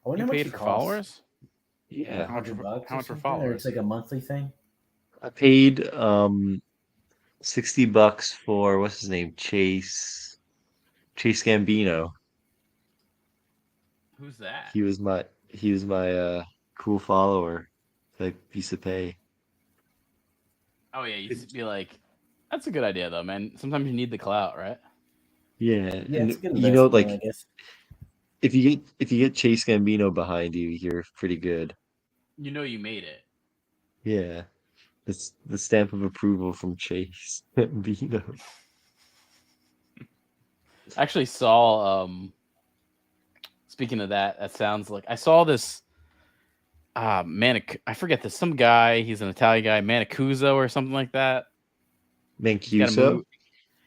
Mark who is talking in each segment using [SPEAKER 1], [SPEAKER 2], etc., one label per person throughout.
[SPEAKER 1] I wonder
[SPEAKER 2] You
[SPEAKER 1] how much
[SPEAKER 2] paid
[SPEAKER 1] it
[SPEAKER 2] for
[SPEAKER 1] costs.
[SPEAKER 2] followers?
[SPEAKER 3] Yeah.
[SPEAKER 2] How much for,
[SPEAKER 1] $100
[SPEAKER 2] how
[SPEAKER 1] or
[SPEAKER 2] much for
[SPEAKER 1] something, or
[SPEAKER 2] followers?
[SPEAKER 1] it's like a monthly thing.
[SPEAKER 3] I paid $60 for what's his name? Chase Gambino.
[SPEAKER 2] Who's that?
[SPEAKER 3] He was my cool follower. Like piece of pay.
[SPEAKER 2] Oh yeah, you used to be like, that's a good idea though, man. Sometimes you need the clout, right?
[SPEAKER 3] Yeah,
[SPEAKER 1] Yeah, it's a
[SPEAKER 3] and
[SPEAKER 1] good
[SPEAKER 3] you know,
[SPEAKER 1] investment,
[SPEAKER 3] like
[SPEAKER 1] I guess.
[SPEAKER 3] if you get Chase Gambino behind you, you're pretty good.
[SPEAKER 2] You know you made it.
[SPEAKER 3] Yeah. It's the stamp of approval from Chase Gambino.
[SPEAKER 2] I actually saw speaking of that, that sounds like I saw this I forget this some guy, he's an Italian guy, Mancuso or something like that. He's got a
[SPEAKER 3] Mancuso?
[SPEAKER 2] movie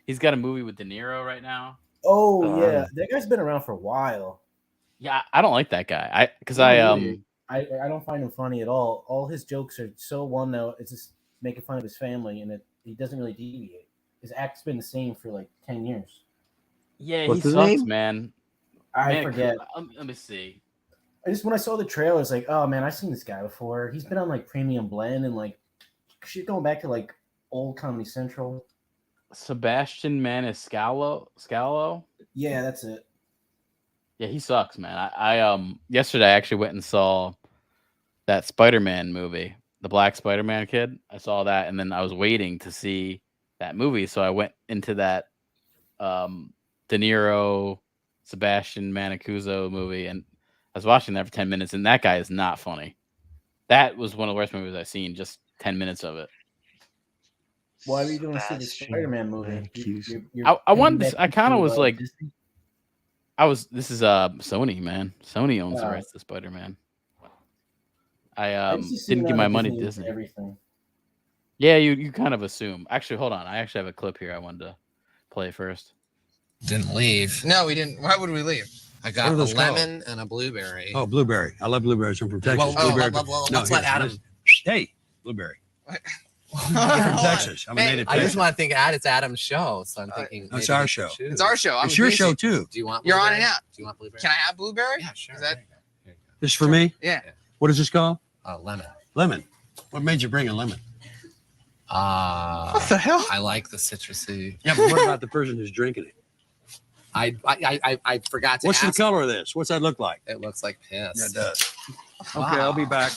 [SPEAKER 2] he's got a movie with De Niro right now.
[SPEAKER 1] Oh
[SPEAKER 3] Oh, I
[SPEAKER 1] yeah,
[SPEAKER 3] don't.
[SPEAKER 1] that guy's been around for a while.
[SPEAKER 2] Yeah, I don't like that guy. Because
[SPEAKER 1] Me neither. I don't find him funny at all. All his jokes are so one note. It's just making fun of his family, and he doesn't really deviate. His act's been the same for like 10 years.
[SPEAKER 2] yeah, he
[SPEAKER 3] What's his
[SPEAKER 2] sucks,
[SPEAKER 3] name?
[SPEAKER 2] man.
[SPEAKER 1] I forget.
[SPEAKER 2] Let me see.
[SPEAKER 1] I just when I saw the trailer, I was like, oh man, I've seen this guy before. He's been on like Premium Blend and like shit going back to like old Comedy Central.
[SPEAKER 2] Sebastian Scalo.
[SPEAKER 1] Yeah, that's it.
[SPEAKER 2] Yeah, he sucks, man. I yesterday I actually went and saw that Spider-Man movie, the Black Spider-Man kid. I saw that, and then I was waiting to see that movie, so I went into that De Niro, Sebastian Mancuso movie, and I was watching that for 10 minutes, and that guy is not funny. That was one of the worst movies I've seen. Just 10 minutes of it.
[SPEAKER 1] Why were you going to see the
[SPEAKER 3] Sebastian
[SPEAKER 1] Spider-Man movie?
[SPEAKER 3] Mancuso.
[SPEAKER 2] I wanted
[SPEAKER 1] piggybacking
[SPEAKER 2] this. I kind of
[SPEAKER 1] to,
[SPEAKER 2] was like,
[SPEAKER 1] Disney?
[SPEAKER 2] this is Sony, man. Sony owns the
[SPEAKER 1] Oh.
[SPEAKER 2] rights to Spider-Man. I
[SPEAKER 1] just assume
[SPEAKER 2] didn't give
[SPEAKER 1] now
[SPEAKER 2] my
[SPEAKER 1] that
[SPEAKER 2] money to
[SPEAKER 1] owns
[SPEAKER 2] Disney.
[SPEAKER 1] Everything.
[SPEAKER 2] Yeah, you kind of assume. Actually, hold on. I actually have a clip here I wanted to play first.
[SPEAKER 4] Didn't leave.
[SPEAKER 5] No, we didn't. Why would we leave?
[SPEAKER 4] I got a lemon and a blueberry.
[SPEAKER 6] Oh, blueberry. I love blueberries. I'm from Texas.
[SPEAKER 4] Well,
[SPEAKER 6] Blueberry.
[SPEAKER 4] let's let Adam.
[SPEAKER 6] Hey, blueberry.
[SPEAKER 5] What?
[SPEAKER 6] I'm from Texas. I'm a native
[SPEAKER 4] I just
[SPEAKER 6] Texan.
[SPEAKER 4] want to think it's Adam's show, so I'm thinking
[SPEAKER 6] it's
[SPEAKER 4] maybe
[SPEAKER 6] our
[SPEAKER 4] we
[SPEAKER 6] show.
[SPEAKER 4] should choose.
[SPEAKER 5] It's our show. I'm
[SPEAKER 6] It's your
[SPEAKER 5] Casey.
[SPEAKER 6] show too.
[SPEAKER 4] Do you want?
[SPEAKER 5] You're on
[SPEAKER 4] blueberry?
[SPEAKER 5] it now.
[SPEAKER 4] Do you want blueberry?
[SPEAKER 5] Can I have blueberry?
[SPEAKER 4] Yeah, sure.
[SPEAKER 5] Is that?
[SPEAKER 4] Here you go.
[SPEAKER 6] This is for me.
[SPEAKER 5] Yeah.
[SPEAKER 6] What is this called?
[SPEAKER 4] Lemon.
[SPEAKER 6] Lemon. What made you bring a lemon?
[SPEAKER 5] What the hell?
[SPEAKER 4] I like the citrusy.
[SPEAKER 6] Yeah, but what about the person who's drinking it?
[SPEAKER 4] I forgot to
[SPEAKER 6] What's
[SPEAKER 4] ask.
[SPEAKER 6] the color of this? What's that look like?
[SPEAKER 4] It looks like piss.
[SPEAKER 6] Yeah, it does.
[SPEAKER 4] Wow.
[SPEAKER 6] Okay, I'll be back.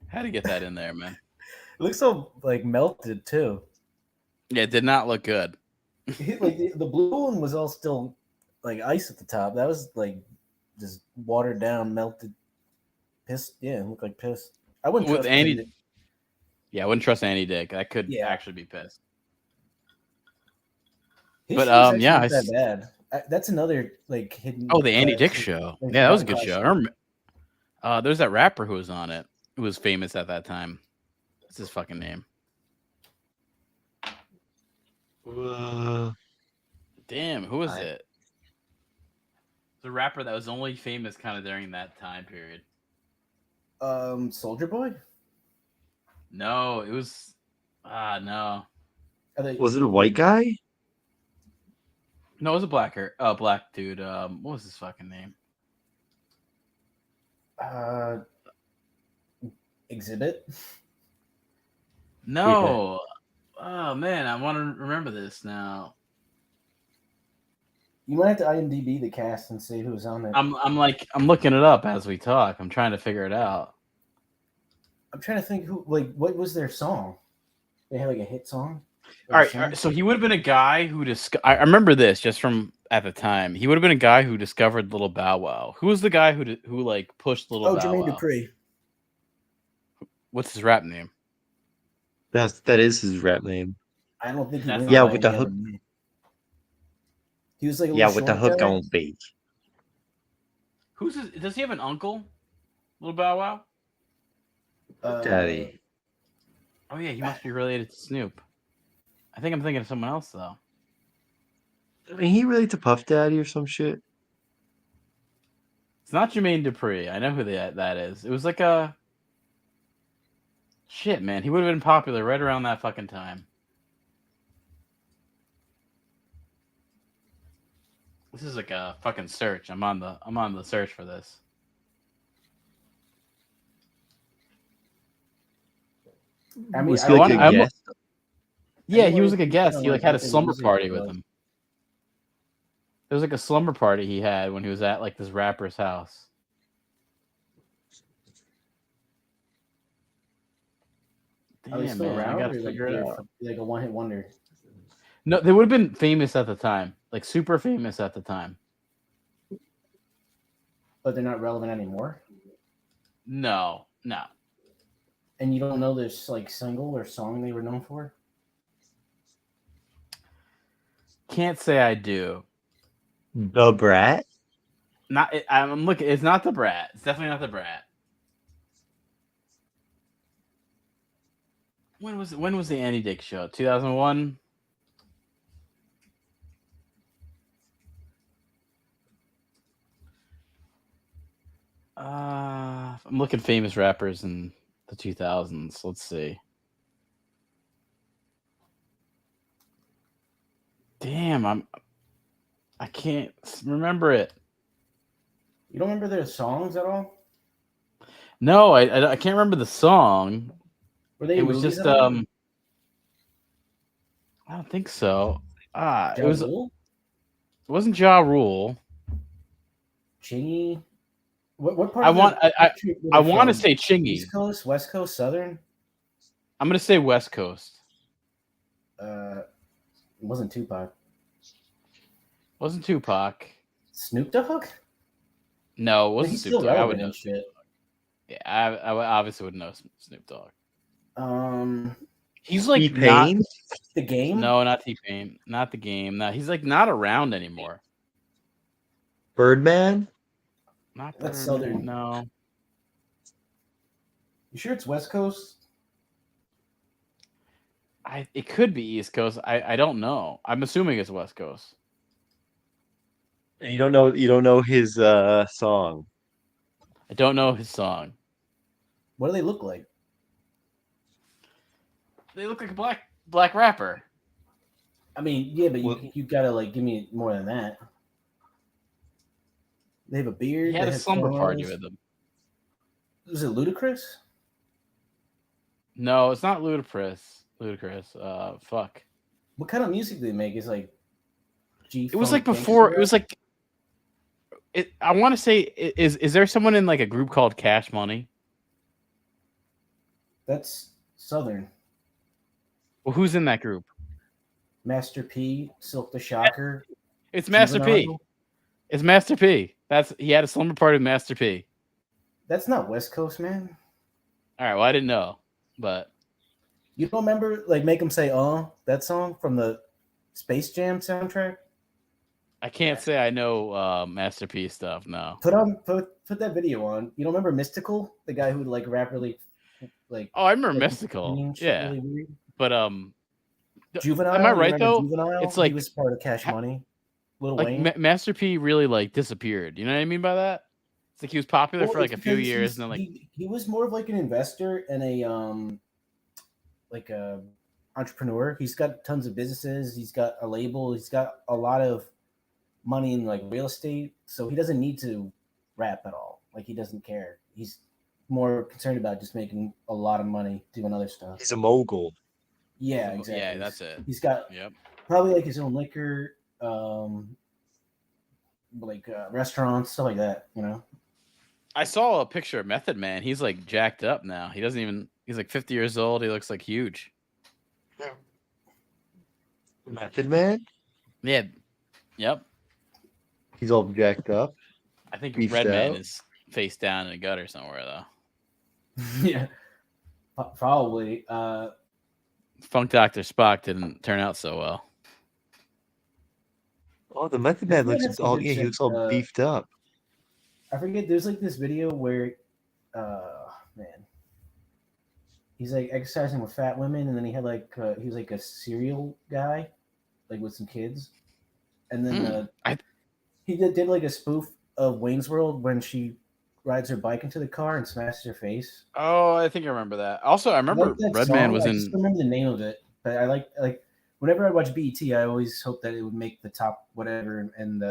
[SPEAKER 2] How to get that in there, man?
[SPEAKER 1] It looks so like melted too.
[SPEAKER 2] Yeah, it did not look good.
[SPEAKER 1] Like the blue one was all still like ice at the top. That was like just watered down, melted piss. Yeah, it looked like piss. I wouldn't
[SPEAKER 2] With
[SPEAKER 1] trust
[SPEAKER 2] Andy.
[SPEAKER 1] it.
[SPEAKER 2] Yeah, I wouldn't trust Andy Dick. That could
[SPEAKER 1] Yeah.
[SPEAKER 2] actually be pissed.
[SPEAKER 1] His
[SPEAKER 2] But,
[SPEAKER 1] show's actually
[SPEAKER 2] yeah,
[SPEAKER 1] not that bad. That's another like hidden.
[SPEAKER 2] Oh, the Andy Dick
[SPEAKER 1] classic.
[SPEAKER 2] show.
[SPEAKER 1] Like,
[SPEAKER 2] Yeah, that was a good
[SPEAKER 1] classic.
[SPEAKER 2] show. I remember, there's that rapper who was on it. Who was famous at that time. What's his fucking name? Damn, who was it? The rapper that was only famous kind of during that time period.
[SPEAKER 1] Soldier Boy.
[SPEAKER 2] No, it was. No.
[SPEAKER 3] Was it a white guy?
[SPEAKER 2] No, it was a black dude. What was his fucking name?
[SPEAKER 1] Exhibit.
[SPEAKER 2] No. Oh man, I want to remember this now.
[SPEAKER 1] You might have to IMDb the cast and see who's on it.
[SPEAKER 2] I'm looking it up as we talk. I'm trying to figure it out.
[SPEAKER 1] I'm trying to think who what was their song? They had like a hit song.
[SPEAKER 2] All right, so he would have been a guy who I remember this just from at the time. He would have been a guy who discovered Little Bow Wow. Who was the guy who like pushed Little Bow
[SPEAKER 1] Jermaine
[SPEAKER 2] Wow?
[SPEAKER 1] Dupri.
[SPEAKER 2] What's his rap name?
[SPEAKER 3] That is his rap name.
[SPEAKER 1] I don't think he
[SPEAKER 2] That's
[SPEAKER 1] went
[SPEAKER 3] Yeah,
[SPEAKER 1] by
[SPEAKER 3] with the
[SPEAKER 1] any other
[SPEAKER 3] hook.
[SPEAKER 1] name. He was like a
[SPEAKER 3] Yeah,
[SPEAKER 1] little
[SPEAKER 3] with the
[SPEAKER 1] short
[SPEAKER 3] hook
[SPEAKER 1] guy.
[SPEAKER 3] on beat.
[SPEAKER 2] Does he have an uncle? Little Bow Wow?
[SPEAKER 3] Daddy.
[SPEAKER 2] Oh yeah, he must be related to Snoop. I think I'm thinking of someone else though.
[SPEAKER 3] I mean, he related to Puff Daddy or some shit.
[SPEAKER 2] It's not Jermaine Dupri. I know who that is. It was like a shit, man. He would have been popular right around that fucking time. This is like a fucking search. I'm on the search for this.
[SPEAKER 1] I mean,
[SPEAKER 3] Was
[SPEAKER 1] I
[SPEAKER 3] he like
[SPEAKER 2] want-
[SPEAKER 3] a
[SPEAKER 2] I'm-
[SPEAKER 3] guest?
[SPEAKER 2] Yeah, he
[SPEAKER 1] Everyone
[SPEAKER 2] was like a guest.
[SPEAKER 1] kinda
[SPEAKER 2] He like
[SPEAKER 1] like
[SPEAKER 2] had a
[SPEAKER 1] what their
[SPEAKER 2] slumber
[SPEAKER 1] music
[SPEAKER 2] party with
[SPEAKER 1] was.
[SPEAKER 2] him. There was like a slumber party he had when he was at like this rapper's house.
[SPEAKER 1] Are they
[SPEAKER 2] Damn,
[SPEAKER 1] still
[SPEAKER 2] man, I
[SPEAKER 1] around,
[SPEAKER 2] gotta
[SPEAKER 1] or like
[SPEAKER 2] figure it
[SPEAKER 1] they're
[SPEAKER 2] out.
[SPEAKER 1] like a one-hit wonder?
[SPEAKER 2] No, they would have been famous at the time, like super famous at the time.
[SPEAKER 1] But they're not relevant anymore.
[SPEAKER 2] No.
[SPEAKER 1] And you don't know this like single or song they were known for?
[SPEAKER 2] Can't say I do.
[SPEAKER 3] The Brat?
[SPEAKER 2] I'm looking. It's not the Brat. It's definitely not the Brat. When was the Andy Dick show? 2001. I'm looking famous rappers in the 2000s. Let's see. Damn, I can't remember it.
[SPEAKER 1] You don't remember their songs at all?
[SPEAKER 2] No, I can't remember the song.
[SPEAKER 1] Were they?
[SPEAKER 2] It was
[SPEAKER 1] movies
[SPEAKER 2] just
[SPEAKER 1] at all?
[SPEAKER 2] I don't think so. It
[SPEAKER 1] Ja
[SPEAKER 2] was. It
[SPEAKER 1] Rule?
[SPEAKER 2] wasn't Ja Rule.
[SPEAKER 1] Chingy. What part?
[SPEAKER 2] I
[SPEAKER 1] of
[SPEAKER 2] want.
[SPEAKER 1] the
[SPEAKER 2] I
[SPEAKER 1] country were
[SPEAKER 2] I
[SPEAKER 1] they
[SPEAKER 2] want to
[SPEAKER 1] from?
[SPEAKER 2] say Chingy.
[SPEAKER 1] East Coast, West Coast, Southern.
[SPEAKER 2] I'm gonna say West Coast.
[SPEAKER 1] It wasn't Tupac.
[SPEAKER 2] Wasn't Tupac?
[SPEAKER 1] Snoop Dogg.
[SPEAKER 2] No, it
[SPEAKER 1] But
[SPEAKER 2] wasn't
[SPEAKER 1] he's
[SPEAKER 2] Snoop
[SPEAKER 1] still
[SPEAKER 2] Dogg. I would
[SPEAKER 1] relevant
[SPEAKER 2] know.
[SPEAKER 1] and shit.
[SPEAKER 2] Yeah, I obviously would know Snoop Dogg. He's like not.
[SPEAKER 3] T-Pain?
[SPEAKER 1] The Game.
[SPEAKER 2] No, not T-Pain. Not the Game. No, he's like not around anymore.
[SPEAKER 3] Birdman?
[SPEAKER 2] Not
[SPEAKER 1] That's
[SPEAKER 2] Birdman,
[SPEAKER 1] Southern.
[SPEAKER 2] No.
[SPEAKER 1] You sure it's West Coast?
[SPEAKER 2] It could be East Coast. I don't know. I'm assuming it's West Coast.
[SPEAKER 3] And you don't know his song.
[SPEAKER 2] I don't know his song.
[SPEAKER 1] What do they look like?
[SPEAKER 2] They look like a black rapper.
[SPEAKER 1] I mean, yeah, but
[SPEAKER 3] Well-
[SPEAKER 1] you gotta like give me more than that. They have a beard.
[SPEAKER 2] He had
[SPEAKER 1] they
[SPEAKER 2] a
[SPEAKER 1] have
[SPEAKER 2] slumber party
[SPEAKER 1] cornrows.
[SPEAKER 2] with him.
[SPEAKER 1] Was it Ludacris?
[SPEAKER 2] No, it's not Ludacris. Fuck.
[SPEAKER 1] What kind of music do they make? It's like G.
[SPEAKER 2] It was like before. It was like. I want to say, is there someone in like a group called Cash Money?
[SPEAKER 1] That's Southern.
[SPEAKER 2] Well, who's in that group?
[SPEAKER 1] Master P, Silk the Shocker.
[SPEAKER 2] It's Master P.
[SPEAKER 1] Juvenile.
[SPEAKER 2] It's Master P. He had a slumber party with Master P.
[SPEAKER 1] That's not West Coast, man.
[SPEAKER 2] All right. Well, I didn't know, but
[SPEAKER 1] You don't remember like Make 'Em Say that song from the Space Jam soundtrack?
[SPEAKER 2] I can't say I know Master P stuff. No.
[SPEAKER 1] Put that video on. You don't remember Mystical, the guy who would like rap really like
[SPEAKER 2] Oh, I remember
[SPEAKER 1] like,
[SPEAKER 2] Mystical.
[SPEAKER 1] mean shit,
[SPEAKER 2] Yeah,
[SPEAKER 1] really weird.
[SPEAKER 2] but
[SPEAKER 1] Juvenile.
[SPEAKER 2] Am I
[SPEAKER 1] you
[SPEAKER 2] right,
[SPEAKER 1] remember
[SPEAKER 2] though?
[SPEAKER 1] Juvenile?
[SPEAKER 2] It's like-
[SPEAKER 1] he was part of Cash Money. Lil
[SPEAKER 2] like
[SPEAKER 1] Wayne.
[SPEAKER 2] Master P really like disappeared. You know what I mean by that? It's like he was popular for
[SPEAKER 1] Well,
[SPEAKER 2] like a
[SPEAKER 1] it's
[SPEAKER 2] few
[SPEAKER 1] because
[SPEAKER 2] years, and then like
[SPEAKER 1] he was more of like an investor and a like a entrepreneur. He's got tons of businesses. He's got a label. He's got a lot of money in like real estate, so he doesn't need to rap at all. Like he doesn't care. He's more concerned about just making a lot of money doing other stuff.
[SPEAKER 3] He's a mogul.
[SPEAKER 1] Yeah, exactly.
[SPEAKER 2] yeah, that's it.
[SPEAKER 1] He's got
[SPEAKER 2] Yep.
[SPEAKER 1] probably like his own liquor, restaurants, stuff like that. You know.
[SPEAKER 2] I saw a picture of Method Man. He's like jacked up now. He's like 50 years old. He looks like huge.
[SPEAKER 3] Method Man?
[SPEAKER 2] Yeah. Yep.
[SPEAKER 3] He's all jacked up.
[SPEAKER 2] I think
[SPEAKER 3] Beefed
[SPEAKER 2] Redman
[SPEAKER 3] out.
[SPEAKER 2] is face down in a gutter somewhere though.
[SPEAKER 1] Yeah, probably.
[SPEAKER 2] Funk Dr. Spock didn't turn out so well.
[SPEAKER 3] Oh, the Method Man
[SPEAKER 1] Method Man
[SPEAKER 3] looks
[SPEAKER 1] has some
[SPEAKER 3] all
[SPEAKER 1] good
[SPEAKER 3] he
[SPEAKER 1] shit,
[SPEAKER 3] looks all beefed up.
[SPEAKER 1] I forget. There's like this video where, man, he's like exercising with fat women, and then he had like he was like a cereal guy, like with some kids, and then he did like a spoof of Wayne's World when she rides her bike into the car and smashes her face.
[SPEAKER 2] Oh, I think I remember that. Also, I remember
[SPEAKER 1] like that
[SPEAKER 2] Redman
[SPEAKER 1] song.
[SPEAKER 2] was
[SPEAKER 1] I
[SPEAKER 2] in.
[SPEAKER 1] just don't remember the name of it, but I like whenever I watch BET, I always hope that it would make the top whatever, and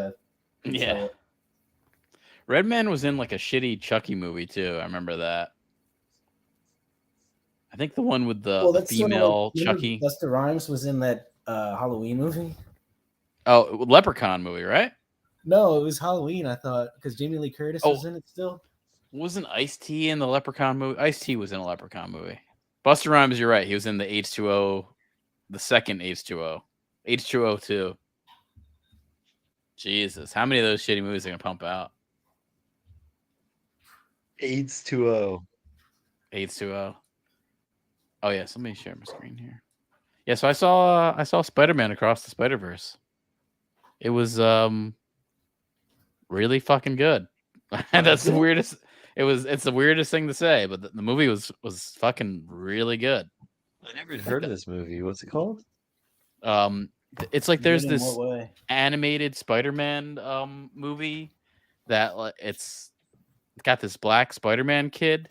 [SPEAKER 2] Yeah.
[SPEAKER 1] So,
[SPEAKER 2] Redman was in like a shitty Chucky movie too. I remember that. I think the one with the
[SPEAKER 1] that's sort of
[SPEAKER 2] female
[SPEAKER 1] like, remember
[SPEAKER 2] Chucky.
[SPEAKER 1] Busta Rhymes was in that Halloween movie.
[SPEAKER 2] Oh, Leprechaun movie, right?
[SPEAKER 1] No, it was Halloween. I thought because Jamie Lee Curtis was in it still.
[SPEAKER 2] Wasn't Ice-T in the Leprechaun movie? Ice-T was in a Leprechaun movie. Busta Rhymes, you're right. He was in the H2O, the second H2O, H2O 2. Jesus, how many of those shitty movies are gonna pump out?
[SPEAKER 3] AIDS 2-0.
[SPEAKER 2] H2O. Oh yes, let me share my screen here. Yeah, so I saw Spider-Man Across the Spider-Verse. It was really fucking good. That's the weirdest. It's the weirdest thing to say, but the movie was fucking really good.
[SPEAKER 3] I never heard of this movie. What's it called?
[SPEAKER 2] It's like there's
[SPEAKER 1] Good in
[SPEAKER 2] this
[SPEAKER 1] what way?
[SPEAKER 2] animated Spider-Man movie that it's got this black Spider-Man kid,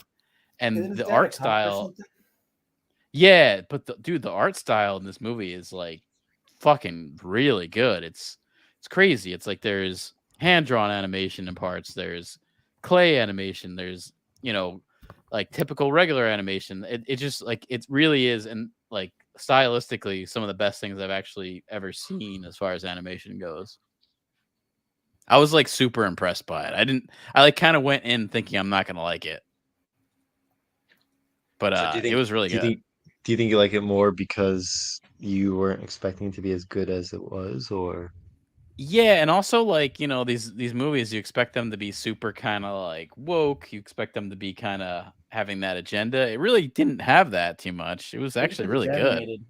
[SPEAKER 2] and
[SPEAKER 1] Isn't
[SPEAKER 2] the
[SPEAKER 1] that a
[SPEAKER 2] art
[SPEAKER 1] cop or
[SPEAKER 2] style.
[SPEAKER 1] something?
[SPEAKER 2] Yeah, but the art style in this movie is like fucking really good. It's crazy. It's like there's hand drawn animation in parts. There's clay animation. There's like typical regular animation. It just like it really is, and like stylistically some of the best things I've actually ever seen as far as animation goes. I was like super impressed by it. I like kind of went in thinking I'm not gonna like it, but
[SPEAKER 3] So
[SPEAKER 2] it was really good.
[SPEAKER 3] Do you think you like it more because you weren't expecting it to be as good as it was, or?
[SPEAKER 2] Yeah, and also like these movies, you expect them to be super kind of like woke. You expect them to be kind of having that agenda. It really didn't have that too much. It was actually really
[SPEAKER 1] It's
[SPEAKER 2] good.
[SPEAKER 1] animated.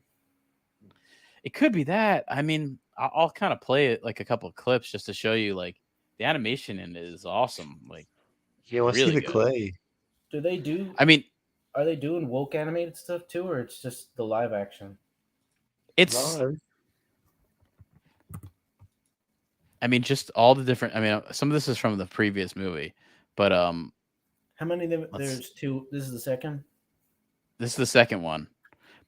[SPEAKER 2] It could be that. I mean, I'll kind of play it like a couple of clips just to show you like the animation in it is awesome. Like,
[SPEAKER 3] Yeah, let's
[SPEAKER 2] really
[SPEAKER 3] see the
[SPEAKER 2] good.
[SPEAKER 3] clay.
[SPEAKER 1] Do they do?
[SPEAKER 2] I mean,
[SPEAKER 1] Are they doing woke animated stuff too, or it's just the live action?
[SPEAKER 2] it's. I mean, just all the different. I mean, some of this is from the previous movie, but
[SPEAKER 1] How many of them?
[SPEAKER 2] Let's-
[SPEAKER 1] There's two. This is the second.
[SPEAKER 2] this is the second one.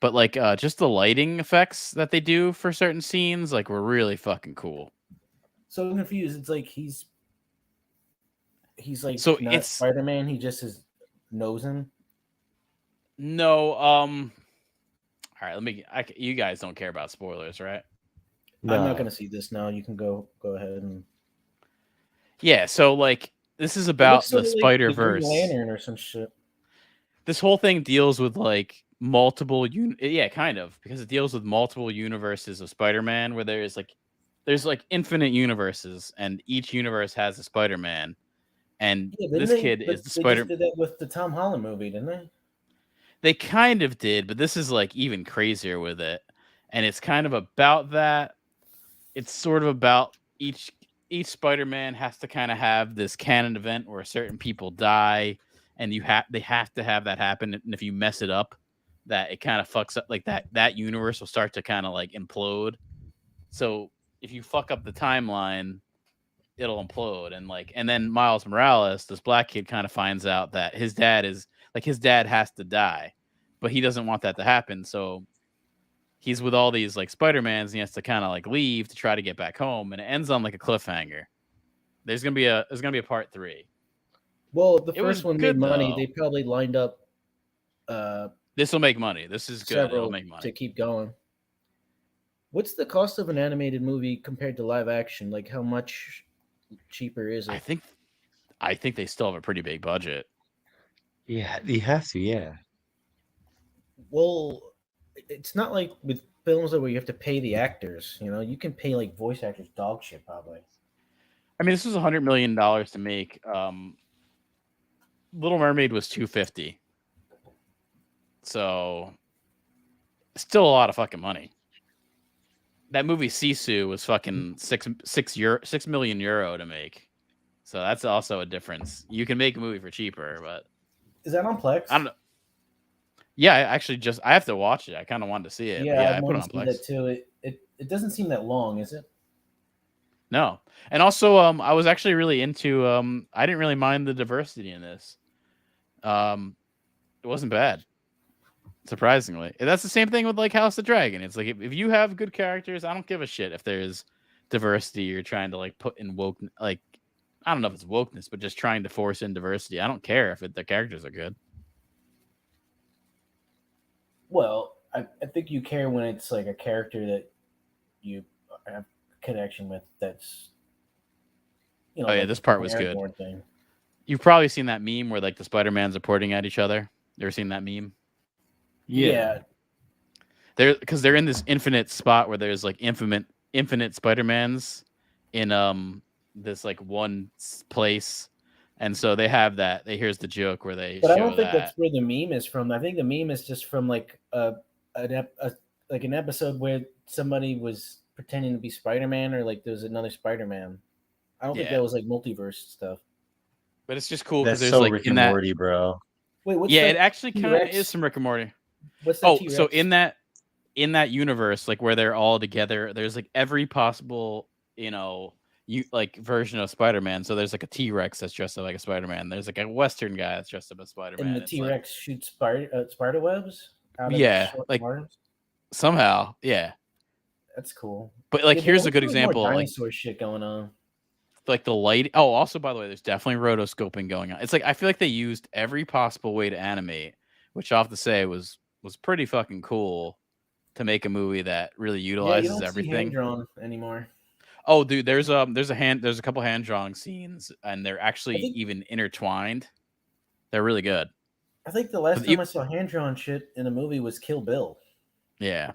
[SPEAKER 2] But like just the lighting effects that they do for certain scenes, like were really fucking cool.
[SPEAKER 1] So I'm confused. It's like he's like
[SPEAKER 2] So
[SPEAKER 1] not
[SPEAKER 2] it's-
[SPEAKER 1] Spider-Man. He just is nosing.
[SPEAKER 2] No, all right, you guys don't care about spoilers, right?
[SPEAKER 3] No.
[SPEAKER 1] I'm not gonna see this now. You can go ahead and.
[SPEAKER 2] Yeah, so like this is
[SPEAKER 1] It
[SPEAKER 2] about
[SPEAKER 1] looks
[SPEAKER 2] the
[SPEAKER 1] sorta like
[SPEAKER 2] Spider-Verse.
[SPEAKER 1] Green Lantern or some shit.
[SPEAKER 2] This whole thing deals with like multiple yeah, kind of, because it deals with multiple universes of Spider-Man where there's like infinite universes and each universe has a Spider-Man. And
[SPEAKER 1] Yeah,
[SPEAKER 2] this kid is the
[SPEAKER 1] They
[SPEAKER 2] Spider.
[SPEAKER 1] just did that with the Tom Holland movie, didn't they?
[SPEAKER 2] They kind of did, but this is like even crazier with it. And it's kind of about that. It's sort of about each Spider-Man has to kind of have this canon event where certain people die, and they have to have that happen. And if you mess it up, that it kind of fucks up, like that universe will start to kind of like implode. So if you fuck up the timeline, it'll implode. And then Miles Morales, this black kid, kind of finds out that his dad has to die, but he doesn't want that to happen. So he's with all these like Spider-Mans, and he has to kind of like leave to try to get back home, and it ends on like a cliffhanger. There's gonna be a part 3.
[SPEAKER 1] Well, the
[SPEAKER 2] It was
[SPEAKER 1] first one
[SPEAKER 2] good,
[SPEAKER 1] made money.
[SPEAKER 2] though.
[SPEAKER 1] They probably lined up
[SPEAKER 2] This will make money. This is good. It'll
[SPEAKER 1] several
[SPEAKER 2] make
[SPEAKER 1] to
[SPEAKER 2] money.
[SPEAKER 1] keep going. What's the cost of an animated movie compared to live action? Like, how much cheaper is
[SPEAKER 2] I
[SPEAKER 1] it?
[SPEAKER 2] think they still have a pretty big budget.
[SPEAKER 3] Yeah, you have to. Yeah.
[SPEAKER 1] Well, it's not like with films where you have to pay the actors. You know, you can pay like voice actors dog shit probably.
[SPEAKER 2] I mean, this was $100 million to make. Little Mermaid was $250. So still a lot of fucking money. That movie Sisu was fucking 6 million euro to make. So that's also a difference. You can make a movie for cheaper, but
[SPEAKER 1] Is that on Plex?
[SPEAKER 2] I don't know. Yeah, I have to watch it. I kind of wanted to see it.
[SPEAKER 1] Yeah,
[SPEAKER 2] I put it on
[SPEAKER 1] see
[SPEAKER 2] Plex.
[SPEAKER 1] that too. It doesn't seem that long, is it?
[SPEAKER 2] No. And also I was actually really into I didn't really mind the diversity in this. It wasn't bad. Surprisingly. And that's the same thing with like House of the Dragon. It's like if you have good characters, I don't give a shit if there's diversity you're trying to like put in woke, like I don't know if it's wokeness, but just trying to force in diversity. I don't care if the characters are good.
[SPEAKER 1] Well, I think you care when it's like a character that you have a connection with. That's
[SPEAKER 2] Oh yeah,
[SPEAKER 1] like
[SPEAKER 2] this
[SPEAKER 1] the
[SPEAKER 2] part was good.
[SPEAKER 1] Aragorn thing.
[SPEAKER 2] You've probably seen that meme where like the Spider-Mans are pointing at each other. You ever seen that meme?
[SPEAKER 1] Yeah.
[SPEAKER 2] Because they're in this infinite spot where there's like infinite Spider-Mans in this like one place, and so they have that. Here's the joke where they
[SPEAKER 1] But
[SPEAKER 2] show
[SPEAKER 1] I don't think
[SPEAKER 2] that.
[SPEAKER 1] that's where the meme is from. I think the meme is just from like an episode where somebody was pretending to be Spider-Man, or like there was another Spider-Man. I don't think
[SPEAKER 2] Yeah.
[SPEAKER 1] that was like multiverse stuff.
[SPEAKER 2] But it's just cool
[SPEAKER 3] That's
[SPEAKER 2] because there's
[SPEAKER 3] so
[SPEAKER 2] like
[SPEAKER 3] Rick
[SPEAKER 2] in
[SPEAKER 3] and
[SPEAKER 2] that.
[SPEAKER 3] Morty, bro.
[SPEAKER 1] Wait, what's
[SPEAKER 2] Yeah,
[SPEAKER 1] that
[SPEAKER 2] it actually kind of
[SPEAKER 1] T-Rex?
[SPEAKER 2] is some Rick and Morty.
[SPEAKER 1] What's that
[SPEAKER 2] Oh,
[SPEAKER 1] T-Rex?
[SPEAKER 2] so in that universe, like where they're all together, there's like every possible, like version of Spider-Man. So there's like a T-Rex that's dressed up like a Spider-Man. There's like a Western guy that's dressed up as Spider-Man.
[SPEAKER 1] And the
[SPEAKER 2] It's
[SPEAKER 1] T-Rex shoots spider webs out of
[SPEAKER 2] Yeah,
[SPEAKER 1] its short
[SPEAKER 2] like-
[SPEAKER 1] arms?
[SPEAKER 2] somehow, yeah.
[SPEAKER 1] That's cool.
[SPEAKER 2] But like,
[SPEAKER 1] Yeah,
[SPEAKER 2] here's
[SPEAKER 1] there
[SPEAKER 2] a good
[SPEAKER 1] looks like more
[SPEAKER 2] example. Like
[SPEAKER 1] dinosaur shit going on.
[SPEAKER 2] the light. Oh, also by the way, there's definitely rotoscoping going on. It's like I feel like they used every possible way to animate, which I have to say was pretty fucking cool to make a movie that really
[SPEAKER 1] Yeah, you
[SPEAKER 2] utilizes
[SPEAKER 1] don't see
[SPEAKER 2] everything.
[SPEAKER 1] hand drawn anymore.
[SPEAKER 2] Oh, dude, there's a couple hand drawing scenes, and they're actually
[SPEAKER 1] think-
[SPEAKER 2] even intertwined. They're really good.
[SPEAKER 1] I think the last
[SPEAKER 2] But
[SPEAKER 1] time I saw hand drawn shit in a movie was Kill Bill,
[SPEAKER 2] Yeah.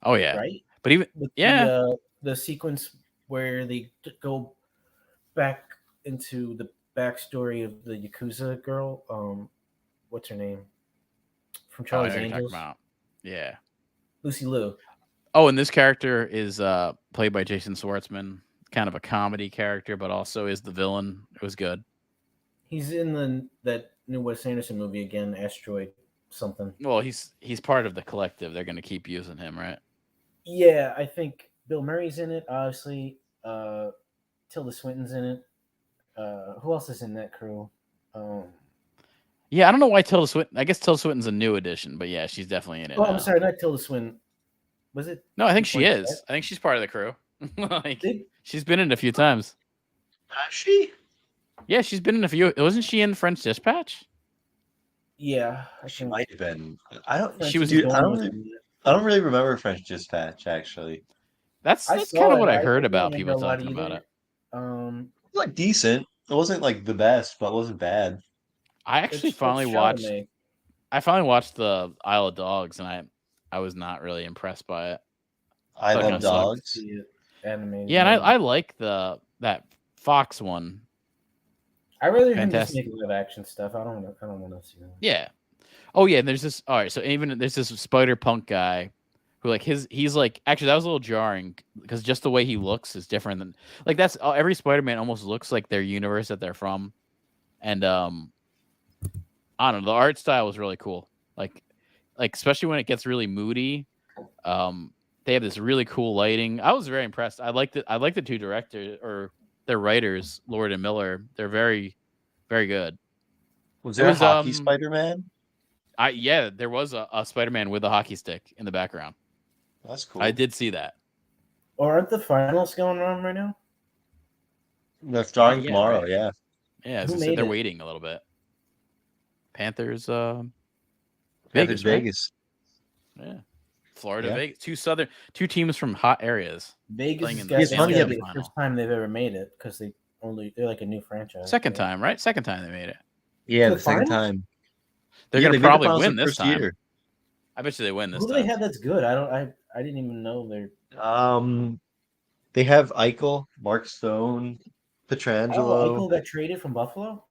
[SPEAKER 2] Oh yeah.
[SPEAKER 1] right?
[SPEAKER 2] But even
[SPEAKER 1] With
[SPEAKER 2] yeah.
[SPEAKER 1] the sequence where they go back into the backstory of the Yakuza girl. What's her name? From
[SPEAKER 2] I know
[SPEAKER 1] Charlie's
[SPEAKER 2] what you're talking
[SPEAKER 1] Angels.
[SPEAKER 2] about. Yeah.
[SPEAKER 1] Lucy Liu.
[SPEAKER 2] Oh, and this character is played by Jason Schwartzman, kind of a comedy character, but also is the villain. It was good.
[SPEAKER 1] He's in that new Wes Anderson movie again, Asteroid something.
[SPEAKER 2] Well, he's part of the collective. They're going to keep using him, right?
[SPEAKER 1] Yeah, I think Bill Murray's in it, obviously. Tilda Swinton's in it. Who else is in that crew?
[SPEAKER 2] Yeah, I don't know why Tilda Swinton. I guess Tilda Swinton's a new addition, but yeah, she's definitely in it.
[SPEAKER 1] Oh,
[SPEAKER 2] now.
[SPEAKER 1] I'm sorry, not Tilda Swinton. Was it?
[SPEAKER 2] No, I think she
[SPEAKER 1] 2.5?
[SPEAKER 2] is. I think she's part of the crew. Like
[SPEAKER 1] Did-
[SPEAKER 2] she's been in it a few times.
[SPEAKER 3] Has she?
[SPEAKER 2] Yeah, she's been in a few. Wasn't she in French Dispatch?
[SPEAKER 1] Yeah, I
[SPEAKER 3] She
[SPEAKER 1] think
[SPEAKER 3] might have been. I don't.
[SPEAKER 2] She was-
[SPEAKER 3] Dude,
[SPEAKER 1] Frances
[SPEAKER 3] I
[SPEAKER 1] Dorn was
[SPEAKER 3] don't.
[SPEAKER 1] in it.
[SPEAKER 3] I don't really remember French Dispatch actually.
[SPEAKER 2] That's
[SPEAKER 1] I
[SPEAKER 2] kind
[SPEAKER 1] saw
[SPEAKER 2] of what
[SPEAKER 1] it.
[SPEAKER 2] I heard
[SPEAKER 1] didn't
[SPEAKER 2] about
[SPEAKER 1] remember
[SPEAKER 2] people
[SPEAKER 1] a lot
[SPEAKER 2] talking about
[SPEAKER 1] either.
[SPEAKER 2] it.
[SPEAKER 3] It was like decent. It wasn't like the best, but it wasn't bad.
[SPEAKER 2] I actually
[SPEAKER 1] It's
[SPEAKER 2] finally watched.
[SPEAKER 1] Chalamet.
[SPEAKER 2] I finally watched the Isle of Dogs, and I was not really impressed by it.
[SPEAKER 3] I
[SPEAKER 2] Thought it
[SPEAKER 3] love
[SPEAKER 2] kinda sucked.
[SPEAKER 3] dogs.
[SPEAKER 1] See it animated.
[SPEAKER 2] Yeah, and
[SPEAKER 1] movie.
[SPEAKER 2] I like that Fox one.
[SPEAKER 1] I rather him just
[SPEAKER 2] Fantastic.
[SPEAKER 1] make live action stuff. I don't want to see that.
[SPEAKER 2] Yeah. Oh yeah, and there's this. All right, so even there's this Spider Punk guy who like he's like actually that was a little jarring because just the way he looks is different than like that's every Spider-Man almost looks like their universe that they're from, and I don't know, the art style was really cool. Like especially when it gets really moody. They have this really cool lighting. I was very impressed. I like the two directors or their writers, Lord and Miller. They're very, very good.
[SPEAKER 3] Was
[SPEAKER 2] There
[SPEAKER 3] there
[SPEAKER 2] was,
[SPEAKER 3] a hockey Spider-Man?
[SPEAKER 2] Yeah, there was a Spider-Man with a hockey stick in the background.
[SPEAKER 3] That's cool.
[SPEAKER 2] I did see that.
[SPEAKER 1] Or aren't the finals going on right now?
[SPEAKER 3] They're starting
[SPEAKER 2] Yeah,
[SPEAKER 3] tomorrow.
[SPEAKER 2] right.
[SPEAKER 3] Yeah.
[SPEAKER 2] Yeah,
[SPEAKER 1] Who
[SPEAKER 2] so
[SPEAKER 1] made
[SPEAKER 2] they're
[SPEAKER 1] it?
[SPEAKER 2] waiting a little bit. Panthers,
[SPEAKER 3] Panthers,
[SPEAKER 2] Vegas, right?
[SPEAKER 3] Vegas.
[SPEAKER 2] Yeah, Florida,
[SPEAKER 3] Yeah.
[SPEAKER 2] Vegas. Two teams from hot areas.
[SPEAKER 1] Vegas
[SPEAKER 2] Playing
[SPEAKER 1] has
[SPEAKER 2] in
[SPEAKER 1] got
[SPEAKER 2] the
[SPEAKER 3] Yes,
[SPEAKER 1] to
[SPEAKER 3] Stanley
[SPEAKER 1] be
[SPEAKER 3] Cup
[SPEAKER 1] the
[SPEAKER 2] final.
[SPEAKER 1] first time they've ever made it because they're like a new franchise.
[SPEAKER 2] Second
[SPEAKER 1] right?
[SPEAKER 2] time, right? Second time they made it.
[SPEAKER 3] Yeah,
[SPEAKER 1] The
[SPEAKER 3] the second
[SPEAKER 1] finals?
[SPEAKER 3] time.
[SPEAKER 2] They're
[SPEAKER 3] Yeah,
[SPEAKER 2] gonna
[SPEAKER 3] they made the
[SPEAKER 2] probably
[SPEAKER 3] finals
[SPEAKER 2] win
[SPEAKER 3] their
[SPEAKER 2] this
[SPEAKER 3] first
[SPEAKER 2] time.
[SPEAKER 3] year.
[SPEAKER 2] I bet you they win this
[SPEAKER 1] Who do they
[SPEAKER 2] time.
[SPEAKER 1] have that's good? I didn't even know they're.
[SPEAKER 3] They have Eichel, Mark Stone,
[SPEAKER 1] Oh,
[SPEAKER 3] Petrangelo.
[SPEAKER 1] Eichel got traded from Buffalo.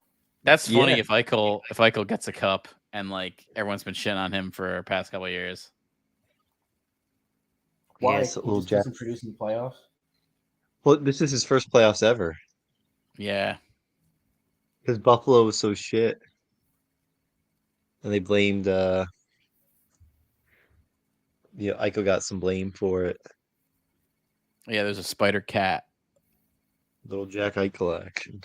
[SPEAKER 2] That's funny
[SPEAKER 3] Yeah.
[SPEAKER 2] if Eichel gets a cup and like everyone's been shitting on him for the past couple of years.
[SPEAKER 1] Why?
[SPEAKER 3] Yes,
[SPEAKER 1] He
[SPEAKER 3] little
[SPEAKER 1] just
[SPEAKER 3] Jack.
[SPEAKER 1] doesn't produce in the playoffs.
[SPEAKER 3] Well, this is his first playoffs ever
[SPEAKER 2] Yeah.
[SPEAKER 3] because Buffalo was so shit, and they blamed. Eichel got some blame for it.
[SPEAKER 2] Yeah, there's a spider cat.
[SPEAKER 3] Little Jack Eichel action.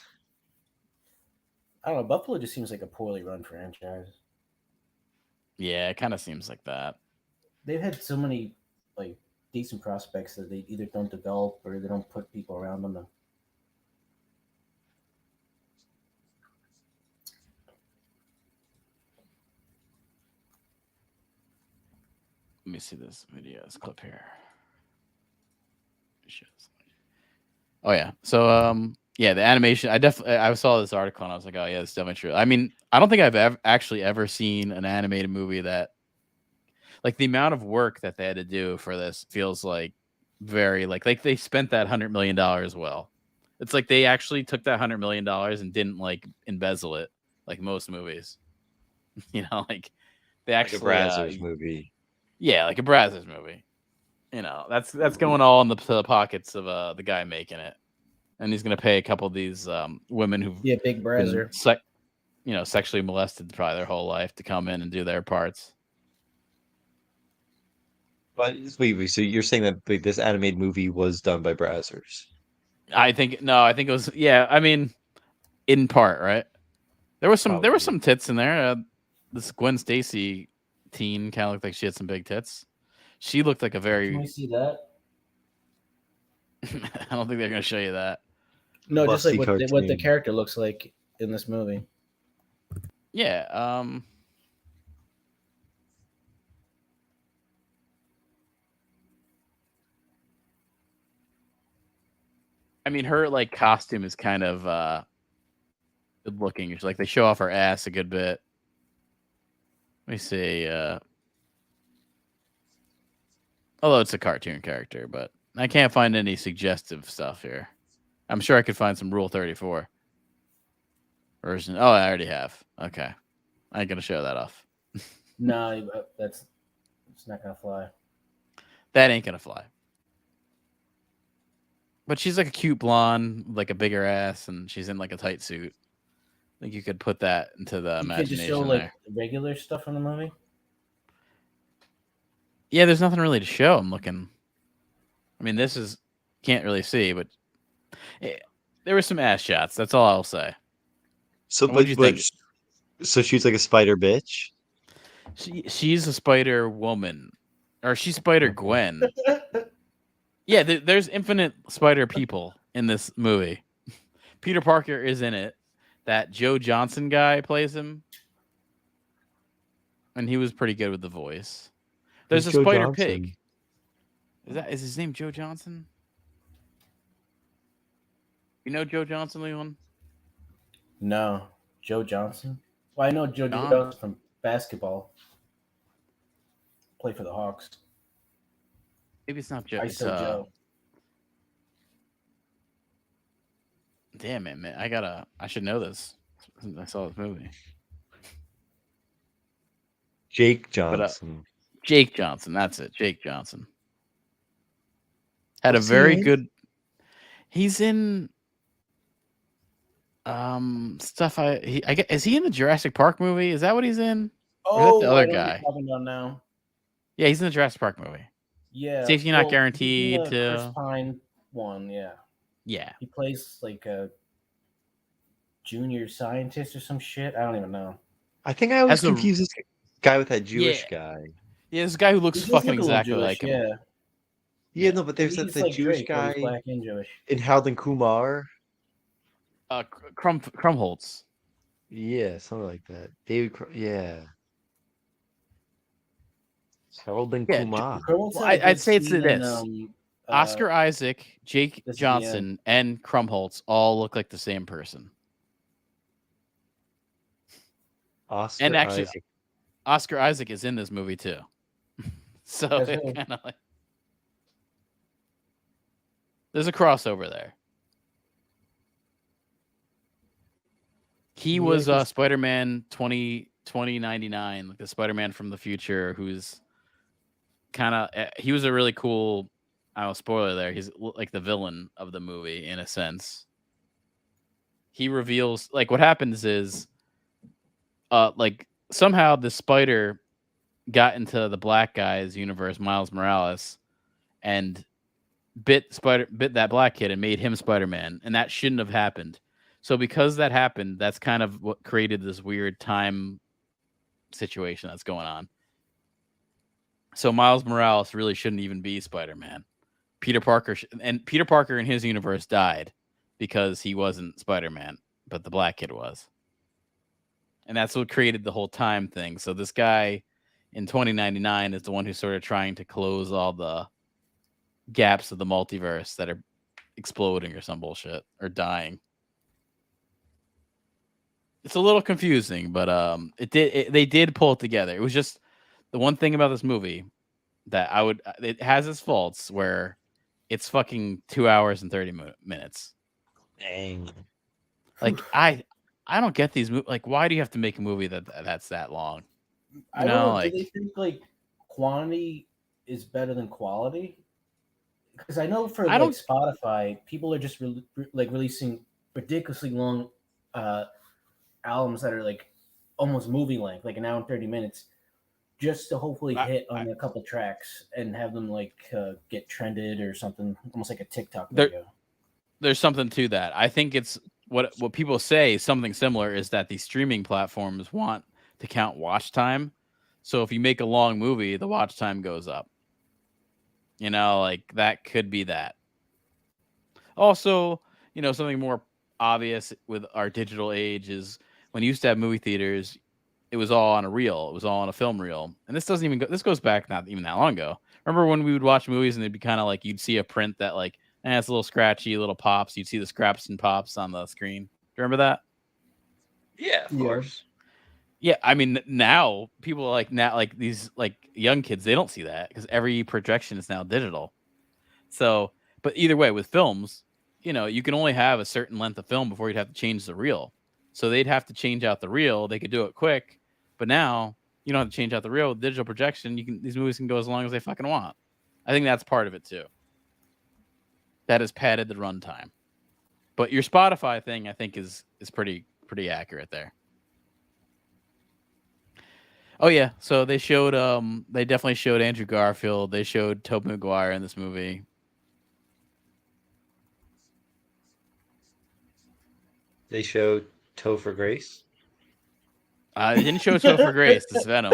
[SPEAKER 1] I don't know. Buffalo just seems like a poorly run franchise.
[SPEAKER 2] Yeah, it kind of seems like that.
[SPEAKER 1] They've had so many like decent prospects that they either don't develop or they don't put people around them.
[SPEAKER 2] Let me see this video, this clip here. Oh yeah. So yeah, the animation. I saw this article and I was like, oh yeah, it's definitely true. I mean, I don't think I've actually ever seen an animated movie that, like, the amount of work that they had to do for this feels like very like they spent that $100 million well. It's like they actually took that $100 million and didn't like embezzle it like most movies. You know, like they
[SPEAKER 3] Like
[SPEAKER 2] actually
[SPEAKER 3] a Brazzers movie.
[SPEAKER 2] Yeah, like a Brazzers movie. You know, that's going all in to the pockets of the guy making it, and he's gonna pay a couple of these women who've
[SPEAKER 1] Big Brazzer.
[SPEAKER 2] been sexually molested probably their whole life to come in and do their parts.
[SPEAKER 3] But wait, so you're saying that this animated movie was done by Brazzers?
[SPEAKER 2] I think it was, yeah. I mean, in part, right? There was some tits in there. This Gwen Stacy teen kind of looked like she had some big tits. She looked like a very.
[SPEAKER 1] Can we see that?
[SPEAKER 2] I don't think they're gonna show you that.
[SPEAKER 1] No, just like
[SPEAKER 3] Lusty
[SPEAKER 1] what the
[SPEAKER 3] cartoon.
[SPEAKER 1] character looks like in this movie.
[SPEAKER 2] Yeah. I mean, her like costume is kind of good looking. Like they show off her ass a good bit. Let me see. Although it's a cartoon character, but I can't find any suggestive stuff here. I'm sure I could find some Rule 34 version. Oh, I already have. Okay, I ain't gonna show that off.
[SPEAKER 1] No, it's not gonna fly.
[SPEAKER 2] That ain't gonna fly. But she's like a cute blonde, like a bigger ass, and she's in like a tight suit. I think you could put that into the
[SPEAKER 1] You could
[SPEAKER 2] imagination
[SPEAKER 1] just show
[SPEAKER 2] there.
[SPEAKER 1] like regular stuff in the movie.
[SPEAKER 2] Yeah, there's nothing really to show. I'm looking. I mean, this is can't really see, but there were some ass shots. That's all I'll say.
[SPEAKER 3] So,
[SPEAKER 2] What'd you think?
[SPEAKER 3] So she's like a spider bitch.
[SPEAKER 2] She's a Spider Woman, or she's Spider Gwen. Yeah, there's infinite spider people in this movie. Peter Parker is in it. That Joe Johnson guy plays him, and he was pretty good with the voice. There's
[SPEAKER 3] Who's
[SPEAKER 2] a
[SPEAKER 3] Joe
[SPEAKER 2] Spider
[SPEAKER 3] Johnson?
[SPEAKER 2] Pig. Is his name Joe Johnson? You know Joe Johnson, Leon?
[SPEAKER 1] No, Joe Johnson. Well, I know Joe
[SPEAKER 2] John?
[SPEAKER 1] Johnson from basketball. Play for the Hawks.
[SPEAKER 2] Maybe it's not Joe.
[SPEAKER 1] ISO
[SPEAKER 2] It's,
[SPEAKER 1] Joe.
[SPEAKER 2] damn it, man! I should know this. I saw this movie.
[SPEAKER 3] Jake Johnson.
[SPEAKER 2] Jake Johnson. That's it. Jake Johnson had
[SPEAKER 3] What's
[SPEAKER 2] a very
[SPEAKER 3] he in?
[SPEAKER 2] good. He's in stuff. Is he in the Jurassic Park movie? Is that what he's in? Or is that the other
[SPEAKER 1] I know what
[SPEAKER 2] guy?
[SPEAKER 1] you're talking about now.
[SPEAKER 2] Yeah, he's in the Jurassic Park movie.
[SPEAKER 1] Yeah.
[SPEAKER 2] Safety Not
[SPEAKER 1] he's
[SPEAKER 2] Guaranteed
[SPEAKER 1] in the
[SPEAKER 2] too.
[SPEAKER 1] Chris Pine one, yeah.
[SPEAKER 2] Yeah.
[SPEAKER 1] He plays like a junior scientist or some shit. I don't even know.
[SPEAKER 3] I think I always
[SPEAKER 2] As a-
[SPEAKER 3] confuse this guy with that Jewish guy.
[SPEAKER 2] Yeah, this guy who looks
[SPEAKER 1] He does
[SPEAKER 2] fucking
[SPEAKER 1] look a little
[SPEAKER 2] exactly
[SPEAKER 1] Jewish,
[SPEAKER 2] like him.
[SPEAKER 1] yeah.
[SPEAKER 3] Yeah, no, but there's
[SPEAKER 1] He's
[SPEAKER 3] that
[SPEAKER 1] like
[SPEAKER 3] Jewish
[SPEAKER 1] Drake, but he's
[SPEAKER 3] guy
[SPEAKER 1] black and Jewish.
[SPEAKER 3] in Harold and Kumar.
[SPEAKER 2] Krumholtz.
[SPEAKER 3] Yeah, something like that. Yeah. Harold and
[SPEAKER 2] Yeah,
[SPEAKER 3] Kumar.
[SPEAKER 1] Krumholtz
[SPEAKER 2] Well,
[SPEAKER 1] had a
[SPEAKER 2] I'd
[SPEAKER 1] good
[SPEAKER 2] say it's
[SPEAKER 1] scene
[SPEAKER 2] this. Oscar Isaac, Jake
[SPEAKER 1] this is the
[SPEAKER 2] Johnson, and Krumholtz all look like the same person.
[SPEAKER 3] Oscar
[SPEAKER 2] And actually,
[SPEAKER 3] Isaac.
[SPEAKER 2] Oscar Isaac is in this movie too. So
[SPEAKER 1] As
[SPEAKER 2] it
[SPEAKER 1] who?
[SPEAKER 2] kind of like there's a crossover there. He
[SPEAKER 1] Yeah,
[SPEAKER 2] was
[SPEAKER 1] 'cause-
[SPEAKER 2] Spider-Man 2099, like the Spider-Man from the future, who's kind of he was a really cool. I don't know, spoiler there. He's like the villain of the movie in a sense. He reveals like what happens is, like somehow the spider got into the black guy's universe, Miles Morales, and bit that black kid and made him Spider-Man, and that shouldn't have happened. So because that happened, that's kind of what created this weird time situation that's going on. So Miles Morales really shouldn't even be Spider-Man. Peter Parker in his universe died because he wasn't Spider-Man, but the black kid was. And that's what created the whole time thing. So this guy in 2099 is the one who's sort of trying to close all the gaps of the multiverse that are exploding or some bullshit or dying. It's a little confusing, but they did pull it together. It was just the one thing about this movie that it has its faults where it's fucking 2 hours and 30 minutes.
[SPEAKER 3] Dang.
[SPEAKER 2] Like I don't get these movies. Like, why do you have to make a movie that's that long?
[SPEAKER 1] I don't know. Do they think like quantity is better than quality? Because I know for like Spotify, people are just releasing ridiculously long albums that are like almost movie length, like an hour and 30 minutes, just to hopefully hit on a couple tracks and have them like get trended or something, almost like a TikTok video.
[SPEAKER 2] There's something to that. I think it's what people say, something similar, is that these streaming platforms want to count watch time. So if you make a long movie, the watch time goes up. You know, like that could be that. Also, you know, something more obvious with our digital age is when you used to have movie theaters, it was all on a reel. It was all on a film reel. And this doesn't even go, this goes back not even that long ago. Remember when we would watch movies and it'd be kind of like you'd see a print that like, it's a little scratchy, little pops. You'd see the scraps and pops on the screen. Do you remember that?
[SPEAKER 3] Yeah, of course.
[SPEAKER 2] Yeah, I mean now people like these like young kids, they don't see that because every projection is now digital. So, but either way, with films, you know, you can only have a certain length of film before you'd have to change the reel. So they'd have to change out the reel. They could do it quick, but now you don't have to change out the reel with digital projection. These movies can go as long as they fucking want. I think that's part of it too. That has padded the runtime. But your Spotify thing, I think, is pretty accurate there. Oh yeah, so they definitely showed Andrew Garfield. They showed Tobey Maguire in this movie.
[SPEAKER 3] They showed Topher Grace.
[SPEAKER 2] They didn't show Topher Grace. This Venom.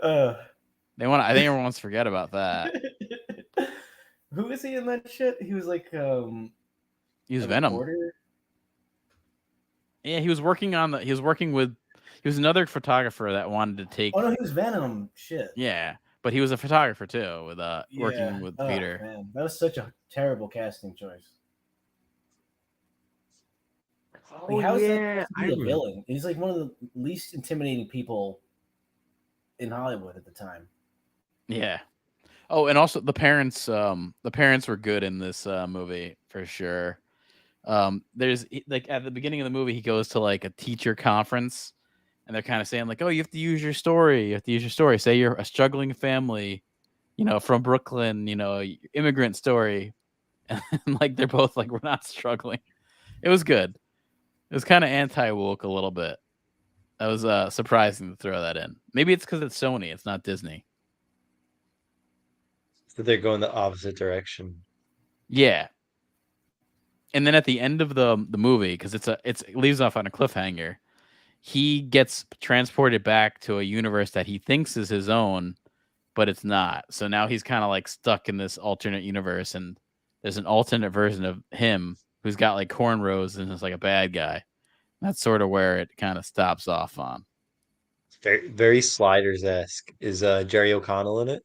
[SPEAKER 1] I
[SPEAKER 2] think everyone wants to forget about that.
[SPEAKER 1] Who is he in that shit? He was like
[SPEAKER 2] he was Venom.
[SPEAKER 1] Reporter?
[SPEAKER 2] Yeah, he was working with another photographer that wanted to take.
[SPEAKER 1] Oh no, he was Venom. Shit.
[SPEAKER 2] Yeah, but he was a photographer too, with working with Peter.
[SPEAKER 1] Man, that was such a terrible casting choice.
[SPEAKER 3] Oh,
[SPEAKER 1] how is
[SPEAKER 3] yeah,
[SPEAKER 1] that a villain? He's like one of the least intimidating people in Hollywood at the time.
[SPEAKER 2] Yeah. Oh, and also the parents were good in this movie for sure. There's like at the beginning of the movie, he goes to like a teacher conference, and they're kind of saying like, "Oh, you have to use your story. You have to use your story. Say you're a struggling family, you know, from Brooklyn, you know, immigrant story." And like they're both like, "We're not struggling." It was good. It was kind of anti-woke a little bit. That was surprising to throw that in. Maybe it's because it's Sony, it's not Disney.
[SPEAKER 3] So they're going the opposite direction.
[SPEAKER 2] Yeah. And then at the end of the movie, because it leaves off on a cliffhanger, he gets transported back to a universe that he thinks is his own, but it's not. So now he's kind of like stuck in this alternate universe, and there's an alternate version of him who's got like cornrows and is like a bad guy. That's sort of where it kind of stops off on.
[SPEAKER 3] It's very, very Sliders-esque. Is Jerry O'Connell in it?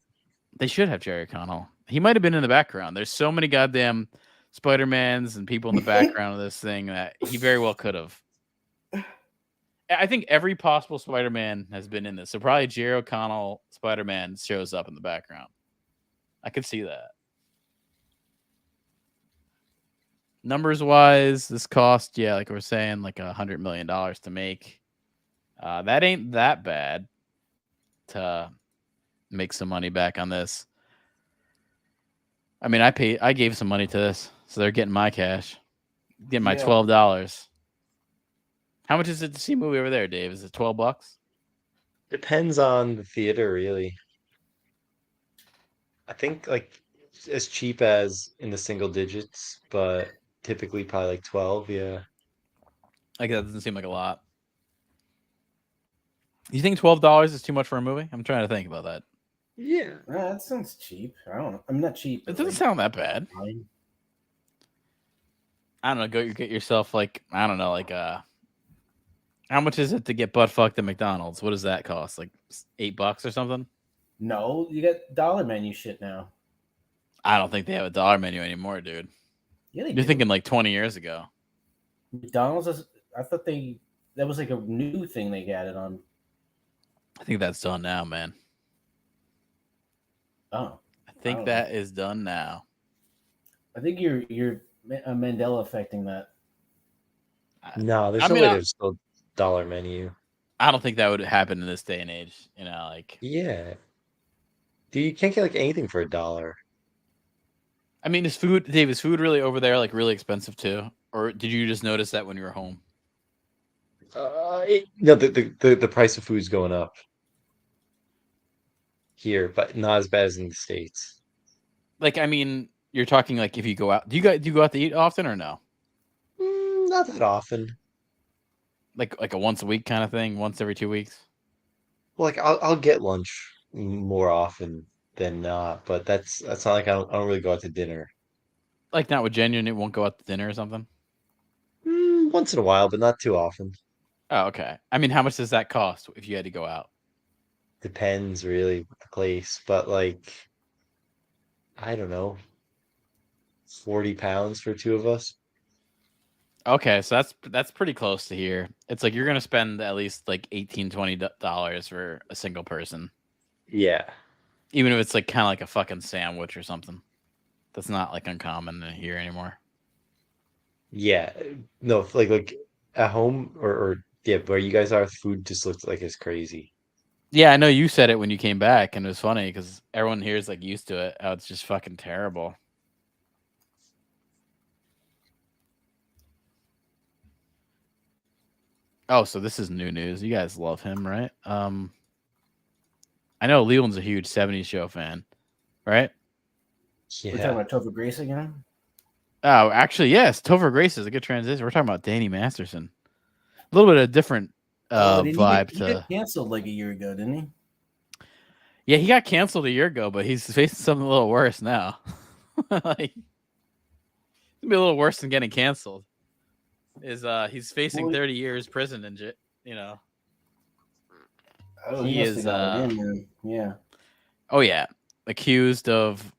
[SPEAKER 2] They should have Jerry O'Connell. He might have been in the background. There's so many goddamn Spider-Mans and people in the background of this thing that he very well could have. I think every possible Spider-Man has been in this. So probably Jerry O'Connell Spider-Man shows up in the background. I could see that. Numbers wise, this cost, like we were saying, like $100 million to make. That ain't that bad to make some money back on this. I mean, I gave some money to this, so they're getting my cash, getting my $12. How much is it to see a movie over there, Dave? Is it $12?
[SPEAKER 3] Depends on the theater, really. I think like as cheap as in the single digits, but typically probably like 12. Yeah.
[SPEAKER 2] Like that doesn't seem like a lot. You think $12 is too much for a movie? I'm trying to think about that.
[SPEAKER 3] Yeah.
[SPEAKER 1] That sounds cheap. I don't know. I'm not cheap.
[SPEAKER 2] It
[SPEAKER 1] but,
[SPEAKER 2] doesn't
[SPEAKER 1] like,
[SPEAKER 2] sound that bad.
[SPEAKER 1] fine.
[SPEAKER 2] I don't know. Go get yourself like I don't know, like how much is it to get butt fucked at McDonald's? What does that cost? Like $8 or something?
[SPEAKER 1] No, you got dollar menu shit now.
[SPEAKER 2] I don't think they have a dollar menu anymore, dude.
[SPEAKER 1] Yeah, they
[SPEAKER 2] You're
[SPEAKER 1] do.
[SPEAKER 2] thinking like 20 years ago.
[SPEAKER 1] McDonald's is, I thought that was like a new thing they got it on.
[SPEAKER 2] I think that's done now, man.
[SPEAKER 1] Oh,
[SPEAKER 2] I think
[SPEAKER 1] don't
[SPEAKER 2] that is done now.
[SPEAKER 1] I think you're Mandela affecting that.
[SPEAKER 3] No, there's
[SPEAKER 2] I
[SPEAKER 3] no
[SPEAKER 2] mean,
[SPEAKER 3] way
[SPEAKER 2] I-
[SPEAKER 3] there's still dollar menu.
[SPEAKER 2] I don't think that would happen in this day and age. You know, like
[SPEAKER 3] Yeah. Dude, you can't get like anything for $1.
[SPEAKER 2] I mean, is food really over there like really expensive too? Or did you just notice that when you were home?
[SPEAKER 3] No, the price of food's going up here, but not as bad as in the States.
[SPEAKER 2] Like, I mean, you're talking like if you go out. Do you go out to eat often or no?
[SPEAKER 3] Not that often.
[SPEAKER 2] Like a once a week kind of thing, once every 2 weeks.
[SPEAKER 3] Well, like I'll get lunch more often than not, but that's not like I don't really go out to dinner.
[SPEAKER 2] Like not with Jen, you won't go out to dinner or something.
[SPEAKER 3] Once in a while, but not too often.
[SPEAKER 2] Oh, okay. I mean, how much does that cost if you had to go out?
[SPEAKER 3] Depends really with the place, but like I don't know, 40 pounds for two of us.
[SPEAKER 2] Okay, so that's pretty close to here. It's like you're gonna spend at least like $18-$20 for a single person,
[SPEAKER 3] Yeah.
[SPEAKER 2] even if it's like kind of like a fucking sandwich or something. That's not like uncommon here anymore.
[SPEAKER 3] Yeah. No, like at home or yeah, where you guys are, food just looks like it's crazy.
[SPEAKER 2] Yeah, I know you said it when you came back, and it was funny because everyone here is like used to it. How it's just fucking terrible. Oh, so this is new news. You guys love him, right? I know Leland's a huge 70s show fan, right?
[SPEAKER 1] We're talking
[SPEAKER 3] Yeah.
[SPEAKER 1] about Topher Grace again.
[SPEAKER 2] Oh, actually, yes. Topher Grace is a good transition. We're talking about Danny Masterson. A little bit of different
[SPEAKER 1] Didn't
[SPEAKER 2] vibe
[SPEAKER 1] he
[SPEAKER 2] to.
[SPEAKER 1] got canceled like a year ago, didn't he?
[SPEAKER 2] Yeah, he got canceled a year ago, but he's facing something a little worse now. Like, it's gonna be a little worse than getting canceled. He's facing
[SPEAKER 1] Well,
[SPEAKER 2] 30 years prison and you know.
[SPEAKER 1] Oh,
[SPEAKER 2] He
[SPEAKER 1] must have
[SPEAKER 2] is,
[SPEAKER 1] got it in then. Yeah.
[SPEAKER 2] Oh yeah, accused of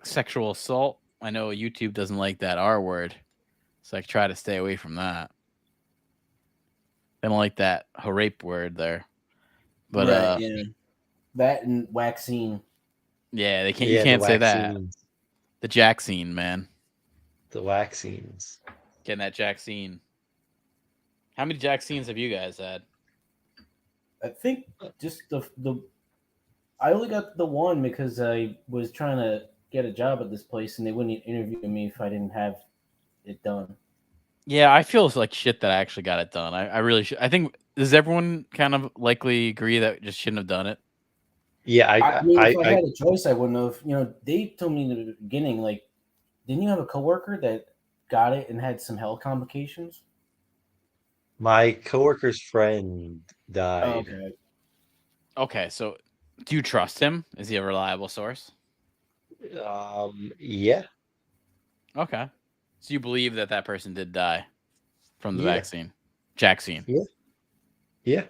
[SPEAKER 2] sexual assault. I know YouTube doesn't like that R word, so I try to stay away from that. They don't like that rape word there, but
[SPEAKER 1] Right, yeah. That and vaccine.
[SPEAKER 2] yeah, they can't.
[SPEAKER 3] Yeah,
[SPEAKER 2] You can't
[SPEAKER 3] the
[SPEAKER 2] say that.
[SPEAKER 3] vaccines.
[SPEAKER 2] The Jack scene, man.
[SPEAKER 3] The vaccines.
[SPEAKER 2] Getting that Jack scene. How many Jack scenes have you guys had?
[SPEAKER 1] I think just the I only got the one because I was trying to get a job at this place and they wouldn't interview me if I didn't have it done.
[SPEAKER 2] Yeah, I feel like shit that I actually got it done. I really should. I think does everyone kind of likely agree that just shouldn't have done it?
[SPEAKER 3] Yeah,
[SPEAKER 1] I mean, if I had a choice, I wouldn't have. You know, they told me in the beginning, like, didn't you have a coworker that got it and had some health complications?
[SPEAKER 3] my coworker's friend died.
[SPEAKER 1] Oh, okay.
[SPEAKER 2] Okay, so do you trust him? Is he a reliable source?
[SPEAKER 3] Yeah.
[SPEAKER 2] Okay, so you believe that that person did die from the
[SPEAKER 3] Yeah.
[SPEAKER 2] vaccine, vaccine.
[SPEAKER 3] Yeah.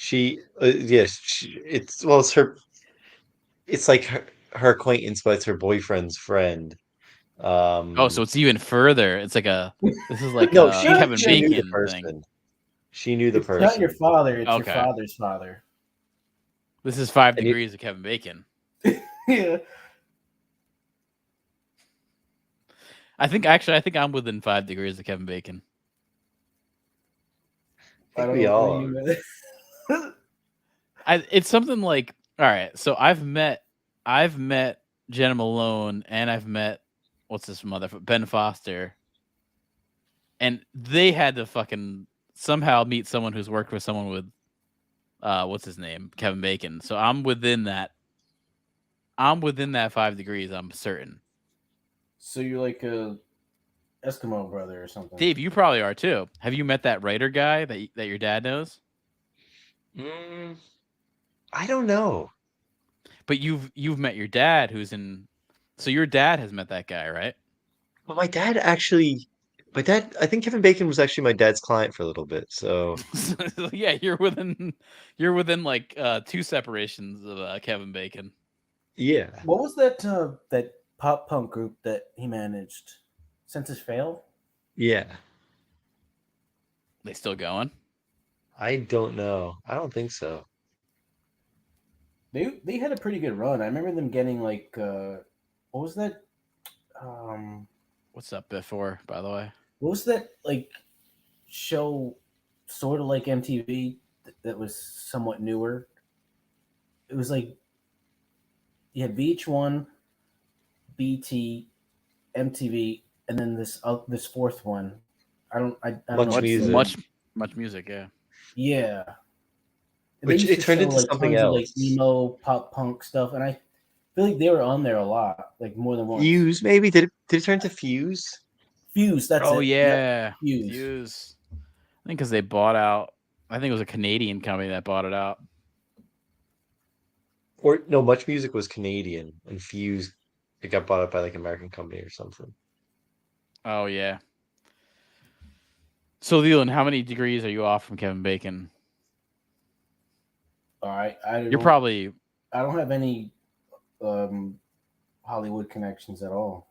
[SPEAKER 3] It's her. It's like her acquaintance, but it's her boyfriend's friend.
[SPEAKER 2] Oh, so it's even further. It's like this is like
[SPEAKER 3] no,
[SPEAKER 2] a
[SPEAKER 3] she
[SPEAKER 2] Kevin
[SPEAKER 3] knew the
[SPEAKER 2] Bacon
[SPEAKER 3] person.
[SPEAKER 2] thing.
[SPEAKER 3] She knew the
[SPEAKER 1] It's
[SPEAKER 3] person.
[SPEAKER 1] not your father; it's
[SPEAKER 2] Okay.
[SPEAKER 1] your father's father.
[SPEAKER 2] This is 5
[SPEAKER 3] And you-
[SPEAKER 2] degrees of Kevin Bacon.
[SPEAKER 1] Yeah.
[SPEAKER 2] I think I'm within 5 degrees of Kevin Bacon.
[SPEAKER 3] I think
[SPEAKER 1] don't
[SPEAKER 3] we
[SPEAKER 1] know
[SPEAKER 3] all
[SPEAKER 1] what
[SPEAKER 3] are.
[SPEAKER 2] It's something like, all right, so I've met Jenna Malone and I've met what's this motherfucker Ben Foster, and they had to fucking somehow meet someone who's worked with someone with what's his name, Kevin Bacon. So I'm within that 5 degrees. I'm certain.
[SPEAKER 1] So you're like a Eskimo brother or something.
[SPEAKER 2] Dave, you probably are too. Have you met that writer guy that your dad knows?
[SPEAKER 3] I don't know.
[SPEAKER 2] but you've met your dad, who's in. So your dad has met that guy, right?
[SPEAKER 3] Well, my dad, I think Kevin Bacon was actually my dad's client for a little bit. So
[SPEAKER 2] So, yeah, you're within like 2 separations of Kevin Bacon.
[SPEAKER 3] yeah,
[SPEAKER 1] What was that pop punk group that he managed? Census Fail?
[SPEAKER 3] yeah.
[SPEAKER 2] They still going?
[SPEAKER 3] I don't know. I don't think so.
[SPEAKER 1] They had a pretty good run. I remember them getting like what was that?
[SPEAKER 2] What's up before, by the way?
[SPEAKER 1] What was that like show sort of like MTV that was somewhat newer? It was like you had VH1, BT, MTV, and then this fourth one. I don't know.
[SPEAKER 3] Much
[SPEAKER 1] what it's
[SPEAKER 3] Music.
[SPEAKER 2] Much music, yeah.
[SPEAKER 1] Yeah. And
[SPEAKER 3] Which
[SPEAKER 1] they used
[SPEAKER 3] it
[SPEAKER 1] to
[SPEAKER 3] turned
[SPEAKER 1] show,
[SPEAKER 3] into
[SPEAKER 1] like,
[SPEAKER 3] something
[SPEAKER 1] tons of, like,
[SPEAKER 3] else.
[SPEAKER 1] emo pop punk stuff, and I feel like they were on there a lot, like more than once.
[SPEAKER 3] Fuse, maybe did it turn to Fuse?
[SPEAKER 1] Fuse, that's
[SPEAKER 2] Oh
[SPEAKER 1] it.
[SPEAKER 2] yeah,
[SPEAKER 1] Yep, Fuse.
[SPEAKER 2] Fuse. I think because they bought out. I think it was a Canadian company that bought it out.
[SPEAKER 3] Or no, Much Music was Canadian, and Fuse it got bought up by like an American company or something.
[SPEAKER 2] Oh yeah. So Leland, how many degrees are you off from Kevin Bacon?
[SPEAKER 1] All right,
[SPEAKER 2] You're probably
[SPEAKER 1] I don't have any Hollywood connections at all.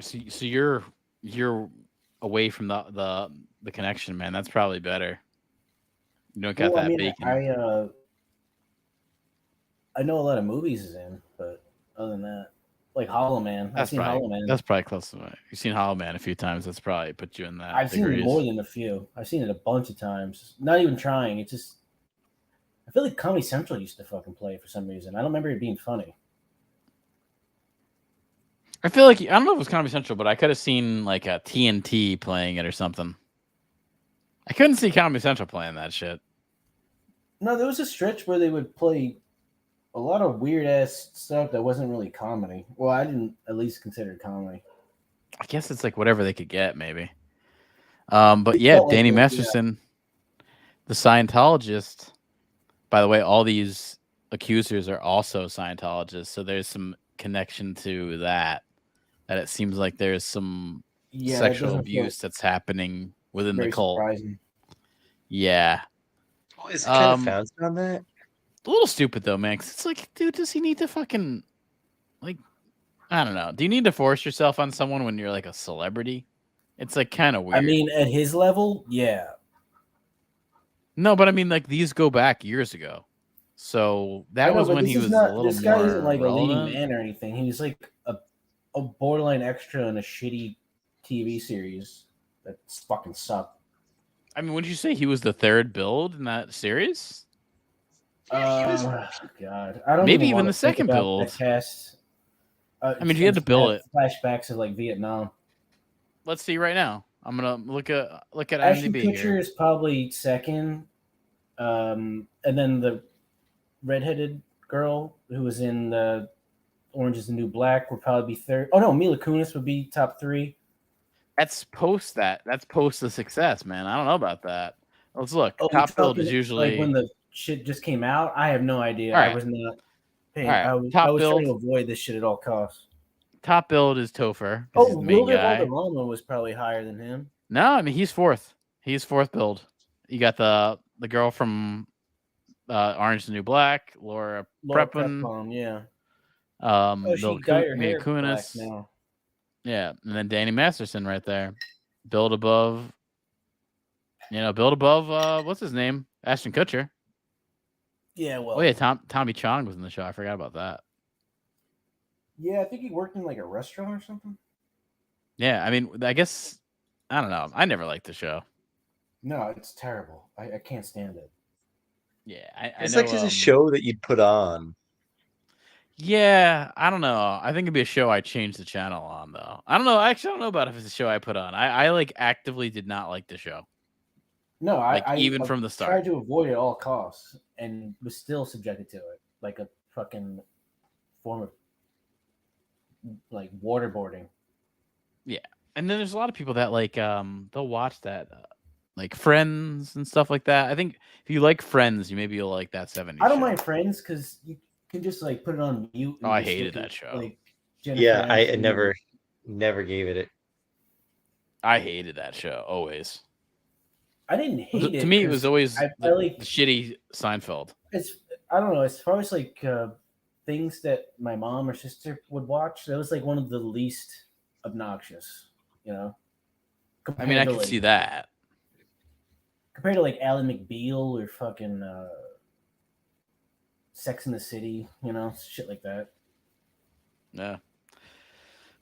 [SPEAKER 2] so you're away from the connection, man. That's probably better. You don't got
[SPEAKER 1] Well,
[SPEAKER 2] that
[SPEAKER 1] I mean,
[SPEAKER 2] bacon.
[SPEAKER 1] I know a lot of movies is in, but other than that, like Hollow Man, I've seen Hollow Man.
[SPEAKER 2] That's probably close to it. You've seen Hollow Man a few times. That's probably put you in that.
[SPEAKER 1] I've seen it
[SPEAKER 2] degrees.
[SPEAKER 1] more than a few. I've seen it a bunch of times. Not even trying. It's just I feel like Comedy Central used to fucking play it for some reason. I don't remember it being funny.
[SPEAKER 2] I feel like I don't know if it was Comedy Central, but I could have seen like a TNT playing it or something. I couldn't see Comedy Central playing that shit.
[SPEAKER 1] No, there was a stretch where they would play a lot of weird ass stuff that wasn't really comedy. Well, I didn't at least consider it comedy.
[SPEAKER 2] I guess it's like whatever they could get, maybe. But yeah,
[SPEAKER 1] felt like
[SPEAKER 2] Danny
[SPEAKER 1] it,
[SPEAKER 2] Masterson, the Scientologist. By the way, all these accusers are also Scientologists, so there's some connection to that. That it seems like there's some
[SPEAKER 1] Yeah, that
[SPEAKER 2] sexual
[SPEAKER 1] doesn't feel
[SPEAKER 2] abuse that's happening within the
[SPEAKER 1] very
[SPEAKER 2] cult.
[SPEAKER 1] surprising.
[SPEAKER 2] Yeah,
[SPEAKER 3] Oh, is it kind of founded on that?
[SPEAKER 2] a little stupid though, man. 'Cause it's like, dude, does he need to fucking like? I don't know. Do you need to force yourself on someone when you're like a celebrity? It's like kind of weird.
[SPEAKER 1] I mean, at his level, yeah.
[SPEAKER 2] No, but I mean, like these go back years ago, so that
[SPEAKER 1] I know,
[SPEAKER 2] was
[SPEAKER 1] but
[SPEAKER 2] when
[SPEAKER 1] this
[SPEAKER 2] he
[SPEAKER 1] is
[SPEAKER 2] was
[SPEAKER 1] not,
[SPEAKER 2] a little
[SPEAKER 1] this guy
[SPEAKER 2] more
[SPEAKER 1] isn't like a leading
[SPEAKER 2] relevant.
[SPEAKER 1] man or anything. He was like a borderline extra in a shitty TV series that fucking sucked.
[SPEAKER 2] I mean, wouldn't you say he was the third build in that series?
[SPEAKER 1] God, I don't
[SPEAKER 2] Maybe even
[SPEAKER 1] wanna
[SPEAKER 2] the
[SPEAKER 1] think
[SPEAKER 2] second
[SPEAKER 1] about
[SPEAKER 2] build.
[SPEAKER 1] that cast.
[SPEAKER 2] I mean, if you had to build it.
[SPEAKER 1] Flashbacks of like Vietnam.
[SPEAKER 2] Let's see right now. I'm gonna look at
[SPEAKER 1] Ashton
[SPEAKER 2] IMDb
[SPEAKER 1] Kutcher
[SPEAKER 2] here.
[SPEAKER 1] is probably second, and then the redheaded girl who was in the Orange Is the New Black would probably be third. Oh no, Mila Kunis would be top 3.
[SPEAKER 2] That's post the success, man. I don't know about that. Let's look.
[SPEAKER 1] Oh,
[SPEAKER 2] Top build
[SPEAKER 1] talking
[SPEAKER 2] is usually
[SPEAKER 1] like when the shit just came out. I have no idea.
[SPEAKER 2] All right.
[SPEAKER 1] I was not paying.
[SPEAKER 2] All right.
[SPEAKER 1] I was
[SPEAKER 2] Top
[SPEAKER 1] trying
[SPEAKER 2] build.
[SPEAKER 1] to avoid this shit at all costs.
[SPEAKER 2] top build is Topher. 'Cause he's
[SPEAKER 1] Oh,
[SPEAKER 2] the main
[SPEAKER 1] Wilder
[SPEAKER 2] guy.
[SPEAKER 1] Valderrama was probably higher than him.
[SPEAKER 2] No, I mean he's fourth. He's fourth build. You got the girl from Orange is the New Black, Laura Prepon.
[SPEAKER 1] Prepon, yeah. She
[SPEAKER 2] Mila
[SPEAKER 1] dyed her hair black
[SPEAKER 2] Kunis.
[SPEAKER 1] now.
[SPEAKER 2] Yeah, and then Danny Masterson right there. Build above. Build above. What's his name? Ashton Kutcher.
[SPEAKER 1] Yeah, well.
[SPEAKER 2] Oh yeah, Tommy Chong was in the show. I forgot about that.
[SPEAKER 1] Yeah, I think he worked in like a restaurant or something.
[SPEAKER 2] Yeah, I mean, I guess I don't know. I never liked the show.
[SPEAKER 1] No, it's terrible. I can't stand it.
[SPEAKER 2] Yeah, I
[SPEAKER 3] It's
[SPEAKER 2] know,
[SPEAKER 3] like just a show that you'd put on.
[SPEAKER 2] Yeah, I don't know. I think it'd be a show I change the channel on though. I don't know. Actually, I don't know about if it's a show I put on. I like actively did not like the show.
[SPEAKER 1] No,
[SPEAKER 2] even
[SPEAKER 1] I
[SPEAKER 2] from the start.
[SPEAKER 1] tried to avoid it at all costs and was still subjected to it, like a fucking form of like waterboarding.
[SPEAKER 2] Yeah, and then there's a lot of people that like they'll watch that like Friends and stuff like that. I think if you like Friends, you'll like that 70s.
[SPEAKER 1] I don't
[SPEAKER 2] show.
[SPEAKER 1] mind Friends because you can just like put it on mute. And
[SPEAKER 2] Oh, I
[SPEAKER 1] just
[SPEAKER 2] hated
[SPEAKER 1] look
[SPEAKER 2] that
[SPEAKER 1] at,
[SPEAKER 2] show.
[SPEAKER 1] Like Jennifer
[SPEAKER 3] Yeah, I
[SPEAKER 1] Aniston.
[SPEAKER 3] never gave it.
[SPEAKER 2] I hated that show always.
[SPEAKER 1] I didn't hate it.
[SPEAKER 2] To me, it was
[SPEAKER 1] 'cause
[SPEAKER 2] always
[SPEAKER 1] I
[SPEAKER 2] the
[SPEAKER 1] like
[SPEAKER 2] shitty Seinfeld.
[SPEAKER 1] it's. I don't know. As far as like things that my mom or sister would watch, that was like one of the least obnoxious. You know.
[SPEAKER 2] I mean, I
[SPEAKER 1] compared to,
[SPEAKER 2] could
[SPEAKER 1] like,
[SPEAKER 2] see that.
[SPEAKER 1] compared to like Ally McBeal or fucking Sex in the City, you know, shit like that.
[SPEAKER 2] Yeah.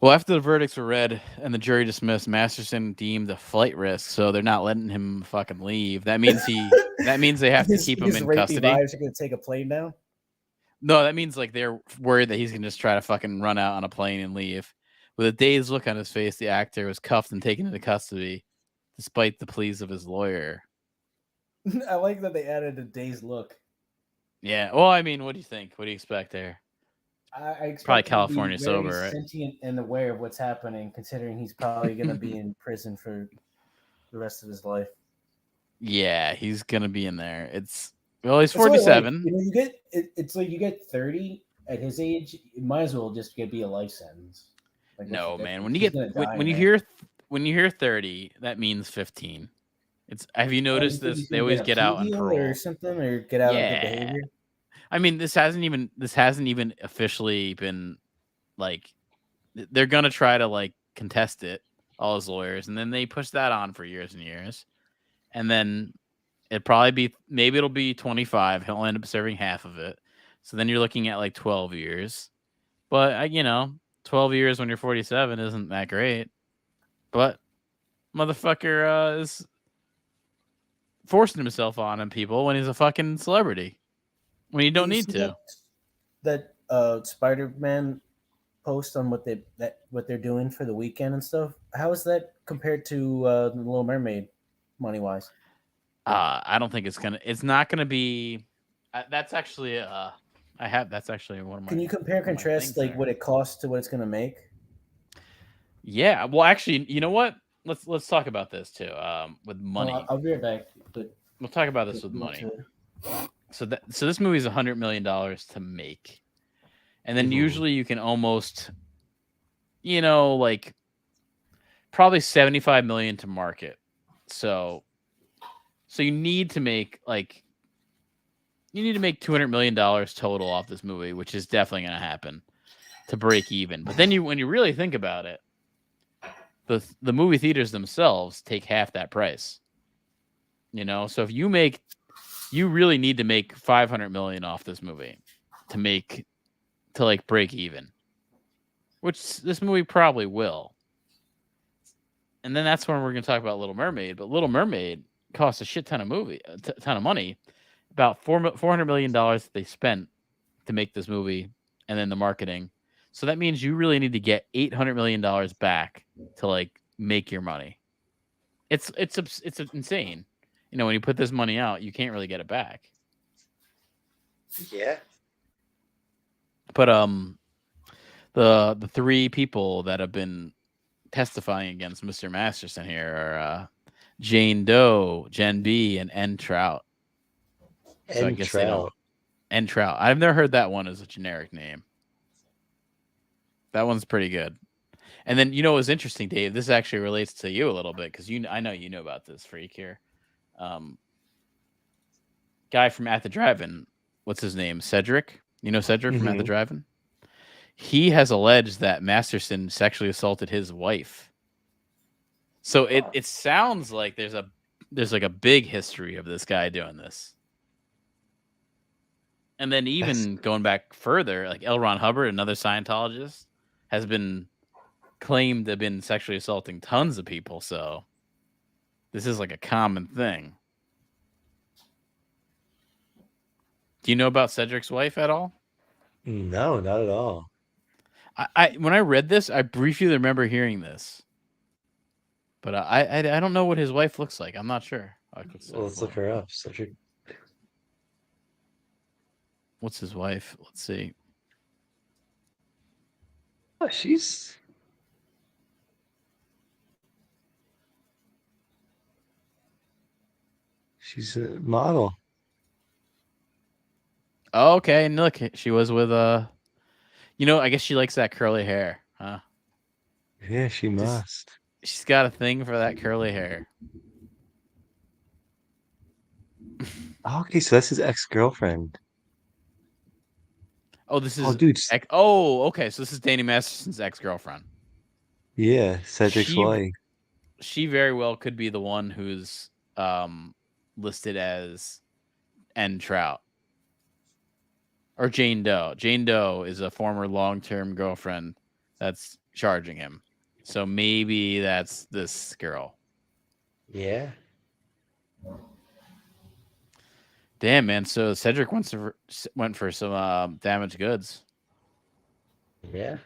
[SPEAKER 2] Well, after the verdicts were read and the jury dismissed, Masterson deemed a flight risk, so they're not letting him fucking leave. That means they have to keep him in
[SPEAKER 1] rapey
[SPEAKER 2] custody.
[SPEAKER 1] Vibes are gonna take a plane down.
[SPEAKER 2] No, that means like they're worried that he's gonna just try to fucking run out on a plane and leave. With a dazed look on his face, the actor was cuffed and taken into custody, despite the pleas of his lawyer.
[SPEAKER 1] I like that they added a day's look.
[SPEAKER 2] Yeah. Well, I mean, what do you think? What do you expect there?
[SPEAKER 1] I expect
[SPEAKER 2] Probably
[SPEAKER 1] him to be
[SPEAKER 2] California
[SPEAKER 1] very
[SPEAKER 2] sober, right?
[SPEAKER 1] sentient and aware of what's happening, considering he's probably going to be in prison for the rest of his life.
[SPEAKER 2] Yeah, he's gonna be in there. He's
[SPEAKER 1] That's what I like.
[SPEAKER 2] 47.
[SPEAKER 1] You know, you get it's like you get 30 at his age, it might as well just be a life sentence. Like, what's
[SPEAKER 2] No,
[SPEAKER 1] the
[SPEAKER 2] man.
[SPEAKER 1] difference?
[SPEAKER 2] When you
[SPEAKER 1] He's
[SPEAKER 2] get
[SPEAKER 1] gonna die,
[SPEAKER 2] when you
[SPEAKER 1] man.
[SPEAKER 2] hear 30, that means 15. Have you
[SPEAKER 1] Oh, you
[SPEAKER 2] noticed
[SPEAKER 1] think
[SPEAKER 2] this?
[SPEAKER 1] he's
[SPEAKER 2] They
[SPEAKER 1] gonna
[SPEAKER 2] always
[SPEAKER 1] a
[SPEAKER 2] get
[SPEAKER 1] plea
[SPEAKER 2] out on
[SPEAKER 1] deal
[SPEAKER 2] parole
[SPEAKER 1] or something, or get out on good
[SPEAKER 2] Yeah.
[SPEAKER 1] behavior.
[SPEAKER 2] I mean, this hasn't even officially been like they're gonna try to like contest it, all his lawyers, and then they push that on for years and years, and then maybe it'll be 25. He'll end up serving half of it, so then you're looking at like 12 years. But 12 years when you're 47 isn't that great. But motherfucker is forcing himself on people when he's a fucking celebrity when you don't
[SPEAKER 1] Did you
[SPEAKER 2] need
[SPEAKER 1] see
[SPEAKER 2] to.
[SPEAKER 1] that Spider-Man post on what they're doing for the weekend and stuff. How is that compared to the Little Mermaid, money wise?
[SPEAKER 2] I don't think it's not gonna be. That's actually that's actually one of my.
[SPEAKER 1] Can you compare and
[SPEAKER 2] one of my
[SPEAKER 1] contrast
[SPEAKER 2] things
[SPEAKER 1] like
[SPEAKER 2] there.
[SPEAKER 1] what it costs to what it's gonna make?
[SPEAKER 2] Yeah, well, actually, you know what? Let's talk about this too. With money,
[SPEAKER 1] I'll be right back. But
[SPEAKER 2] we'll talk about this with money. So this movie is $100 million to make, and then usually you can almost, like probably 75 million to market. So you need to make $200 million total off this movie, which is definitely going to happen to break even. But then when you really think about it, the movie theaters themselves take half that price. So if you really need to make 500 million off this movie to break even, which this movie probably will. And then that's when we're going to talk about Little Mermaid. But Little Mermaid cost a shit ton of ton of money, about $400 million that they spent to make this movie, and then the marketing. So that means you really need to get $800 million back to make your money. It's insane. When you put this money out, you can't really get it back.
[SPEAKER 3] Yeah.
[SPEAKER 2] But the three people that have been testifying against Mr. Masterson here are Jane Doe, Jen B, and N Trout. So I guess they don't. N Trout. I've never heard that one as a generic name. That one's pretty good. And then what was interesting, Dave? This actually relates to you a little bit because I know you know about this freak here. Guy from At the Drive-In, what's his name? Cedric. You know Cedric from At the Drive-In? He has alleged that Masterson sexually assaulted his wife. So it sounds like there's a big history of this guy doing this. And then even going back further, like L. Ron Hubbard, another Scientologist, has been claimed to have been sexually assaulting tons of people. So this is like a common thing. Do you know about Cedric's wife at all?
[SPEAKER 3] No, not at all.
[SPEAKER 2] I when I read this, I briefly remember hearing this, but I don't know what his wife looks like. I'm not sure.
[SPEAKER 3] Let's look her up. Cedric.
[SPEAKER 2] What's his wife? Let's see.
[SPEAKER 3] Oh, she's a model.
[SPEAKER 2] Oh, okay, and look, she was with I guess she likes that curly hair, huh?
[SPEAKER 3] Yeah, she must.
[SPEAKER 2] She's got a thing for that curly hair.
[SPEAKER 3] Okay, so that's his ex-girlfriend.
[SPEAKER 2] Oh, this
[SPEAKER 3] Oh,
[SPEAKER 2] is
[SPEAKER 3] dude.
[SPEAKER 2] okay. So this is Danny Masterson's ex-girlfriend.
[SPEAKER 3] Yeah, Cedric's
[SPEAKER 2] She
[SPEAKER 3] wife.
[SPEAKER 2] she very well could be the one who's listed as N Trout or Jane Doe. Jane Doe is a former long-term girlfriend that's charging him. So maybe that's this girl.
[SPEAKER 3] Yeah.
[SPEAKER 2] Damn, man. So Cedric went for some damaged goods.
[SPEAKER 3] Yeah.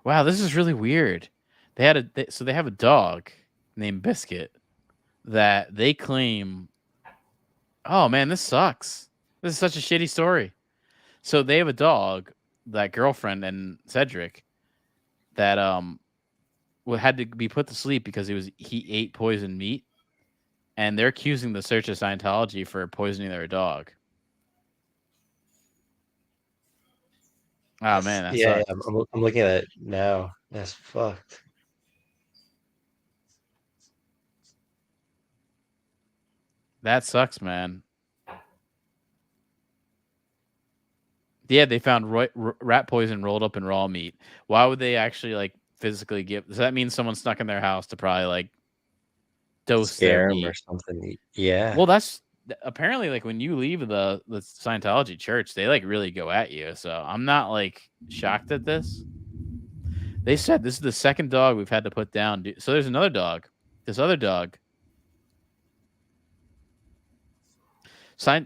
[SPEAKER 2] Wow, this is really weird. They have a dog named Biscuit that they claim. Oh man, this sucks. This is such a shitty story. So they have a dog, that girlfriend and Cedric, that had to be put to sleep because he ate poisoned meat, and they're accusing the Church of Scientology for poisoning their dog. Oh man, that
[SPEAKER 3] Yeah,
[SPEAKER 2] sucks.
[SPEAKER 3] I'm looking at it now. That's fucked.
[SPEAKER 2] That sucks, man. Yeah, they found rat poison rolled up in raw meat. Why would they actually like physically give? Does that mean someone snuck in their house to probably like dose their
[SPEAKER 3] Scare him
[SPEAKER 2] meat?
[SPEAKER 3] or something. Yeah.
[SPEAKER 2] Well, that's apparently like when you leave the Scientology church, they like really go at you. So I'm not like shocked at this. They said this is the second dog we've had to put down. So there's another dog. This other dog.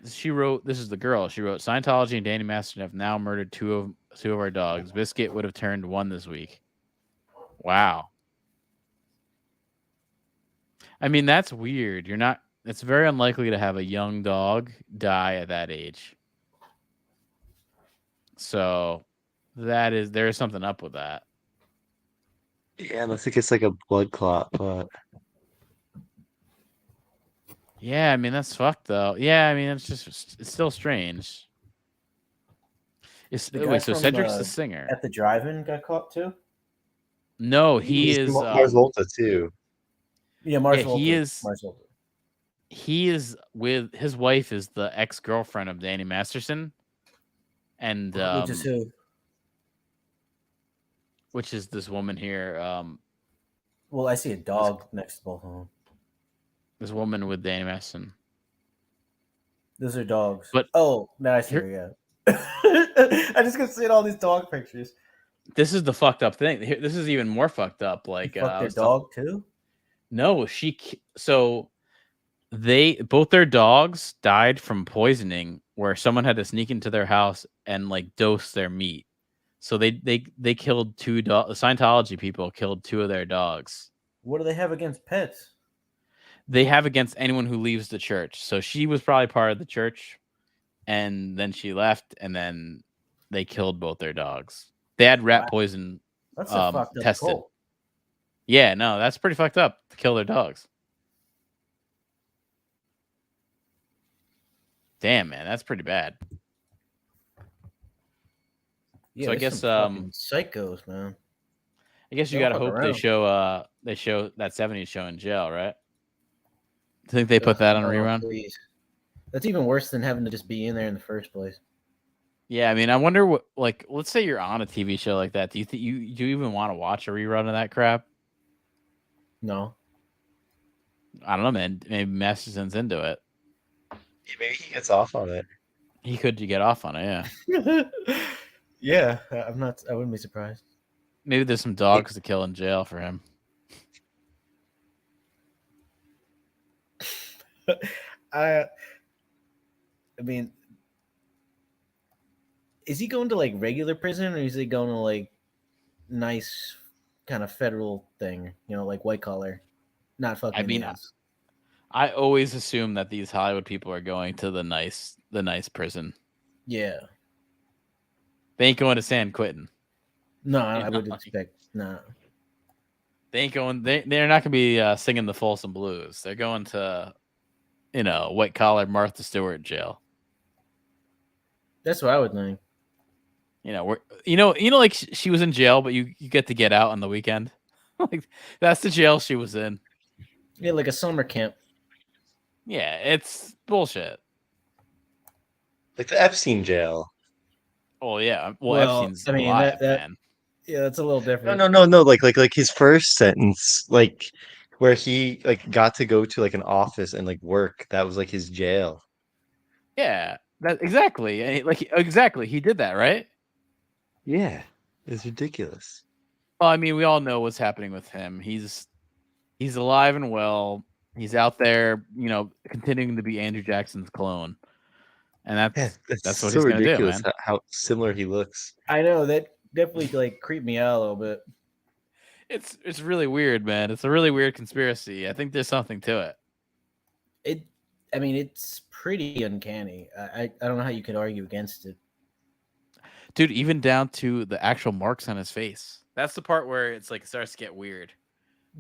[SPEAKER 2] She wrote, this is the girl. She wrote, Scientology and Danny Masterson have now murdered two of our dogs. Biscuit would have turned one this week. Wow. I mean, that's weird. It's very unlikely to have a young dog die at that age. So there is something up with that.
[SPEAKER 3] Yeah, unless it gets like a blood clot, but
[SPEAKER 2] Yeah, I mean, that's fucked though. Yeah, I mean, it's still strange.
[SPEAKER 1] The guy
[SPEAKER 2] Wait, so
[SPEAKER 1] from,
[SPEAKER 2] Cedric's the singer?
[SPEAKER 1] At the drive-in got caught too?
[SPEAKER 2] No, he
[SPEAKER 3] he's
[SPEAKER 2] is
[SPEAKER 3] Mars Volta too.
[SPEAKER 1] Yeah, Mars
[SPEAKER 2] Yeah, he
[SPEAKER 1] Volta.
[SPEAKER 2] is-
[SPEAKER 1] Mars Volta.
[SPEAKER 2] he is with his wife is the ex-girlfriend of Danny Masterson, and
[SPEAKER 1] Which is who?
[SPEAKER 2] which is this woman here,
[SPEAKER 1] Well, I see a dog next to both of them.
[SPEAKER 2] this woman with Danny Masterson.
[SPEAKER 1] Those are dogs.
[SPEAKER 2] But-
[SPEAKER 1] oh, now I see her. Yeah. I just got seeing all these dog pictures.
[SPEAKER 2] This is the fucked up thing. This is even more fucked up. Like,
[SPEAKER 1] Fuck
[SPEAKER 2] I
[SPEAKER 1] their
[SPEAKER 2] was
[SPEAKER 1] dog too.
[SPEAKER 2] No, both their dogs died from poisoning, where someone had to sneak into their house and like dose their meat. So they killed two dogs. Scientology people killed two of their dogs.
[SPEAKER 1] What do they have against pets?
[SPEAKER 2] They have against anyone who leaves the church. So she was probably part of the church, and then she left, and then they killed both their dogs. They had rat poison
[SPEAKER 1] That's a fucked up
[SPEAKER 2] tested.
[SPEAKER 1] cult.
[SPEAKER 2] Yeah, no, that's pretty fucked up to kill their dogs. Damn, man, that's pretty bad.
[SPEAKER 1] Yeah,
[SPEAKER 2] So I
[SPEAKER 1] there's
[SPEAKER 2] guess,
[SPEAKER 1] some fucking psychos, man.
[SPEAKER 2] I guess you
[SPEAKER 1] Don't
[SPEAKER 2] gotta
[SPEAKER 1] fuck
[SPEAKER 2] hope
[SPEAKER 1] around.
[SPEAKER 2] they show that 70s show in jail, right? I think they put that on a
[SPEAKER 1] Oh,
[SPEAKER 2] rerun.
[SPEAKER 1] please. That's even worse than having to just be in there in the first place.
[SPEAKER 2] Yeah, I mean, I wonder what, like, let's say you're on a TV show like that. Do you think do you even want to watch a rerun of that crap?
[SPEAKER 1] No.
[SPEAKER 2] I don't know, man. Maybe Masterson's into it.
[SPEAKER 3] Yeah, maybe he gets off on it.
[SPEAKER 2] He could get off on it, yeah.
[SPEAKER 1] Yeah, I wouldn't be surprised.
[SPEAKER 2] Maybe there's some dogs to kill in jail for him.
[SPEAKER 1] I mean, is he going to like regular prison, or is he going to like nice kind of federal thing? You know, like white collar, not fucking.
[SPEAKER 2] I mean,
[SPEAKER 1] nails.
[SPEAKER 2] I always assume that these Hollywood people are going to the nice prison.
[SPEAKER 1] Yeah.
[SPEAKER 2] They ain't going to San Quentin.
[SPEAKER 1] No, I
[SPEAKER 2] You're
[SPEAKER 1] would
[SPEAKER 2] not.
[SPEAKER 1] expect no.
[SPEAKER 2] They ain't going. They're not going to be singing the Folsom Blues. They're going to white collar Martha Stewart jail.
[SPEAKER 1] That's what I would think.
[SPEAKER 2] Where like she was in jail, but you get to get out on the weekend. Like that's the jail she was in.
[SPEAKER 1] Yeah, like a summer camp.
[SPEAKER 2] Yeah, it's bullshit.
[SPEAKER 3] Like the Epstein jail.
[SPEAKER 2] Oh yeah,
[SPEAKER 1] Well,
[SPEAKER 2] Epstein's
[SPEAKER 1] I mean,
[SPEAKER 2] alive,
[SPEAKER 1] that-
[SPEAKER 2] man.
[SPEAKER 1] Yeah, that's a little
[SPEAKER 3] No,
[SPEAKER 1] different.
[SPEAKER 3] no. Like his first sentence, like where he like got to go to like an office and like work. That was like his jail.
[SPEAKER 2] Yeah, that exactly. Exactly, he did that, right?
[SPEAKER 3] Yeah, it's ridiculous.
[SPEAKER 2] Well, I mean, we all know what's happening with him. He's alive and well. He's out there, continuing to be Andrew Jackson's clone, and
[SPEAKER 3] Yeah,
[SPEAKER 2] that's what
[SPEAKER 3] so
[SPEAKER 2] he's gonna do,
[SPEAKER 3] ridiculous
[SPEAKER 2] man.
[SPEAKER 3] how similar he looks.
[SPEAKER 1] I know that definitely like creeped me out a little bit.
[SPEAKER 2] It's really weird, man. It's a really weird conspiracy. I think there's something to it.
[SPEAKER 1] I mean, it's pretty uncanny. I don't know how you could argue against it.
[SPEAKER 2] Dude, even down to the actual marks on his face. That's the part where it's like it starts to get weird.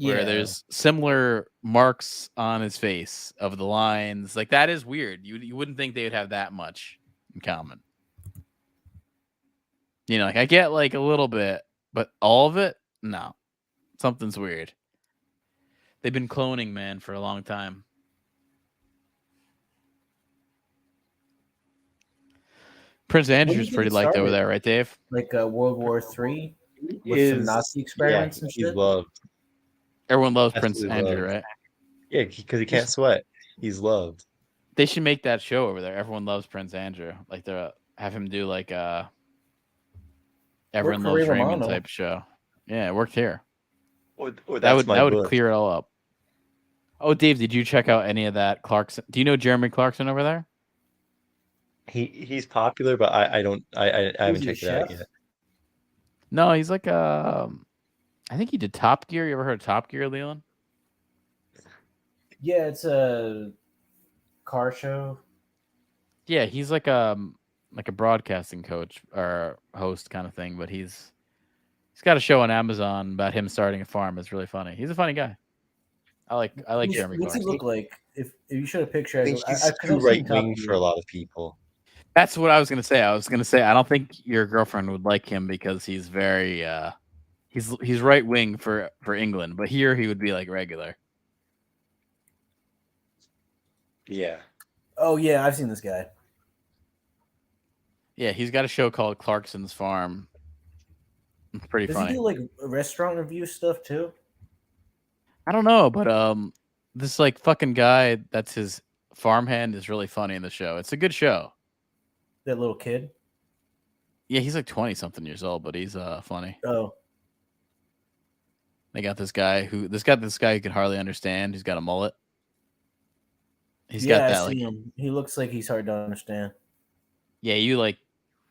[SPEAKER 2] Where there's similar marks on his face of the lines. Like that is weird. You wouldn't think they would have that much in common. Like I get like a little bit, but all of it, no. Something's weird. They've been cloning, man, for a long time. Prince Andrew's pretty liked over there, right, Dave?
[SPEAKER 1] Like World War III with some Nazi experiments and
[SPEAKER 3] he's
[SPEAKER 1] shit.
[SPEAKER 3] loved.
[SPEAKER 2] Everyone loves
[SPEAKER 3] Absolutely
[SPEAKER 2] Prince Andrew,
[SPEAKER 3] loved.
[SPEAKER 2] right?
[SPEAKER 3] Yeah, because he can't sweat. He's loved.
[SPEAKER 2] They should make that show over there. Everyone loves Prince Andrew. Like have him do like Everyone
[SPEAKER 1] for
[SPEAKER 2] Loves
[SPEAKER 1] Ray
[SPEAKER 2] Raymond
[SPEAKER 1] Romano.
[SPEAKER 2] type show. Yeah, it worked here.
[SPEAKER 3] Or
[SPEAKER 2] That would clear it all up. Oh, Dave, did you check out any of that Clarkson? Do you know Jeremy Clarkson over there?
[SPEAKER 3] He's popular, but I haven't
[SPEAKER 1] he a
[SPEAKER 3] checked it out
[SPEAKER 1] chef?
[SPEAKER 3] yet.
[SPEAKER 2] No, he's like I think he did Top Gear. You ever heard of Top Gear, Leland?
[SPEAKER 1] Yeah, it's a car show.
[SPEAKER 2] Yeah, he's like a broadcasting coach or host kind of thing, but he's got a show on Amazon about him starting a farm. It's really funny. He's a funny guy. I like Jeremy
[SPEAKER 1] What's he
[SPEAKER 2] Clarkson.
[SPEAKER 1] look like? If you showed a picture,
[SPEAKER 3] I think he's
[SPEAKER 1] 'cause
[SPEAKER 3] too
[SPEAKER 1] I've seen
[SPEAKER 3] right
[SPEAKER 1] Top
[SPEAKER 3] wing
[SPEAKER 1] Gear.
[SPEAKER 3] for a lot of people.
[SPEAKER 2] That's what I was gonna say. I don't think your girlfriend would like him because he's very he's right wing for England, but here he would be like regular.
[SPEAKER 3] Yeah.
[SPEAKER 1] Oh yeah, I've seen this guy.
[SPEAKER 2] Yeah, he's got a show called Clarkson's Farm. It's pretty
[SPEAKER 1] Does
[SPEAKER 2] funny.
[SPEAKER 1] he do like restaurant review stuff too?
[SPEAKER 2] I don't know, but this like fucking guy that's his farmhand is really funny in the show. It's a good show.
[SPEAKER 1] That little kid.
[SPEAKER 2] Yeah, he's like 20 something years old, but he's funny.
[SPEAKER 1] Oh,
[SPEAKER 2] They got this guy who can hardly understand. He's got a mullet. He's
[SPEAKER 1] yeah,
[SPEAKER 2] got that
[SPEAKER 1] I
[SPEAKER 2] like
[SPEAKER 1] see him. He looks like he's hard to understand.
[SPEAKER 2] yeah, you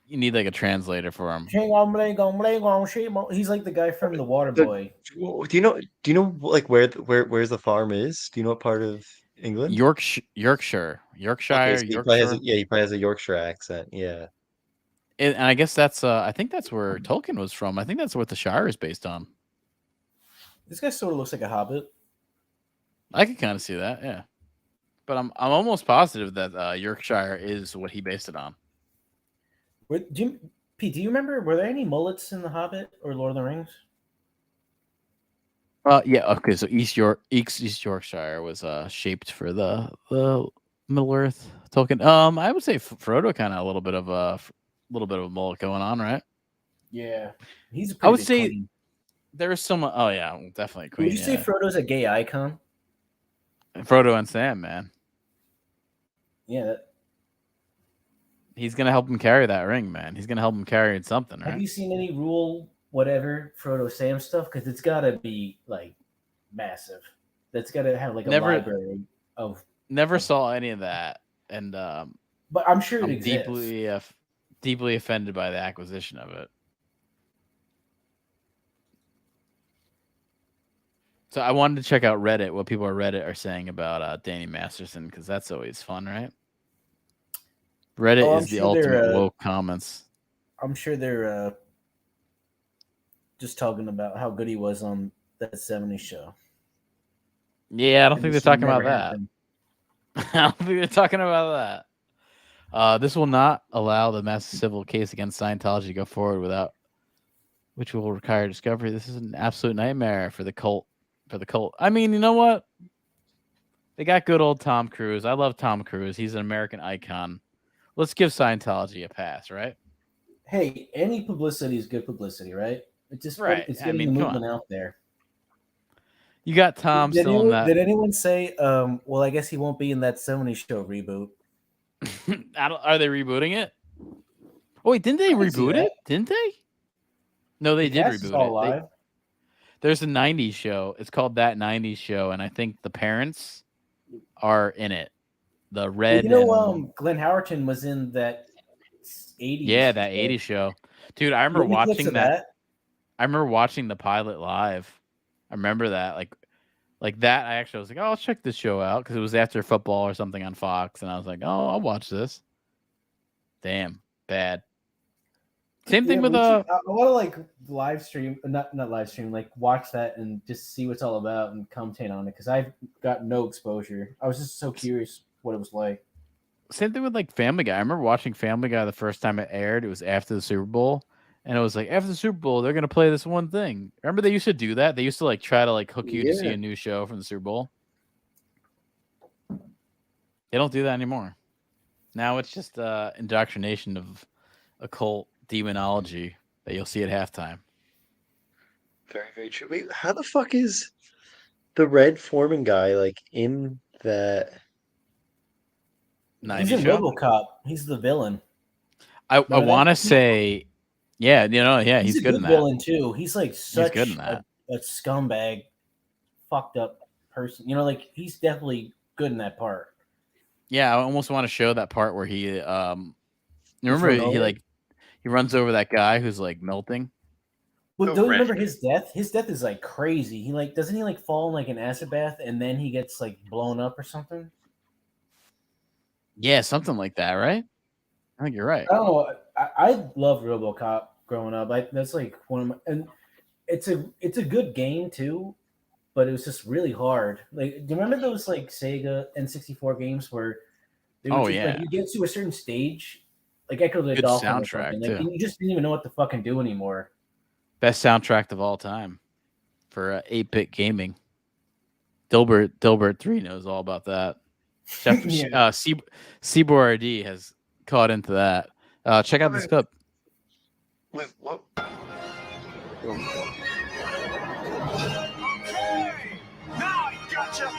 [SPEAKER 2] need like a translator for him.
[SPEAKER 1] He's like the guy from The Water Boy.
[SPEAKER 3] Do you know like where's the farm is? Do you know what part of England?
[SPEAKER 2] Yorkshire.
[SPEAKER 3] Okay, so he probably has he probably has a Yorkshire accent. Yeah.
[SPEAKER 2] And I guess that's I think that's where Tolkien was from. I think that's what the Shire is based on.
[SPEAKER 1] This guy sort of looks like a hobbit.
[SPEAKER 2] I can kind of see that, yeah. But I'm almost positive that Yorkshire is what he based it on.
[SPEAKER 1] Pete, do you remember? Were there any mullets in The Hobbit or Lord of the Rings?
[SPEAKER 2] Yeah, okay. So East Yorkshire was shaped for the Middle Earth Tolkien. I would say Frodo kind of a little bit of a mullet going on, right?
[SPEAKER 1] Yeah, he's.
[SPEAKER 2] I would say there is some. Oh yeah, definitely Queen.
[SPEAKER 1] Would you say Frodo's a gay icon?
[SPEAKER 2] Frodo and Sam, man.
[SPEAKER 1] Yeah.
[SPEAKER 2] He's gonna help him carry that ring, man. He's gonna help him carry something, right?
[SPEAKER 1] Have you seen any rule whatever Frodo Sam stuff? Because it's got to be like massive. That's got to have like a library of.
[SPEAKER 2] Never saw any of that, and
[SPEAKER 1] but I'm sure it
[SPEAKER 2] I'm
[SPEAKER 1] exists.
[SPEAKER 2] deeply offended by the acquisition of it. So I wanted to check out Reddit, what people on Reddit are saying about Danny Masterson, because that's always fun, right? Reddit is the ultimate woke comments.
[SPEAKER 1] I'm sure they're just talking about how good he was on that 70s show.
[SPEAKER 2] Yeah, I don't think they're talking about that. I don't think they're talking about that. This will not allow the massive civil case against Scientology to go forward without which will require discovery. This is an absolute nightmare for the cult. I mean, you know what? They got good old Tom Cruise. I love Tom Cruise. He's an American icon. Let's give Scientology a pass, right?
[SPEAKER 1] Hey, any publicity is good publicity, right? It's just
[SPEAKER 2] Right.
[SPEAKER 1] It's
[SPEAKER 2] I
[SPEAKER 1] getting
[SPEAKER 2] mean,
[SPEAKER 1] the
[SPEAKER 2] come on.
[SPEAKER 1] movement out there.
[SPEAKER 2] You got Tom still in that.
[SPEAKER 1] Did anyone say? Well, I guess he won't be in that 70s show reboot.
[SPEAKER 2] Are they rebooting it? Oh wait, didn't they
[SPEAKER 1] I can see
[SPEAKER 2] reboot
[SPEAKER 1] that.
[SPEAKER 2] it? Didn't they? No, they
[SPEAKER 1] The
[SPEAKER 2] did
[SPEAKER 1] cast is
[SPEAKER 2] reboot
[SPEAKER 1] all
[SPEAKER 2] it.
[SPEAKER 1] alive.
[SPEAKER 2] There's a 90s show. It's called That 90s Show, and I think the parents are in it. The red.
[SPEAKER 1] You know, Glenn Howerton was in that 80s.
[SPEAKER 2] Yeah, that 80s show. Dude, I remember
[SPEAKER 1] You have any clips
[SPEAKER 2] watching
[SPEAKER 1] of
[SPEAKER 2] that. I remember watching the pilot live. I remember that. Like that, I actually was like, oh, I'll check this show out because it was after football or something on Fox, and I was like, oh, I'll watch this. Damn, bad. Same thing with
[SPEAKER 1] I want to like live stream, not live stream, like watch that and just see what it's all about and commentate on it because I've got no exposure. I was just so curious what it was like.
[SPEAKER 2] Same thing with like Family Guy. I remember watching Family Guy the first time it aired. It was after the Super Bowl, and it was like after the Super Bowl they're gonna play this one thing. Remember they used to do that? They used to like try to like hook you to see a new show from the Super Bowl. They don't do that anymore. Now it's just indoctrination of occult demonology that you'll see at halftime.
[SPEAKER 3] Very, very true. Wait, how the fuck is the Red Foreman guy like in that?
[SPEAKER 1] He's in
[SPEAKER 2] show?
[SPEAKER 1] RoboCop. He's the villain.
[SPEAKER 2] I want to say, yeah, he's
[SPEAKER 1] a
[SPEAKER 2] good in that.
[SPEAKER 1] Villain too. He's like such
[SPEAKER 2] good in that.
[SPEAKER 1] a scumbag, fucked up person. You know, like he's definitely good in that part.
[SPEAKER 2] Yeah, I almost want to show that part where he, you remember he runs over that guy who's like melting.
[SPEAKER 1] Well, don't you remember his death? His death is like crazy. He like doesn't he like fall in like an acid bath and then he gets like blown up or something?
[SPEAKER 2] Yeah, something like that, right? I think you're right.
[SPEAKER 1] I don't know. I loved RoboCop growing up. That's like one of my, and it's a good game too, but it was just really hard. Like, do you remember those like Sega N64 games where they would like, you get to a certain stage, like Echo the Dolphin
[SPEAKER 2] soundtrack
[SPEAKER 1] like, and you just didn't even know what to fucking do anymore.
[SPEAKER 2] Best soundtrack of all time for 8-bit gaming. Dilbert 3 knows all about that. Seaboard RD has caught into that. Check out this clip.
[SPEAKER 3] Wait, what?
[SPEAKER 7] Okay, now I gotcha.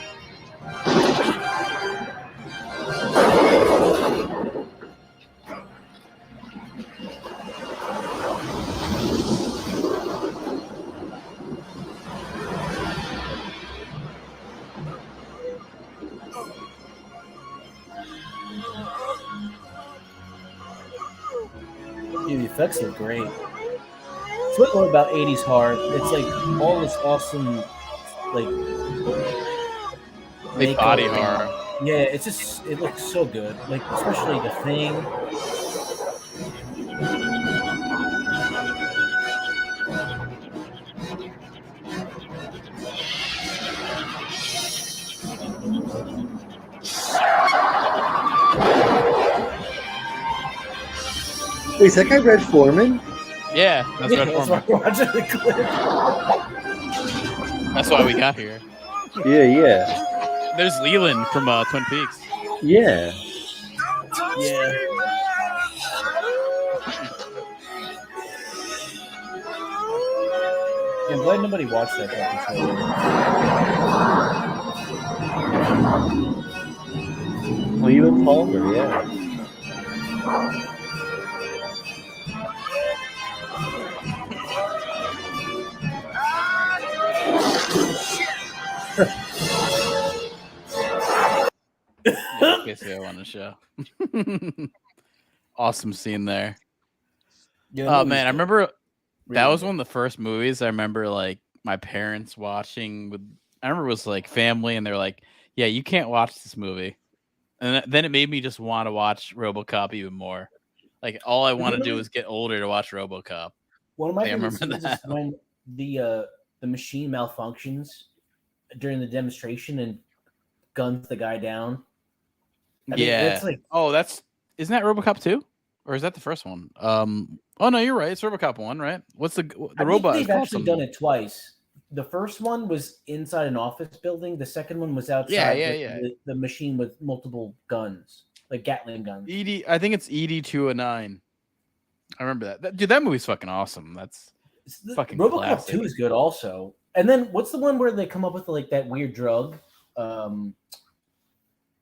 [SPEAKER 1] Dude, the effects are great. It's what I love about 80s horror. It's like all this awesome, like
[SPEAKER 2] big body horror.
[SPEAKER 1] Yeah, it's just it looks so good. Like especially The Thing.
[SPEAKER 3] Wait, is that guy Red Foreman?
[SPEAKER 2] Yeah, that's Red
[SPEAKER 1] That's
[SPEAKER 2] Foreman.
[SPEAKER 1] why we're watching the clip.
[SPEAKER 2] That's why we got here.
[SPEAKER 3] Yeah.
[SPEAKER 2] There's Leland from Twin Peaks.
[SPEAKER 3] Yeah.
[SPEAKER 1] Yeah. I'm glad nobody watched that fucking show.
[SPEAKER 3] Leland Palmer, yeah.
[SPEAKER 2] Basically, I want to show. Awesome scene there.
[SPEAKER 1] Yeah,
[SPEAKER 2] Oh man, I remember that was one of the first movies I remember like my parents watching with. I remember it was like family, and they're like, "Yeah, you can't watch this movie," and then it made me just want to watch RoboCop even more. Like all I want to do is get older to watch RoboCop.
[SPEAKER 1] One of my
[SPEAKER 2] I
[SPEAKER 1] favorite
[SPEAKER 2] remember
[SPEAKER 1] scenes
[SPEAKER 2] that.
[SPEAKER 1] is when the machine malfunctions during the demonstration and guns the guy down. I mean,
[SPEAKER 2] Yeah.
[SPEAKER 1] it's like
[SPEAKER 2] Isn't that RoboCop 2? Or is that the first one? Oh no, you're right. It's RoboCop 1, right? What's the
[SPEAKER 1] I
[SPEAKER 2] robot
[SPEAKER 1] think
[SPEAKER 2] is
[SPEAKER 1] they've
[SPEAKER 2] called
[SPEAKER 1] actually
[SPEAKER 2] something.
[SPEAKER 1] done it twice. The first one was inside an office building. The second one was outside
[SPEAKER 2] Yeah.
[SPEAKER 1] The machine with multiple guns, like Gatling guns.
[SPEAKER 2] I think it's ED-209. I remember that. Dude, that movie's fucking awesome. That's fucking
[SPEAKER 1] RoboCop
[SPEAKER 2] classic.
[SPEAKER 1] 2 is good also. And then what's the one where they come up with like that weird drug?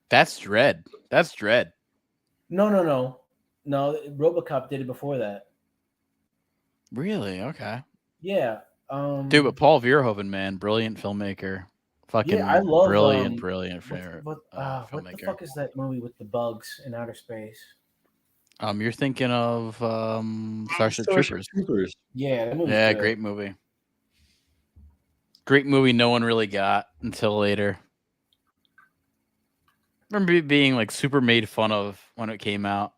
[SPEAKER 2] That's Dread. That's Dread.
[SPEAKER 1] No. RoboCop did it before that.
[SPEAKER 2] Really? Okay.
[SPEAKER 1] Yeah.
[SPEAKER 2] Dude, but Paul Verhoeven, man, brilliant filmmaker. Fucking
[SPEAKER 1] I love
[SPEAKER 2] brilliant
[SPEAKER 1] what the
[SPEAKER 2] filmmaker.
[SPEAKER 1] fuck is that movie with the bugs in outer space?
[SPEAKER 2] You're thinking of Starship Troopers.
[SPEAKER 1] Yeah, that movie's
[SPEAKER 2] Yeah,
[SPEAKER 1] good.
[SPEAKER 2] great movie. Great movie no one really got until later. Remember it being like super made fun of when it came out.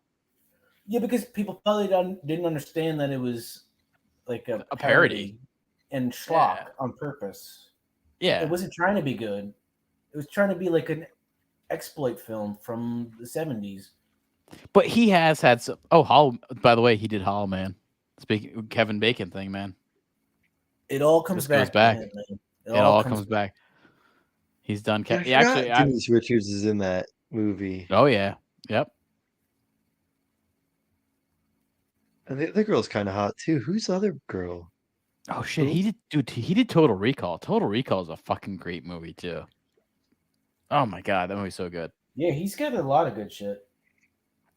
[SPEAKER 1] Yeah, because people probably didn't understand that it was like a
[SPEAKER 2] parody
[SPEAKER 1] and schlock
[SPEAKER 2] Yeah.
[SPEAKER 1] on purpose.
[SPEAKER 2] Yeah.
[SPEAKER 1] It wasn't trying to be good. It was trying to be like an exploit film from the 70s.
[SPEAKER 2] But he has had some. Oh, by the way, he did Hollow Man. Speaking Kevin Bacon thing, man.
[SPEAKER 1] It all comes
[SPEAKER 2] Just goes
[SPEAKER 1] back.
[SPEAKER 2] back.
[SPEAKER 1] To him, man.
[SPEAKER 2] It all comes back. He's done.
[SPEAKER 3] I forgot Denise Richards is in that movie.
[SPEAKER 2] Oh yeah. Yep.
[SPEAKER 3] And the other girl's kind of hot too. Who's the other girl?
[SPEAKER 2] Oh shit, he did. Dude, he did Total Recall. Total Recall is a fucking great movie too. Oh my god, that movie's so good.
[SPEAKER 1] Yeah, he's got a lot of good shit.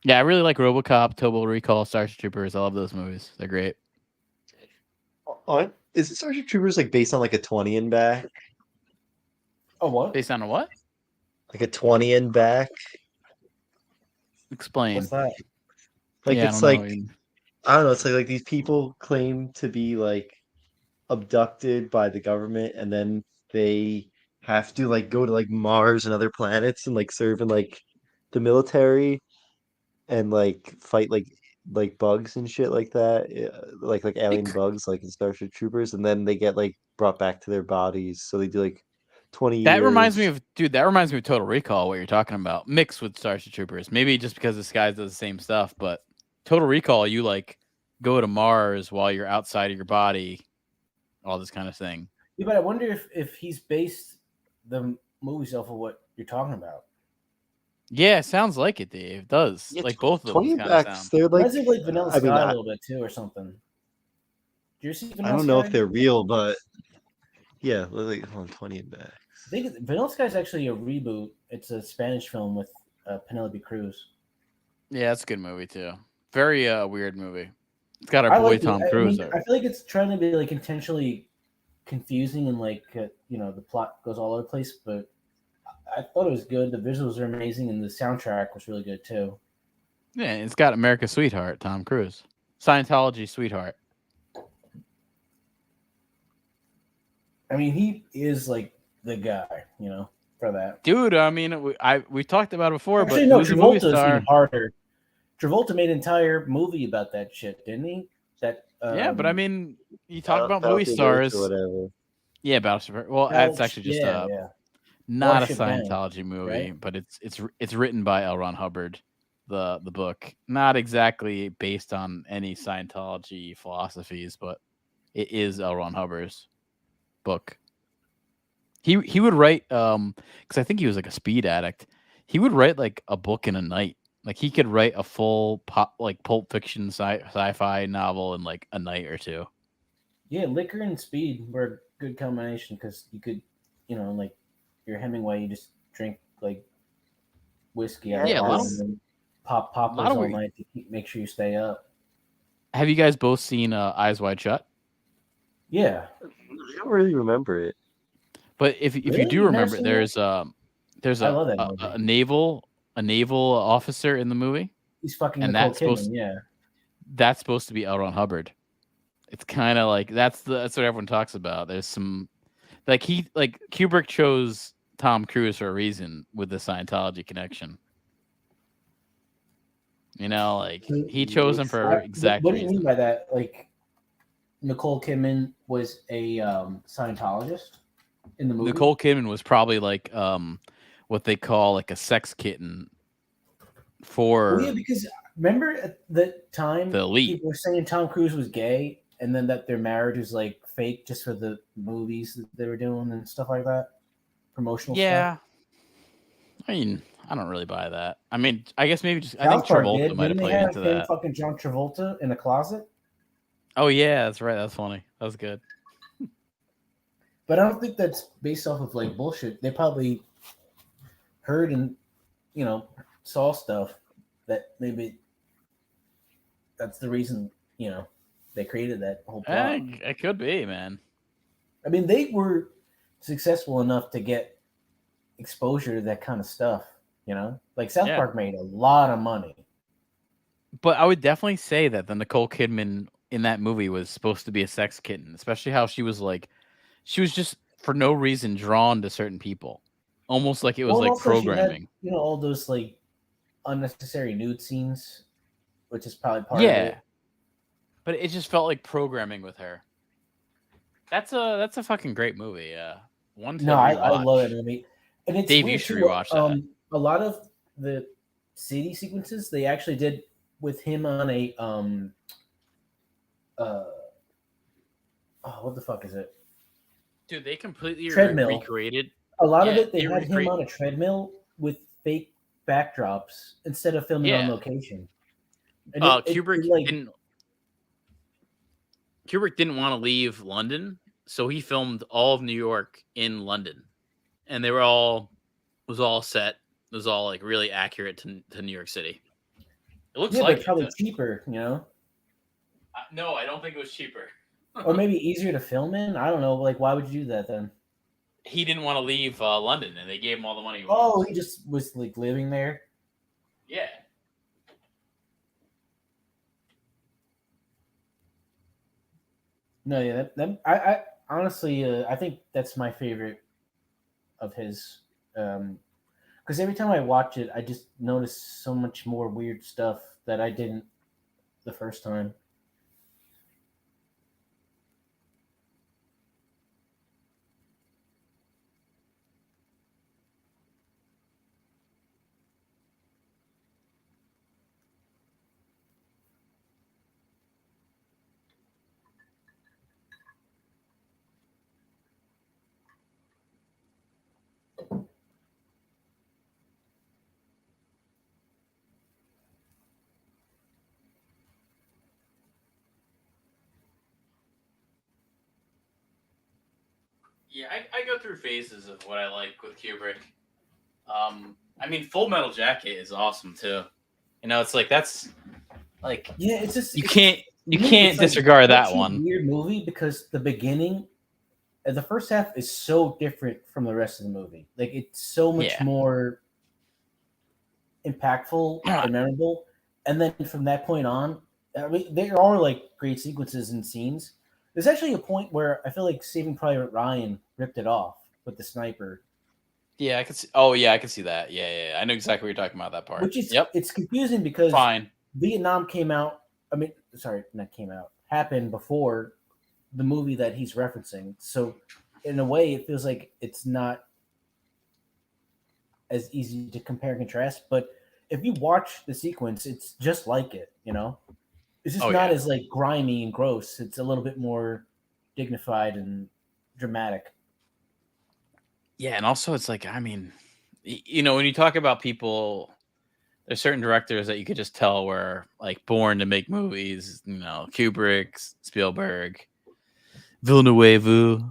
[SPEAKER 2] Yeah, I really like RoboCop, Total Recall, Starship Troopers. I love those movies. They're great.
[SPEAKER 3] Is it Starship Troopers like based on like a 20 and back?
[SPEAKER 1] Oh, what?
[SPEAKER 2] Based on a what?
[SPEAKER 3] Like a 20 and back?
[SPEAKER 2] Explain.
[SPEAKER 1] What's that?
[SPEAKER 3] Like
[SPEAKER 2] Yeah,
[SPEAKER 3] it's
[SPEAKER 2] I don't know
[SPEAKER 3] like
[SPEAKER 2] what you mean.
[SPEAKER 3] I don't know, it's like these people claim to be like abducted by the government and then they have to like go to like Mars and other planets and like serve in like the military and like fight like bugs and shit like that. Like alien bugs like in Starship Troopers, and then they get like brought back to their bodies. So they do like 20 years.
[SPEAKER 2] That reminds me of Total Recall, what you're talking about, mixed with Starship Troopers. Maybe just because this guy does the same stuff, but Total Recall, you like go to Mars while you're outside of your body, all this kind of thing.
[SPEAKER 1] Yeah, but I wonder if he's based the movies off of what you're talking about.
[SPEAKER 2] Yeah, sounds like it, Dave. It does.
[SPEAKER 3] Yeah,
[SPEAKER 2] like both of
[SPEAKER 3] 20
[SPEAKER 2] those
[SPEAKER 3] and
[SPEAKER 2] kind of
[SPEAKER 3] backs,
[SPEAKER 2] sound.
[SPEAKER 3] they're like
[SPEAKER 1] Reminds me of like Vanilla
[SPEAKER 3] I
[SPEAKER 1] Sky
[SPEAKER 3] mean,
[SPEAKER 1] a little bit too, or something. Did you ever see Vanilla
[SPEAKER 3] I don't know
[SPEAKER 1] Sky?
[SPEAKER 3] if they're real, but yeah, like 20 and back.
[SPEAKER 1] I think Vanilla Sky is actually a reboot. It's a Spanish film with Penelope Cruz.
[SPEAKER 2] Yeah, it's a good movie too. Very weird movie. It's got our
[SPEAKER 1] I
[SPEAKER 2] boy
[SPEAKER 1] like it.
[SPEAKER 2] Tom
[SPEAKER 1] I
[SPEAKER 2] Cruise.
[SPEAKER 1] mean, I feel like it's trying to be like intentionally confusing and like the plot goes all over the place, but I thought it was good. The visuals are amazing and the soundtrack was really good too.
[SPEAKER 2] Yeah, it's got America's Sweetheart, Tom Cruise. Scientology Sweetheart.
[SPEAKER 1] I mean, he is like the guy, for that.
[SPEAKER 2] Dude, I mean, we talked about it before,
[SPEAKER 1] Actually,
[SPEAKER 2] but
[SPEAKER 1] no,
[SPEAKER 2] who's a movie
[SPEAKER 1] Travolta is
[SPEAKER 2] star?
[SPEAKER 1] even harder. Travolta made an entire movie about that shit, didn't he?
[SPEAKER 2] Yeah, but I mean, you talk about
[SPEAKER 3] Battle
[SPEAKER 2] movie
[SPEAKER 3] Through Earth
[SPEAKER 2] stars.
[SPEAKER 3] or whatever.
[SPEAKER 2] Yeah, Battleship. Well, that's actually just not a
[SPEAKER 1] Watership Down,
[SPEAKER 2] Scientology movie,
[SPEAKER 1] right?
[SPEAKER 2] but it's written by L. Ron Hubbard, the book. Not exactly based on any Scientology philosophies, but it is L. Ron Hubbard's book. He would write because I think he was like a speed addict. He would write like a book in a night. Like he could write a full Pulp Fiction sci-fi novel in like a night or two.
[SPEAKER 1] Yeah, liquor and speed were a good combination because you could, like your Hemingway, you just drink like whiskey out of
[SPEAKER 2] Yeah,
[SPEAKER 1] the
[SPEAKER 2] a lot
[SPEAKER 1] bottle
[SPEAKER 2] of-
[SPEAKER 1] and then pop poppers
[SPEAKER 2] lot of
[SPEAKER 1] all
[SPEAKER 2] weed.
[SPEAKER 1] night to make sure you stay up.
[SPEAKER 2] Have you guys both seen Eyes Wide Shut?
[SPEAKER 1] Yeah.
[SPEAKER 3] I don't really remember it.
[SPEAKER 2] But if you
[SPEAKER 1] Really?
[SPEAKER 2] do
[SPEAKER 1] You've never
[SPEAKER 2] remember,
[SPEAKER 1] seen
[SPEAKER 2] there's
[SPEAKER 1] I love that movie.
[SPEAKER 2] a naval officer in the movie.
[SPEAKER 1] He's fucking
[SPEAKER 2] And
[SPEAKER 1] Nicole
[SPEAKER 2] that's supposed
[SPEAKER 1] Kidman, yeah.
[SPEAKER 2] That's supposed to be L. Ron Hubbard. It's kind of like that's what everyone talks about. There's some Kubrick chose Tom Cruise for a reason with the Scientology connection. He chose him for exact
[SPEAKER 1] What do you
[SPEAKER 2] reason.
[SPEAKER 1] mean by that? Like, Nicole Kidman was a Scientologist in the movie?
[SPEAKER 2] Nicole Kidman was probably like what they call like a sex kitten for
[SPEAKER 1] Well, yeah, because remember at the time
[SPEAKER 2] the elite.
[SPEAKER 1] people were saying Tom Cruise was gay, and then that their marriage was like fake just for the movies that they were doing and stuff like that, promotional stuff.
[SPEAKER 2] Yeah. I mean, I don't really buy that. I mean, I guess maybe just I think
[SPEAKER 1] South Park
[SPEAKER 2] Travolta
[SPEAKER 1] did.
[SPEAKER 2] might have
[SPEAKER 1] Didn't they
[SPEAKER 2] played
[SPEAKER 1] have
[SPEAKER 2] into
[SPEAKER 1] him
[SPEAKER 2] that.
[SPEAKER 1] fucking John Travolta in a closet?
[SPEAKER 2] Oh yeah, that's right. That's funny. That was good.
[SPEAKER 1] But I don't think that's based off of like bullshit. They probably heard and saw stuff that maybe that's the reason they created that whole plot.
[SPEAKER 2] It could be, man.
[SPEAKER 1] I mean, they were successful enough to get exposure to that kind of stuff. Like South
[SPEAKER 2] Yeah.
[SPEAKER 1] Park made a lot of money.
[SPEAKER 2] But I would definitely say that the Nicole Kidman in that movie was supposed to be a sex kitten, especially how she was just for no reason drawn to certain people, almost like it was
[SPEAKER 1] Well,
[SPEAKER 2] like
[SPEAKER 1] also she had,
[SPEAKER 2] programming.
[SPEAKER 1] all those like unnecessary nude scenes, which is probably part of
[SPEAKER 2] Yeah,
[SPEAKER 1] it.
[SPEAKER 2] but it just felt like programming with her. That's a fucking great movie. Yeah, one to
[SPEAKER 1] No, I
[SPEAKER 2] rewatch.
[SPEAKER 1] love that movie, and it's
[SPEAKER 2] Dave, you
[SPEAKER 1] weird
[SPEAKER 2] should
[SPEAKER 1] too,
[SPEAKER 2] rewatch that.
[SPEAKER 1] A lot of the city sequences they actually did with him on a what the fuck is it?
[SPEAKER 2] Dude, they completely
[SPEAKER 1] Treadmill.
[SPEAKER 2] recreated.
[SPEAKER 1] A lot of
[SPEAKER 2] Yeah,
[SPEAKER 1] it they had him on a treadmill with fake backdrops instead of filming on
[SPEAKER 2] Yeah.
[SPEAKER 1] location. And
[SPEAKER 2] Kubrick didn't want to leave London, so he filmed all of New York in London, and was all set. It was all like really accurate to New York City. It looks like
[SPEAKER 1] but probably cheaper,
[SPEAKER 2] No, I don't think it was cheaper.
[SPEAKER 1] or maybe easier to film in. I don't know. Like, why would you do that then?
[SPEAKER 2] He didn't want to leave London, and they gave him all the money. He
[SPEAKER 1] Oh,
[SPEAKER 2] wanted.
[SPEAKER 1] he just was like living there.
[SPEAKER 2] Yeah.
[SPEAKER 1] No, yeah, I honestly, I think that's my favorite of his. Because every time I watch it, I just notice so much more weird stuff that I didn't the first time.
[SPEAKER 2] Yeah, I go through phases of what I like with Kubrick. I mean, Full Metal Jacket is awesome too. It's like that's like
[SPEAKER 1] it's just
[SPEAKER 2] you can't
[SPEAKER 1] it's
[SPEAKER 2] disregard
[SPEAKER 1] like
[SPEAKER 2] that
[SPEAKER 1] such a
[SPEAKER 2] one.
[SPEAKER 1] weird movie because the beginning, the first half is so different from the rest of the movie. Like it's so much more impactful and memorable. And then from that point on, I mean, there are like great sequences and scenes. There's actually a point where I feel like Saving Private Ryan ripped it off with the sniper.
[SPEAKER 2] Yeah, I can see. Oh, yeah, I can see that. Yeah. I know exactly what you're talking about. That part.
[SPEAKER 1] Which is,
[SPEAKER 2] yep.
[SPEAKER 1] It's confusing because
[SPEAKER 2] Fine.
[SPEAKER 1] Vietnam happened before the movie that he's referencing. So in a way, it feels like it's not as easy to compare and contrast. But if you watch the sequence, it's just like it, It's just not as like grimy and gross. It's a little bit more dignified and dramatic.
[SPEAKER 2] Yeah, and also it's like, I mean, when you talk about people, there's certain directors that you could just tell were like born to make movies. Kubrick, Spielberg, Villeneuve.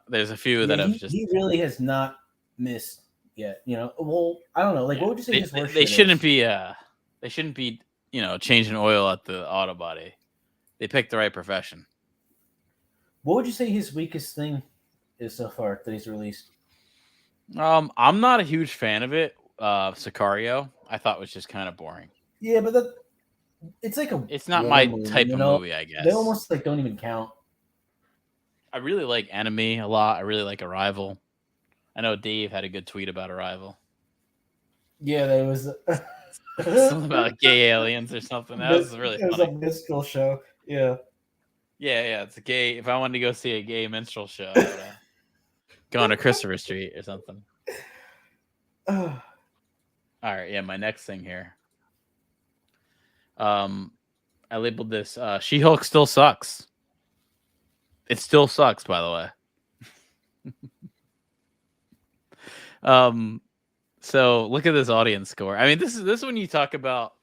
[SPEAKER 2] There's a few that have just.
[SPEAKER 1] He really has not missed yet. Well, I don't know. Like, what would you say his worst?
[SPEAKER 2] They shouldn't be. They shouldn't be. Changing oil at the auto body. They picked the right profession.
[SPEAKER 1] What would you say his weakest thing is so far that he's released?
[SPEAKER 2] I'm not a huge fan of it. Sicario, I thought was just kind of boring.
[SPEAKER 1] Yeah, but it's like
[SPEAKER 2] it's not my type of movie, I guess.
[SPEAKER 1] They almost like don't even count.
[SPEAKER 2] I really like Enemy a lot. I really like Arrival. I know Dave had a good tweet about Arrival.
[SPEAKER 1] Yeah, there was
[SPEAKER 2] something about gay aliens or something. That was really funny.
[SPEAKER 1] It was a minstrel show. Yeah.
[SPEAKER 2] Yeah. It's a gay. If I wanted to go see a gay minstrel show, I would go on to Christopher Street or something. All right, yeah, my next thing here. I labeled this She-Hulk still sucks. It still sucks, by the way. So look at this audience score. I mean, this is when you talk about.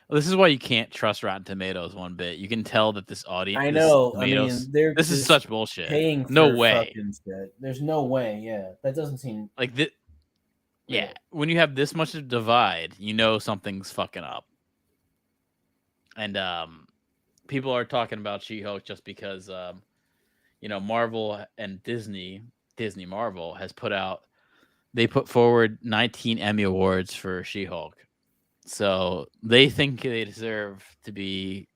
[SPEAKER 2] This is why you can't trust Rotten Tomatoes one bit. You can tell that this audience.
[SPEAKER 1] I know.
[SPEAKER 2] Tomatoes, this is
[SPEAKER 1] just
[SPEAKER 2] such bullshit.
[SPEAKER 1] Paying for
[SPEAKER 2] no way.
[SPEAKER 1] Fucking shit. There's no way. Yeah, that doesn't seem
[SPEAKER 2] like this. Yeah, when you have this much of divide, you know something's fucking up. And people are talking about She-Hulk just because Marvel and Disney Marvel has put forward 19 Emmy Awards for She-Hulk. So they think they deserve to be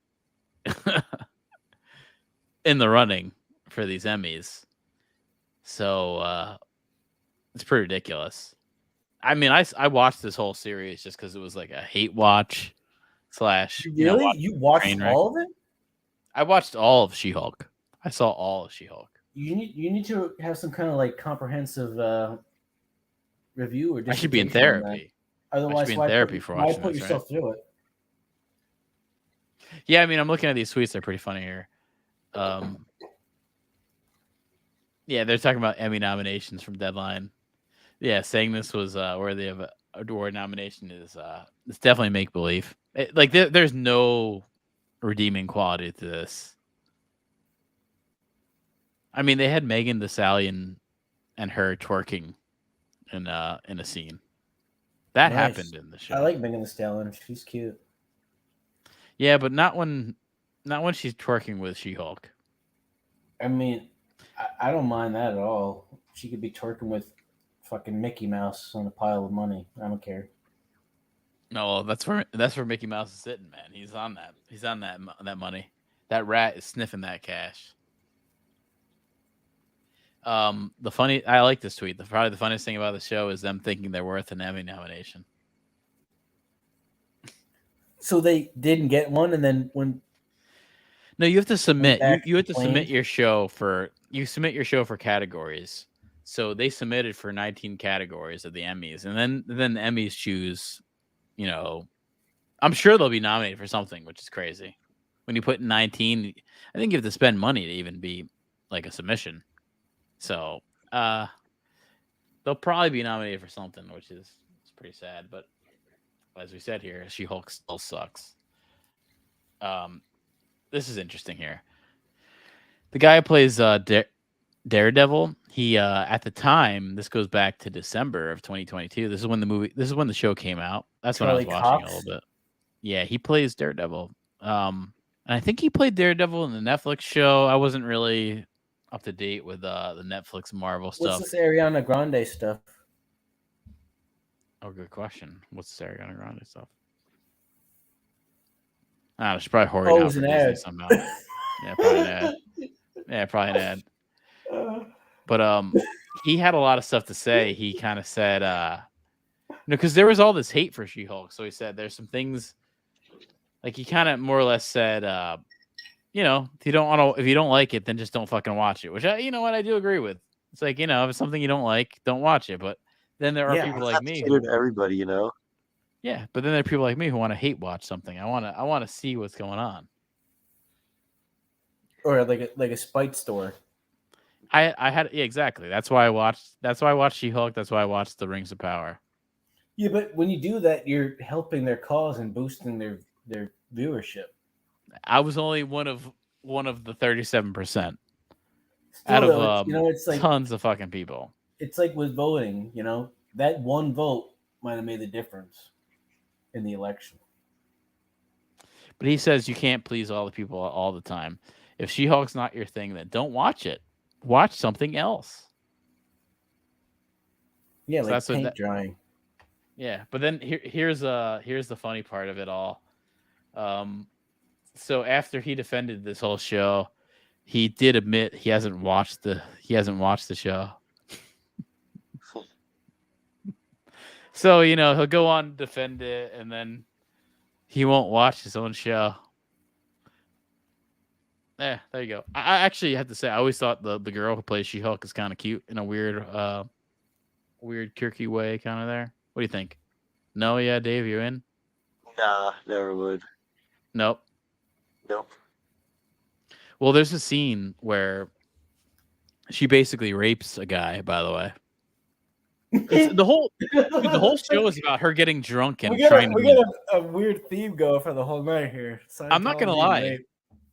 [SPEAKER 2] in the running for these Emmys. So it's pretty ridiculous. I mean, I watched this whole series just because it was like a hate watch /
[SPEAKER 1] Really? You watched all of it?
[SPEAKER 2] I watched all of She-Hulk. I saw all of She-Hulk.
[SPEAKER 1] You need to have some kind of like comprehensive review or
[SPEAKER 2] I should be in therapy.
[SPEAKER 1] Otherwise, why put yourself through it?
[SPEAKER 2] Yeah, I mean, I'm looking at these tweets. They're pretty funny here. Yeah, they're talking about Emmy nominations from Deadline. Yeah, saying this was worthy of a award nomination is it's definitely make believe. There's no redeeming quality to this. I mean, they had Megan Thee Stallion and her twerking in a scene. That happened in the show.
[SPEAKER 1] I like Megan Thee Stallion. She's cute.
[SPEAKER 2] Yeah, but not when she's twerking with She-Hulk.
[SPEAKER 1] I mean, I don't mind that at all. She could be twerking with fucking Mickey Mouse on a pile of money. I don't care.
[SPEAKER 2] No, that's where Mickey Mouse is sitting, man. He's on that. He's on that money. That rat is sniffing that cash. I like this tweet. Probably the funniest thing about the show is them thinking they're worth an Emmy nomination.
[SPEAKER 1] So they didn't get one, and then when.
[SPEAKER 2] No, you have to submit. You have to submit your show for. You submit your show for categories. So they submitted for 19 categories of the Emmys, and then the Emmys choose. I'm sure they'll be nominated for something, which is crazy. When you put 19, I think you have to spend money to even be like a submission. So they'll probably be nominated for something, which is pretty sad. But as we said here, She-Hulk still sucks. This is interesting here. The guy who plays Daredevil, he at the time, this goes back to December of 2022. This is when the show came out. That's when I was watching a little bit. Yeah, he plays Daredevil. And I think he played Daredevil in the Netflix show. I wasn't really up to date with the Netflix Marvel stuff.
[SPEAKER 1] What's this Ariana Grande stuff?
[SPEAKER 2] Oh, good question. What's this Ariana Grande stuff? I don't know, she's probably hoarding out for Disney somehow. Yeah, probably an ad. Yeah, probably an ad. But he had a lot of stuff to say. He kind of said, because there was all this hate for She-Hulk. So he said there's some things, like he kind of more or less said, if you don't like it, then just don't fucking watch it. Which I do agree with. It's like, if it's something you don't like, don't watch it. But then there are people like me.
[SPEAKER 3] Everybody,
[SPEAKER 2] Yeah, but then there are people like me who want to hate watch something. I want to see what's going on.
[SPEAKER 1] Or like a spite store.
[SPEAKER 2] Exactly. That's why I watched She-Hulk. That's why I watched The Rings of Power.
[SPEAKER 1] Yeah, but when you do that, you're helping their cause and boosting their viewership.
[SPEAKER 2] I was only one of the 37%
[SPEAKER 1] out
[SPEAKER 2] of
[SPEAKER 1] it's like
[SPEAKER 2] tons of fucking people.
[SPEAKER 1] It's like with voting, that one vote might have made the difference in the election.
[SPEAKER 2] But he says you can't please all the people all the time. If She-Hulk's not your thing, then don't watch it. Watch something else.
[SPEAKER 1] Yeah, so like paint drying.
[SPEAKER 2] Yeah, but then here's the funny part of it all. So after he defended this whole show, he did admit he hasn't watched the show. So he'll go on to defend it, and then he won't watch his own show. Yeah, there you go. I actually have to say, I always thought the girl who plays She-Hulk is kind of cute in a weird quirky way, kind of there. What do you think? No, yeah, Dave, you in?
[SPEAKER 3] Nah, never would.
[SPEAKER 2] Nope.
[SPEAKER 3] Nope.
[SPEAKER 2] Well, there's a scene where she basically rapes a guy, by the way. It's the whole show is about her getting drunk and trying to
[SPEAKER 1] we
[SPEAKER 2] be.
[SPEAKER 1] got a weird theme going for the whole night here.
[SPEAKER 2] I'm not gonna
[SPEAKER 1] Scientology and
[SPEAKER 2] lie.
[SPEAKER 1] rape.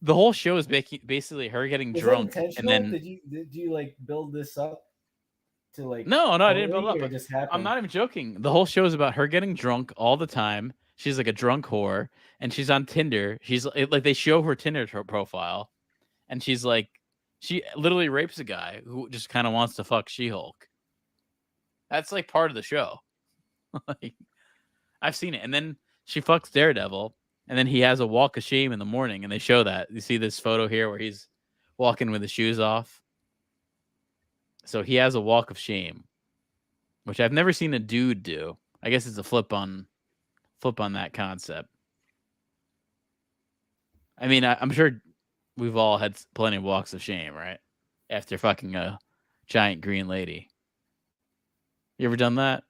[SPEAKER 2] The whole show is basically her getting
[SPEAKER 1] Was that
[SPEAKER 2] drunk and
[SPEAKER 1] intentional?
[SPEAKER 2] then
[SPEAKER 1] Did you like build this up to like?
[SPEAKER 2] no, I didn't build
[SPEAKER 1] totally,
[SPEAKER 2] up.
[SPEAKER 1] or it just happened?
[SPEAKER 2] I'm not even joking. The whole show is about her getting drunk all the time. She's like a drunk whore, and she's on Tinder. She's like they show her Tinder profile, and she's like, she literally rapes a guy who just kind of wants to fuck She-Hulk. That's like part of the show. Like, I've seen it, and then she fucks Daredevil, and then he has a walk of shame in the morning, and they show that. You see this photo here where he's walking with his shoes off. So he has a walk of shame, which I've never seen a dude do. I guess it's a flip on that concept. I mean, I'm sure we've all had plenty of walks of shame, right? After fucking a giant green lady. You ever done that?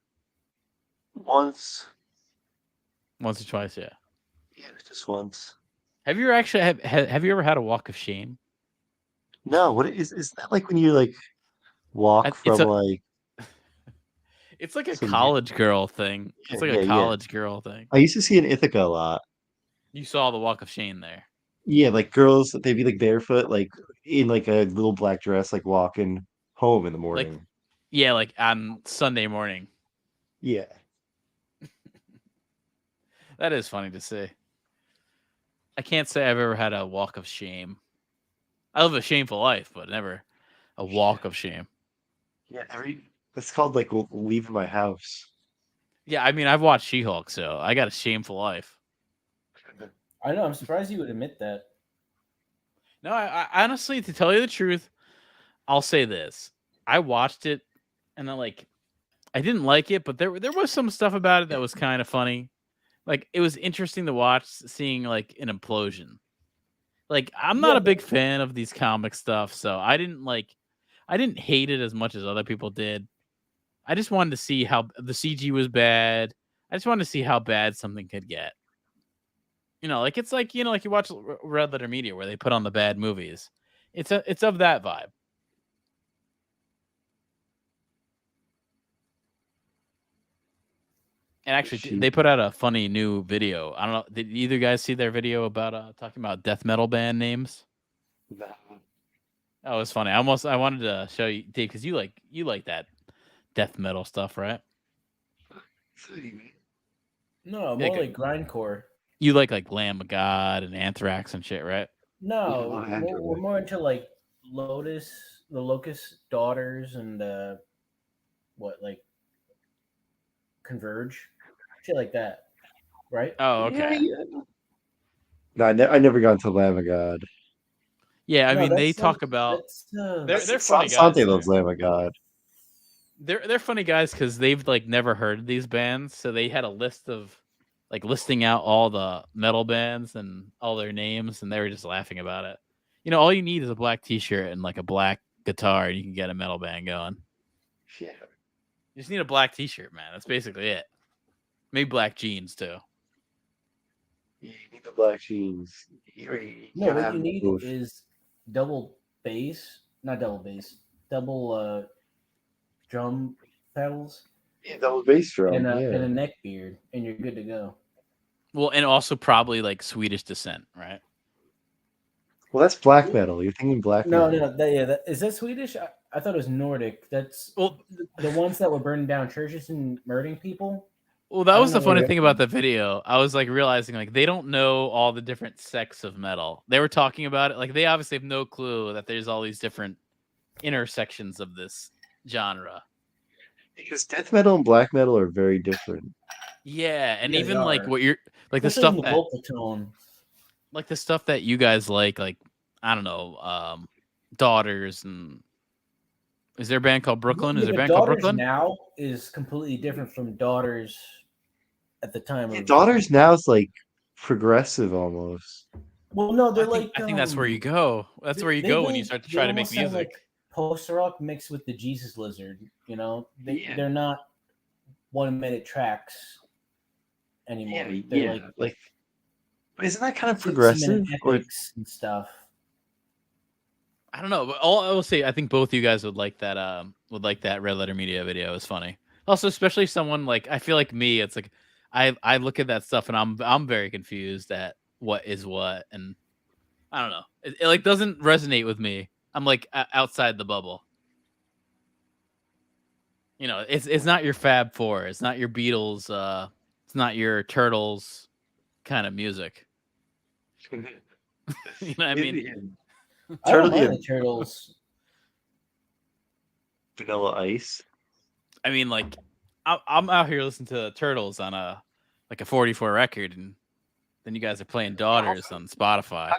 [SPEAKER 3] Once.
[SPEAKER 2] Once or twice, yeah.
[SPEAKER 3] Yeah, just once.
[SPEAKER 2] Have you actually have you ever had a walk of shame?
[SPEAKER 3] No, what is that like when you like walk
[SPEAKER 2] It's
[SPEAKER 3] from
[SPEAKER 2] a-
[SPEAKER 3] like
[SPEAKER 2] It's like a
[SPEAKER 3] Some-
[SPEAKER 2] college girl thing. It's like
[SPEAKER 3] Yeah,
[SPEAKER 2] a
[SPEAKER 3] yeah.
[SPEAKER 2] college girl thing.
[SPEAKER 3] I used to see in Ithaca a lot.
[SPEAKER 2] You saw the walk of shame there.
[SPEAKER 3] Yeah, like girls they'd be like barefoot, like in like a little black dress, like walking home in the morning.
[SPEAKER 2] Yeah, like on Sunday morning.
[SPEAKER 3] Yeah.
[SPEAKER 2] That is funny to see. I can't say I've ever had a walk of shame. I live a shameful life, but never a walk of shame.
[SPEAKER 3] Yeah, that's called like leaving my house.
[SPEAKER 2] Yeah, I mean, I've watched She-Hulk, so I got a shameful life.
[SPEAKER 1] I know. I'm surprised you would admit that.
[SPEAKER 2] No, I honestly, to tell you the truth, I'll say this: I watched it, and I didn't like it, but there was some stuff about it that was kind of funny. Like, it was interesting to watch, seeing like an implosion. Like, I'm not a big fan of these comic stuff, so I didn't hate it as much as other people did. I just wanted to see how the CG was bad. I just wanted to see how bad something could get. You know, like it's like, you know, like you watch Red Letter Media where they put on the bad movies. It's of that vibe. And actually, they put out a funny new video. I don't know. Did either guys see their video about talking about death metal band names?
[SPEAKER 3] No.
[SPEAKER 2] That was funny. I wanted to show you, Dave, because you like that death metal stuff, right?
[SPEAKER 1] No, more
[SPEAKER 2] Yeah,
[SPEAKER 1] like grindcore.
[SPEAKER 2] You like Lamb of God and Anthrax and shit, right?
[SPEAKER 1] No,
[SPEAKER 3] Yeah,
[SPEAKER 1] we're more into like the Locust Daughters, and like Converge, shit like that, right?
[SPEAKER 2] Oh, okay.
[SPEAKER 3] No, I never got into Lamb of God.
[SPEAKER 2] Yeah, I
[SPEAKER 1] No,
[SPEAKER 2] mean, they
[SPEAKER 1] that's,
[SPEAKER 2] talk about they're funny guys.
[SPEAKER 3] Sante loves Lamb of God.
[SPEAKER 2] They're funny guys because they've like never heard of these bands, so they had a list of like listing out all the metal bands and all their names, and they were just laughing about it. You know, all you need is a black T-shirt and like a black guitar, and you can get a metal band going.
[SPEAKER 3] Yeah.
[SPEAKER 2] You just need a black T-shirt, man. That's basically it. Maybe black jeans too.
[SPEAKER 3] You need the black jeans.
[SPEAKER 1] No, what you need is double drum pedals
[SPEAKER 3] double bass drum.
[SPEAKER 1] and
[SPEAKER 3] Yeah.
[SPEAKER 1] a neck beard, and you're good to go.
[SPEAKER 2] Well, and also probably like Swedish descent, right?
[SPEAKER 3] Well, that's black metal. You're thinking black
[SPEAKER 1] No,
[SPEAKER 3] metal.
[SPEAKER 1] is that Swedish? I thought it was Nordic. That's
[SPEAKER 2] Well,
[SPEAKER 1] the ones that were burning down churches and murdering people.
[SPEAKER 2] Well, that
[SPEAKER 1] I
[SPEAKER 2] was the
[SPEAKER 1] don't know where
[SPEAKER 2] funny
[SPEAKER 1] they're
[SPEAKER 2] thing about the video. I was like realizing like they don't know all the different sects of metal. They were talking about it like they obviously have no clue that there's all these different intersections of this genre.
[SPEAKER 3] Because death metal and black metal are very different.
[SPEAKER 2] Yeah, and
[SPEAKER 1] Yeah,
[SPEAKER 2] even
[SPEAKER 1] they
[SPEAKER 2] like
[SPEAKER 1] are.
[SPEAKER 2] what you're like the
[SPEAKER 1] Especially
[SPEAKER 2] stuff
[SPEAKER 1] in the
[SPEAKER 2] that
[SPEAKER 1] vocal tone.
[SPEAKER 2] like the stuff that you guys like I don't know, Daughters, and is there a band called Brooklyn? Is
[SPEAKER 1] Yeah,
[SPEAKER 2] there a
[SPEAKER 1] but
[SPEAKER 2] band called
[SPEAKER 1] Daughters
[SPEAKER 2] Brooklyn?
[SPEAKER 1] now is completely different from Daughters at the time.
[SPEAKER 3] Yeah,
[SPEAKER 1] Of,
[SPEAKER 3] Daughters now is like progressive almost.
[SPEAKER 1] well, no, they're
[SPEAKER 2] I think that's where you
[SPEAKER 1] go.
[SPEAKER 2] go. That's where you go when you start to try to make music.
[SPEAKER 1] Like post rock mixed with the Jesus Lizard. You know,
[SPEAKER 3] Yeah.
[SPEAKER 1] they're not 1 minute tracks. anymore.
[SPEAKER 3] Yeah,
[SPEAKER 1] They're
[SPEAKER 3] yeah. Like, isn't that kind of
[SPEAKER 1] some
[SPEAKER 3] progressive? Or
[SPEAKER 1] epics and stuff.
[SPEAKER 2] I don't know, but all I will say, I think both you guys would like that. Would like that Red Letter Media video. It's funny. Also, especially someone like I feel like me. It's like I look at that stuff and I'm very confused at what is what, and I don't know. It like doesn't resonate with me. I'm like outside the bubble. You know, it's not your Fab Four. It's not your Beatles. It's not your Turtles kind of music. You know what I mean?
[SPEAKER 1] I don't
[SPEAKER 3] Turtle,
[SPEAKER 1] mind the Turtles.
[SPEAKER 3] Vanilla Ice.
[SPEAKER 2] I mean, like I'm out here listening to Turtles on a 44 record, and then you guys are playing Daughters on Spotify.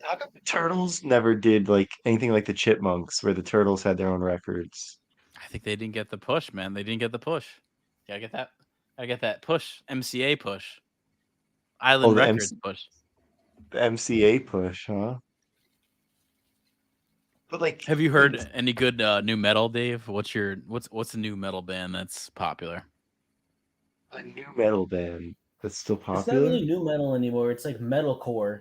[SPEAKER 3] How come the Turtles never did like anything like the Chipmunks, where the Turtles had their own records?
[SPEAKER 2] I think they didn't get the push, man. They didn't get the push. Gotta get that. Gotta get that push. MCA push. Island
[SPEAKER 3] the
[SPEAKER 2] Records push.
[SPEAKER 3] The MCA push, huh? But like,
[SPEAKER 2] Have you heard any good new metal, Dave? What's the new metal band that's popular?
[SPEAKER 3] a new metal band that's still
[SPEAKER 1] It's not
[SPEAKER 3] popular?
[SPEAKER 1] really new metal anymore. It's like metalcore.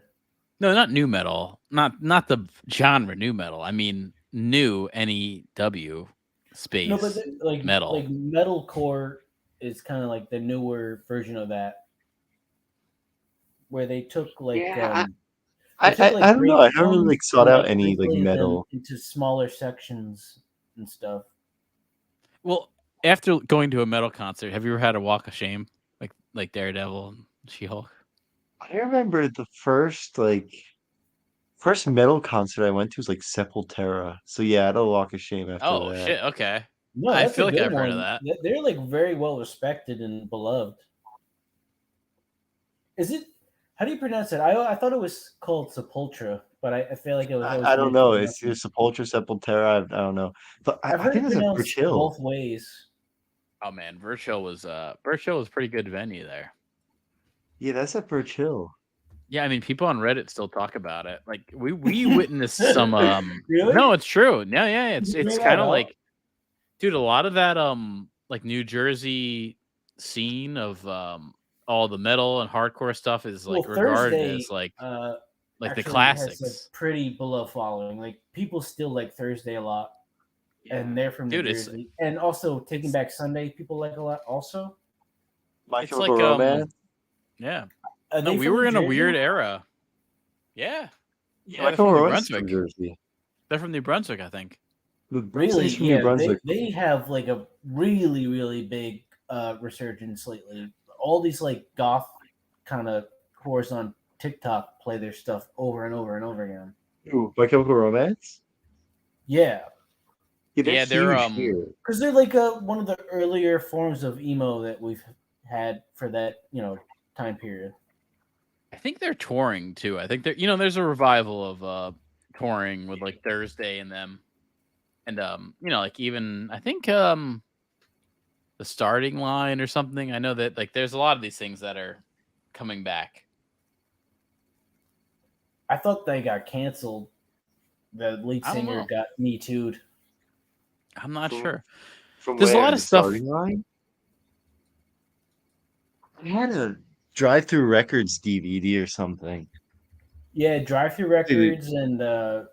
[SPEAKER 2] No, not new metal. Not the genre new metal. I mean new NEW space
[SPEAKER 1] No, but like
[SPEAKER 2] metal.
[SPEAKER 1] like metalcore is kind of like the newer version of that, where they took like
[SPEAKER 3] Yeah,
[SPEAKER 1] they
[SPEAKER 3] I
[SPEAKER 1] took, like,
[SPEAKER 3] don't know. I
[SPEAKER 1] great
[SPEAKER 3] haven't really
[SPEAKER 1] songs
[SPEAKER 3] like sought
[SPEAKER 1] and,
[SPEAKER 3] out any like
[SPEAKER 1] isolated them
[SPEAKER 3] metal.
[SPEAKER 1] into smaller sections and stuff.
[SPEAKER 2] Well, after going to a metal concert, have you ever had a walk of shame like Daredevil and She-Hulk?
[SPEAKER 3] I remember the first metal concert I went to was like Sepultura. So yeah, I had a walk of shame after
[SPEAKER 2] Oh
[SPEAKER 3] that.
[SPEAKER 2] shit! Okay,
[SPEAKER 1] No,
[SPEAKER 2] I
[SPEAKER 1] that's
[SPEAKER 2] feel
[SPEAKER 1] a
[SPEAKER 2] like
[SPEAKER 1] good
[SPEAKER 2] I've heard of
[SPEAKER 1] one.
[SPEAKER 2] that.
[SPEAKER 1] They're like very well respected and beloved. Is it? How do you pronounce it? I thought it was called Sepultura, but I feel like it was. always
[SPEAKER 3] I don't
[SPEAKER 1] pronounced
[SPEAKER 3] know. It's either Sepultura, Sepultura. I don't know. But
[SPEAKER 1] I've
[SPEAKER 3] I
[SPEAKER 1] heard
[SPEAKER 3] think
[SPEAKER 1] it
[SPEAKER 3] there's a
[SPEAKER 1] pronounced
[SPEAKER 3] Burchill.
[SPEAKER 1] both ways.
[SPEAKER 2] Oh man, Virtual was pretty good venue there.
[SPEAKER 3] Yeah, that's at Burchill.
[SPEAKER 2] Yeah, I mean, people on Reddit still talk about it. Like we witnessed some
[SPEAKER 1] Really?
[SPEAKER 2] No, it's true. No, yeah, it's
[SPEAKER 1] Bring that
[SPEAKER 2] kind of
[SPEAKER 1] up.
[SPEAKER 2] like, dude, a lot of that like New Jersey scene of all the metal and hardcore stuff is like regarded
[SPEAKER 1] Thursday,
[SPEAKER 2] as like the
[SPEAKER 1] actually
[SPEAKER 2] classics.
[SPEAKER 1] has a pretty beloved following. Like people still like Thursday a lot, and they're from New
[SPEAKER 2] Dude, it's-
[SPEAKER 1] Jersey. And also Taking Back Sunday, people like a lot. Also,
[SPEAKER 3] My
[SPEAKER 2] It's
[SPEAKER 3] Chemical
[SPEAKER 2] like,
[SPEAKER 3] Romance.
[SPEAKER 2] Yeah.
[SPEAKER 1] are
[SPEAKER 2] No,
[SPEAKER 1] they
[SPEAKER 2] we
[SPEAKER 1] from
[SPEAKER 2] were
[SPEAKER 1] New
[SPEAKER 2] in a
[SPEAKER 1] Jersey?
[SPEAKER 2] weird era. Yeah.
[SPEAKER 3] Yeah,
[SPEAKER 2] they're
[SPEAKER 3] My
[SPEAKER 2] from
[SPEAKER 3] Chemical
[SPEAKER 2] New
[SPEAKER 3] Romance is from
[SPEAKER 2] Brunswick.
[SPEAKER 3] Jersey.
[SPEAKER 2] They're from New Brunswick, I think.
[SPEAKER 1] Really?
[SPEAKER 3] From
[SPEAKER 1] Yeah,
[SPEAKER 3] New Brunswick.
[SPEAKER 1] they have like a really, really big resurgence lately. All these like goth kind of whores on TikTok play their stuff over and over and over again.
[SPEAKER 3] Ooh, My Chemical Romance.
[SPEAKER 1] Yeah,
[SPEAKER 2] Yeah, they're,
[SPEAKER 3] huge here.
[SPEAKER 1] because they're like one of the earlier forms of emo that we've had for that time period.
[SPEAKER 2] I think they're touring too. I think there's a revival of touring with like Thursday and them. And like even I think the Starting Line or something. I know that like there's a lot of these things that are coming back.
[SPEAKER 1] I thought they got canceled. The lead
[SPEAKER 2] I don't
[SPEAKER 1] singer
[SPEAKER 2] know.
[SPEAKER 1] got Me Too'd.
[SPEAKER 2] I'm not
[SPEAKER 3] Cool.
[SPEAKER 2] sure.
[SPEAKER 3] From
[SPEAKER 2] There's a
[SPEAKER 3] where?
[SPEAKER 2] lot of
[SPEAKER 3] The
[SPEAKER 2] stuff-
[SPEAKER 3] Starting Line? I had a Drive-Through Records DVD or something.
[SPEAKER 1] Yeah, Drive Through Records and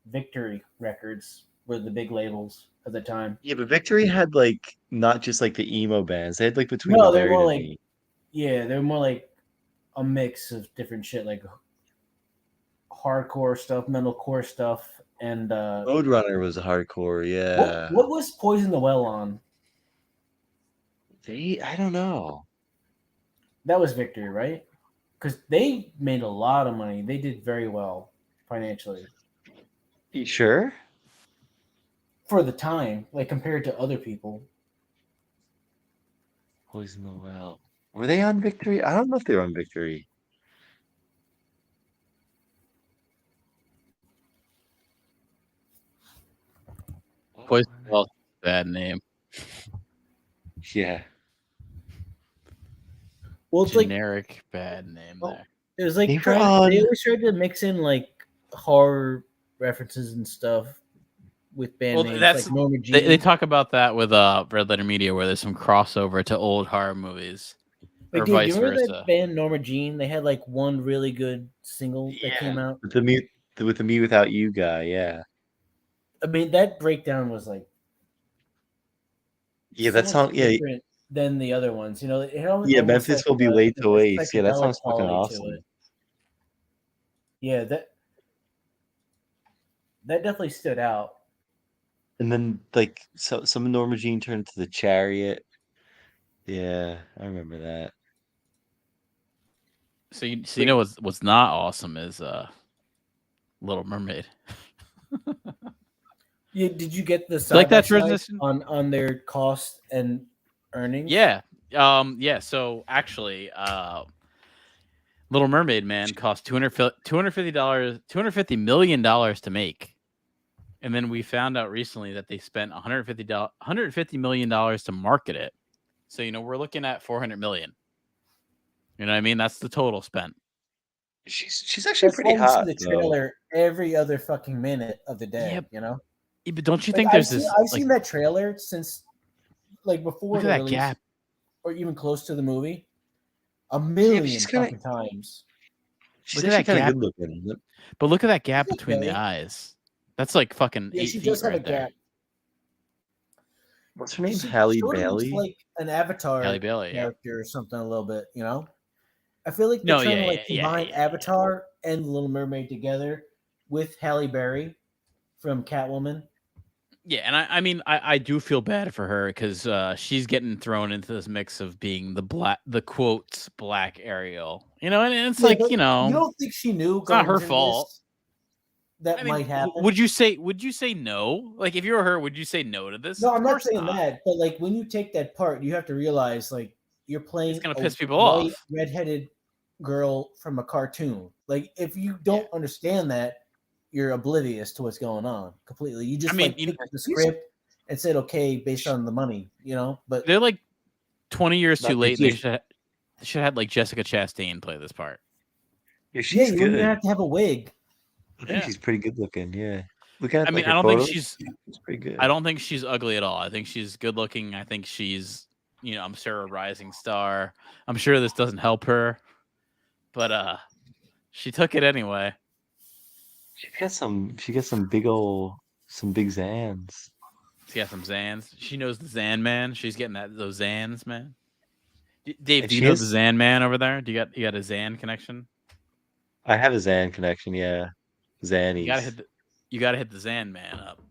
[SPEAKER 1] Victory Records were the big labels at the time.
[SPEAKER 3] Yeah, but Victory had like not just like the emo bands. They had like Between
[SPEAKER 1] No,
[SPEAKER 3] the
[SPEAKER 1] they're
[SPEAKER 3] Buried
[SPEAKER 1] more
[SPEAKER 3] and
[SPEAKER 1] like-
[SPEAKER 3] Me.
[SPEAKER 1] Yeah, they're more like a mix of different shit, like hardcore stuff, metalcore stuff, and
[SPEAKER 3] Roadrunner was hardcore, yeah.
[SPEAKER 1] what was Poison the Well on?
[SPEAKER 3] I don't know.
[SPEAKER 1] That was Victory, right? Because they made a lot of money. They did very well financially
[SPEAKER 3] You sure?
[SPEAKER 1] for the time, like compared to other people.
[SPEAKER 3] Poison the Well. Were they on Victory? I don't know if they were on Victory.
[SPEAKER 2] Poison Well, bad name.
[SPEAKER 3] Yeah.
[SPEAKER 1] Well, it's like
[SPEAKER 2] Generic bad name
[SPEAKER 1] Well,
[SPEAKER 2] there.
[SPEAKER 1] it was like
[SPEAKER 3] They were
[SPEAKER 1] they
[SPEAKER 3] on-
[SPEAKER 1] always tried to mix in like horror references and stuff with band
[SPEAKER 2] Well,
[SPEAKER 1] names,
[SPEAKER 2] that's-
[SPEAKER 1] like Norma Jean.
[SPEAKER 2] They talk about that with Red Letter Media, where there's some crossover to old horror movies.
[SPEAKER 1] Like,
[SPEAKER 2] or
[SPEAKER 1] dude,
[SPEAKER 2] vice
[SPEAKER 1] you remember
[SPEAKER 2] versa.
[SPEAKER 1] that band Norma Jean? They had like one really good single that came out.
[SPEAKER 3] With the Me Without You guy, yeah.
[SPEAKER 1] I mean, that breakdown was like
[SPEAKER 3] Yeah,
[SPEAKER 1] so
[SPEAKER 3] that
[SPEAKER 1] much
[SPEAKER 3] song, yeah.
[SPEAKER 1] different than the other ones. You know, it had
[SPEAKER 3] Yeah,
[SPEAKER 1] almost
[SPEAKER 3] Memphis
[SPEAKER 1] like
[SPEAKER 3] Will Be Late to
[SPEAKER 1] a
[SPEAKER 3] Waste. Yeah, that
[SPEAKER 1] psychedelic
[SPEAKER 3] song's fucking
[SPEAKER 1] quality
[SPEAKER 3] awesome.
[SPEAKER 1] to it. Yeah, that definitely stood out.
[SPEAKER 3] And then like some Norma Jean turned to the Chariot. Yeah, I remember that.
[SPEAKER 2] So you know what's not awesome is Little Mermaid.
[SPEAKER 1] Yeah, did you get the
[SPEAKER 2] You
[SPEAKER 1] side
[SPEAKER 2] like
[SPEAKER 1] by
[SPEAKER 2] that
[SPEAKER 1] side
[SPEAKER 2] transition?
[SPEAKER 1] on their cost and earnings?
[SPEAKER 2] Yeah. Yeah. So actually, Little Mermaid, man, cost $250 million to make, and then we found out recently that they spent $150 million to market it. So we're looking at $400 million. You know what I mean? That's the total spent.
[SPEAKER 3] She's actually
[SPEAKER 1] That's
[SPEAKER 3] pretty
[SPEAKER 1] why we see
[SPEAKER 3] hot,
[SPEAKER 1] the
[SPEAKER 3] though.
[SPEAKER 1] trailer every other fucking minute of the day.
[SPEAKER 2] Yep.
[SPEAKER 1] You know,
[SPEAKER 2] Yeah, but don't you
[SPEAKER 1] like,
[SPEAKER 2] think there's
[SPEAKER 1] I've
[SPEAKER 2] this?
[SPEAKER 1] seen that trailer since like before
[SPEAKER 2] Look at
[SPEAKER 1] the
[SPEAKER 2] that
[SPEAKER 1] release,
[SPEAKER 2] gap.
[SPEAKER 1] or even close to the movie, a million fucking times.
[SPEAKER 3] She's
[SPEAKER 2] Look at
[SPEAKER 3] actually
[SPEAKER 2] that
[SPEAKER 3] kind of
[SPEAKER 2] gap.
[SPEAKER 3] good looking.
[SPEAKER 2] But look at that gap
[SPEAKER 1] She's
[SPEAKER 2] between the
[SPEAKER 1] okay.
[SPEAKER 2] eyes. That's like fucking
[SPEAKER 1] Yeah,
[SPEAKER 2] 8
[SPEAKER 1] she
[SPEAKER 2] feet
[SPEAKER 1] does have
[SPEAKER 2] right
[SPEAKER 1] a
[SPEAKER 2] there.
[SPEAKER 1] gap.
[SPEAKER 3] What's her name?
[SPEAKER 1] She
[SPEAKER 3] Halle
[SPEAKER 1] sort of looks
[SPEAKER 3] Bailey.
[SPEAKER 1] like an Avatar
[SPEAKER 2] Halle Bailey, yeah.
[SPEAKER 1] character or something a little bit. You know, I feel like they're
[SPEAKER 2] No,
[SPEAKER 1] trying
[SPEAKER 2] yeah,
[SPEAKER 1] to like
[SPEAKER 2] yeah,
[SPEAKER 1] combine
[SPEAKER 2] yeah.
[SPEAKER 1] Avatar and The Little Mermaid together with Halle Berry from Catwoman.
[SPEAKER 2] Yeah, and I mean, I do feel bad for her because she's getting thrown into this mix of being the quotes black Ariel, and it's like
[SPEAKER 1] but
[SPEAKER 2] you
[SPEAKER 1] don't think she knew
[SPEAKER 2] it's not her
[SPEAKER 1] going into
[SPEAKER 2] fault.
[SPEAKER 1] this that
[SPEAKER 2] I mean,
[SPEAKER 1] might happen?
[SPEAKER 2] would you say no? Like, if you were her, would you say no to this?
[SPEAKER 1] No,
[SPEAKER 2] Of
[SPEAKER 1] I'm not
[SPEAKER 2] course
[SPEAKER 1] saying that, but like when you take that part, you have to realize like you're playing
[SPEAKER 2] It's gonna
[SPEAKER 1] a
[SPEAKER 2] piss people
[SPEAKER 1] white,
[SPEAKER 2] off.
[SPEAKER 1] redheaded girl from a cartoon. Like if you don't understand that, you're oblivious to what's going on completely. You just picked up the script and said okay based on the money, But
[SPEAKER 2] they're like 20 years too
[SPEAKER 3] Not
[SPEAKER 2] late.
[SPEAKER 3] the
[SPEAKER 2] They
[SPEAKER 3] kid.
[SPEAKER 2] should have had like Jessica Chastain play this part.
[SPEAKER 3] Yeah,
[SPEAKER 1] yeah,
[SPEAKER 3] she's
[SPEAKER 1] you
[SPEAKER 3] good.
[SPEAKER 1] wouldn't have to have a wig.
[SPEAKER 3] I think she's pretty good looking. Yeah, looking at
[SPEAKER 2] I mean,
[SPEAKER 3] her
[SPEAKER 2] I don't think
[SPEAKER 3] photos,
[SPEAKER 2] she's
[SPEAKER 3] pretty good.
[SPEAKER 2] I don't think she's ugly at all. I think she's good looking. I think she's, I'm sure a rising star. I'm sure this doesn't help her, but she took it anyway.
[SPEAKER 3] She got some big Zans.
[SPEAKER 2] She got some Zans. She knows the Zan man. She's getting those Zans, man. Dave,
[SPEAKER 3] And
[SPEAKER 2] do you
[SPEAKER 3] she
[SPEAKER 2] know
[SPEAKER 3] has-
[SPEAKER 2] the Zan man over there? You got a Zan connection?
[SPEAKER 3] I have a Zan connection. Yeah, Zannies.
[SPEAKER 2] You gotta hit the Zan man up.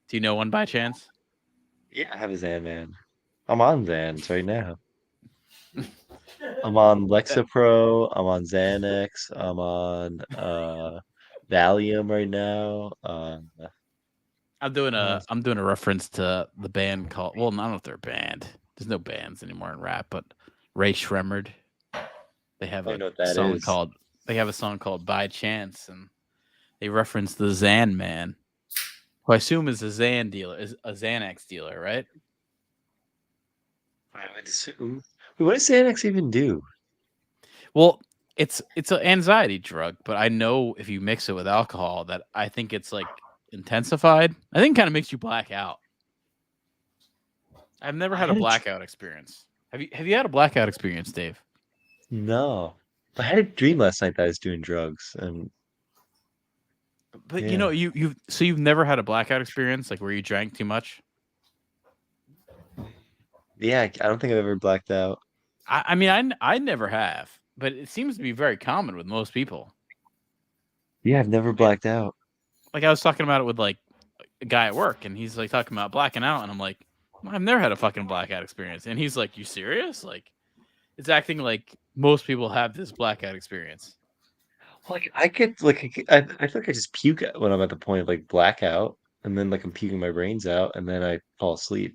[SPEAKER 2] Do you know one by chance?
[SPEAKER 3] Yeah, I have a Zan man. I'm on Zans right now. I'm on Lexapro. I'm on Xanax. I'm on Valium right now.
[SPEAKER 2] I'm doing a reference to the band called. Well, I don't know if they're a band. There's no bands anymore in rap, but Ray Shremmerd. They have
[SPEAKER 3] I don't know what that
[SPEAKER 2] song
[SPEAKER 3] is.
[SPEAKER 2] called. They have a song called "By Chance," and they reference the Zan man, who I assume is a Zan dealer, is a Xanax dealer, right?
[SPEAKER 3] I would assume. Wait, what does Xanax even do?
[SPEAKER 2] Well, it's an anxiety drug, but I know if you mix it with alcohol, that I think it's like intensified. I think it kind of makes you black out. I've never had a blackout experience. Have you had a blackout experience, Dave?
[SPEAKER 3] No. I had a dream last night that I was doing drugs, and
[SPEAKER 2] But
[SPEAKER 3] Yeah.
[SPEAKER 2] you've never had a blackout experience, like where you drank too much?
[SPEAKER 3] yeah, I don't think I've ever blacked out.
[SPEAKER 2] I mean, I never have, but it seems to be very common with most people.
[SPEAKER 3] Yeah, I've never blacked out.
[SPEAKER 2] Like I was talking about it with like a guy at work, and he's like talking about blacking out, and I'm like, I've never had a fucking blackout experience, and he's like, you serious? Like, it's acting like most people have this blackout experience.
[SPEAKER 3] Like I get like I feel like I just puke when I'm at the point of like blackout, and then like I'm puking my brains out, and then I fall asleep.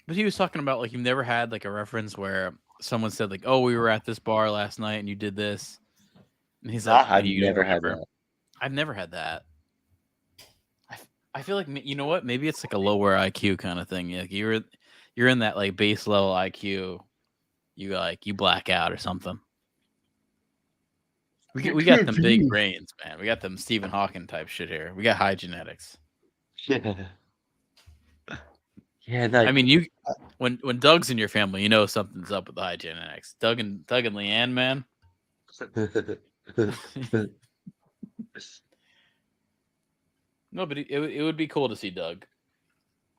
[SPEAKER 2] But he was talking about like you've never had like a reference where someone said like, "Oh, we were at this bar last night and you did this," and he's like,
[SPEAKER 3] I've
[SPEAKER 2] "You don't
[SPEAKER 3] never had
[SPEAKER 2] remember?"
[SPEAKER 3] that.
[SPEAKER 2] I've never had that. I feel like you know what? Maybe it's like a lower IQ kind of thing. Like you're in that like base level IQ. You black out or something. We got them big brains, man. We got them Stephen Hawking type shit here. We got high genetics.
[SPEAKER 3] Yeah. Yeah, no,
[SPEAKER 2] I mean, when Doug's in your family, you know something's up with the hygienics. Doug and Leanne, man. No, but it would be cool to see Doug.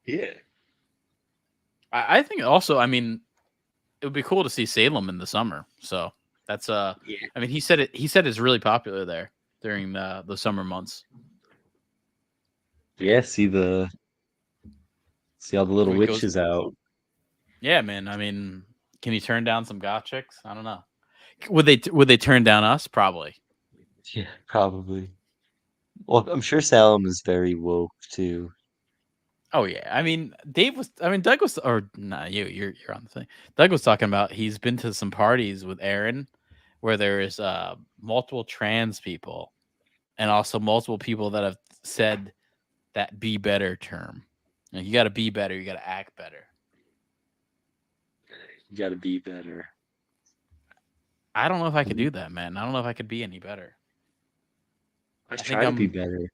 [SPEAKER 3] Yeah.
[SPEAKER 2] I think also, I mean, it would be cool to see Salem in the summer. So that's I mean, he said it's really popular there during the summer months.
[SPEAKER 3] Yeah, see all the little
[SPEAKER 2] It goes-
[SPEAKER 3] witches out.
[SPEAKER 2] Yeah, man. I mean, can you turn down some goth chicks? I don't know. Would they turn down us? Probably.
[SPEAKER 3] Yeah, probably. Well, I'm sure Salem is very woke too.
[SPEAKER 2] Oh yeah. I mean, Doug was, or nah, you're on the thing. Doug was talking about he's been to some parties with Aaron where there is multiple trans people and also multiple people that have said that be better term. Like, you got to be better, you got to act better.
[SPEAKER 3] You got to be better.
[SPEAKER 2] I don't know if I could do that, man. I don't know if I could be any better.
[SPEAKER 3] I
[SPEAKER 2] think
[SPEAKER 3] try to be
[SPEAKER 2] I'm-
[SPEAKER 3] better.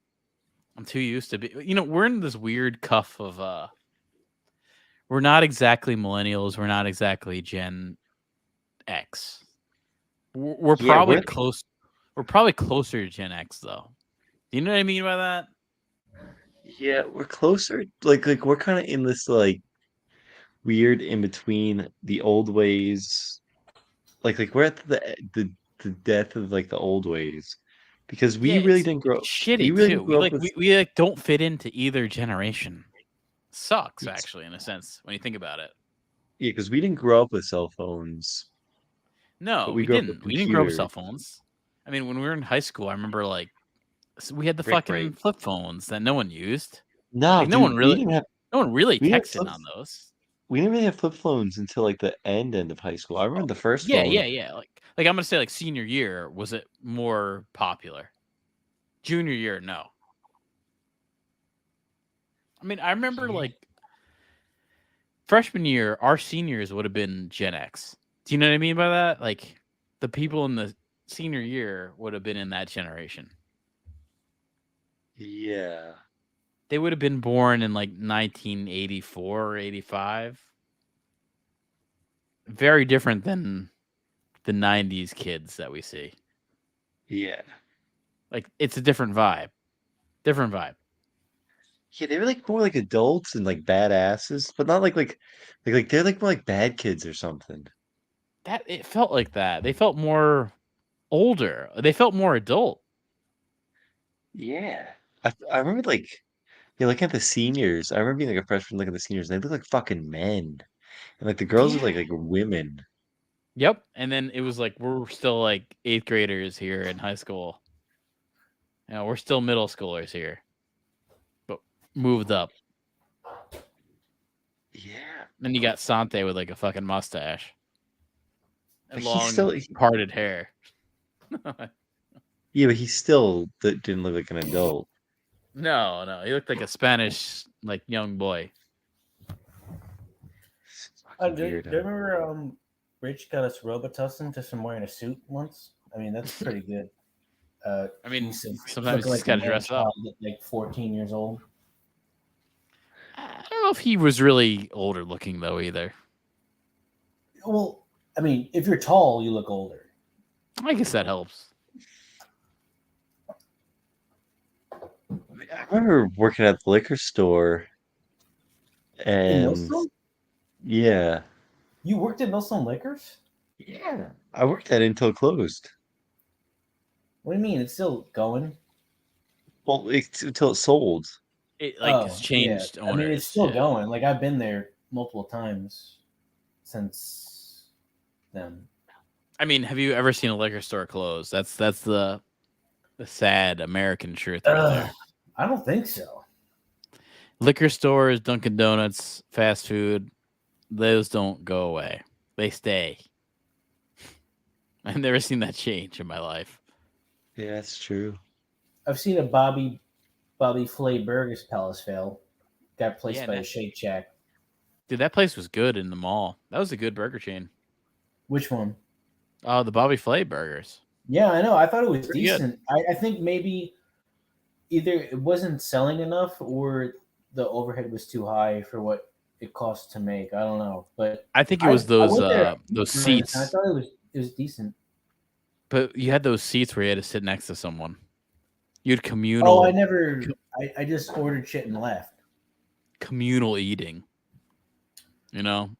[SPEAKER 2] I'm too used to be. We're in this weird cuff of we're not exactly millennials, we're not exactly Gen X. We're
[SPEAKER 3] Yeah,
[SPEAKER 2] probably
[SPEAKER 3] we're-
[SPEAKER 2] close. We're probably closer to Gen X though. Do you know what I mean by that?
[SPEAKER 3] Yeah, we're closer. Like we're kind of in this like weird in between the old ways. Like we're at the death of like the old ways because we
[SPEAKER 2] Yeah,
[SPEAKER 3] really
[SPEAKER 2] it's
[SPEAKER 3] didn't grow.
[SPEAKER 2] Shitty
[SPEAKER 3] we really
[SPEAKER 2] too.
[SPEAKER 3] didn't
[SPEAKER 2] We
[SPEAKER 3] grow
[SPEAKER 2] like
[SPEAKER 3] up with.
[SPEAKER 2] we like don't fit into either generation. Sucks
[SPEAKER 3] It's-
[SPEAKER 2] actually in a sense when you think about it.
[SPEAKER 3] Yeah, because we didn't grow up with cell phones.
[SPEAKER 2] No,
[SPEAKER 3] But we
[SPEAKER 2] we
[SPEAKER 3] grew up
[SPEAKER 2] didn't.
[SPEAKER 3] with
[SPEAKER 2] We didn't grow up with cell
[SPEAKER 3] computers.
[SPEAKER 2] phones. I mean, when we were in high school, I remember like we had the
[SPEAKER 3] Brick
[SPEAKER 2] fucking
[SPEAKER 3] break.
[SPEAKER 2] flip phones that no one used.
[SPEAKER 3] No,
[SPEAKER 2] Like,
[SPEAKER 3] dude,
[SPEAKER 2] no one really
[SPEAKER 3] we
[SPEAKER 2] texted
[SPEAKER 3] didn't have flip.
[SPEAKER 2] on those.
[SPEAKER 3] We didn't really have flip phones until like the end of high school. I remember the first
[SPEAKER 2] Yeah,
[SPEAKER 3] phone.
[SPEAKER 2] yeah. Like I'm gonna say like senior year was it more popular? Junior year, no. I mean, I remember
[SPEAKER 3] Yeah.
[SPEAKER 2] like freshman year, our seniors would have been Gen X. Do you know what I mean by that? Like the people in the senior year would have been in that generation.
[SPEAKER 3] Yeah.
[SPEAKER 2] They would have been born in like 1984 or 85. Very different than the 90s kids that we see.
[SPEAKER 3] Yeah.
[SPEAKER 2] Like it's a different vibe. Different vibe.
[SPEAKER 3] Yeah, they were like more like adults and like badasses, but not like they're like more like bad kids or something.
[SPEAKER 2] That it felt like that. They felt more older. They felt more adult.
[SPEAKER 3] Yeah. I remember like looking at the seniors. I remember being like a freshman looking at the seniors, and they look like fucking men. And like the girls look like women.
[SPEAKER 2] Yep. And then it was like we're still like 8th graders here in high school. We're still middle schoolers here. But moved up.
[SPEAKER 3] Yeah.
[SPEAKER 2] Then you got Sante with like a fucking mustache. And
[SPEAKER 3] But he's
[SPEAKER 2] long
[SPEAKER 3] still
[SPEAKER 2] parted hair.
[SPEAKER 3] yeah, but he still didn't look like an adult.
[SPEAKER 2] No. He looked like a Spanish like young boy.
[SPEAKER 3] Fucking
[SPEAKER 1] Do you
[SPEAKER 3] weirdo.
[SPEAKER 1] remember Rich got us Robitussin just from wearing a suit once? I mean, that's pretty good.
[SPEAKER 2] I mean,
[SPEAKER 1] decent.
[SPEAKER 2] sometimes
[SPEAKER 1] Looking
[SPEAKER 2] you just gotta
[SPEAKER 1] a man
[SPEAKER 2] dress up.
[SPEAKER 1] child at, like 14 years old.
[SPEAKER 2] I don't know if he was really older looking though either.
[SPEAKER 1] Well, I mean, if you're tall, you look older.
[SPEAKER 2] I guess that helps.
[SPEAKER 3] I remember working at the liquor store,
[SPEAKER 1] In
[SPEAKER 3] and
[SPEAKER 1] Millstone?
[SPEAKER 3] yeah,
[SPEAKER 1] You worked at Millstone Liquors?
[SPEAKER 3] yeah, I worked at it until it closed.
[SPEAKER 1] What do you mean? It's still going?
[SPEAKER 3] Well, until it sold.
[SPEAKER 2] It like it's
[SPEAKER 1] yeah.
[SPEAKER 2] changed owners.
[SPEAKER 1] I mean, it's still
[SPEAKER 2] yeah.
[SPEAKER 1] going. Like I've been there multiple times since then.
[SPEAKER 2] I mean, have you ever seen a liquor store close? That's the sad American truth right there.
[SPEAKER 1] I don't think so.
[SPEAKER 2] Liquor stores, Dunkin' Donuts, fast food, those don't go away. They stay. I've never seen that change in my life.
[SPEAKER 3] Yeah, that's true.
[SPEAKER 1] I've seen a Bobby Flay Burgers Palace fail. Got placed
[SPEAKER 2] Yeah,
[SPEAKER 1] by a
[SPEAKER 2] that-
[SPEAKER 1] Shake Shack.
[SPEAKER 2] Dude, that place was good in the mall. That was a good burger chain.
[SPEAKER 1] Which one?
[SPEAKER 2] Oh, the Bobby Flay burgers.
[SPEAKER 1] Yeah, I know. I thought it was
[SPEAKER 2] Pretty good.
[SPEAKER 1] decent. I think maybe either it wasn't selling enough or the overhead was too high for what it costs to make. I don't know, but
[SPEAKER 2] I think it was
[SPEAKER 1] I went there
[SPEAKER 2] those
[SPEAKER 1] and
[SPEAKER 2] seats.
[SPEAKER 1] I thought it was decent.
[SPEAKER 2] But you had those seats where you had to sit next to someone. You'd
[SPEAKER 1] Oh,
[SPEAKER 2] communal
[SPEAKER 1] I just ordered shit and left.
[SPEAKER 2] communal eating. You know?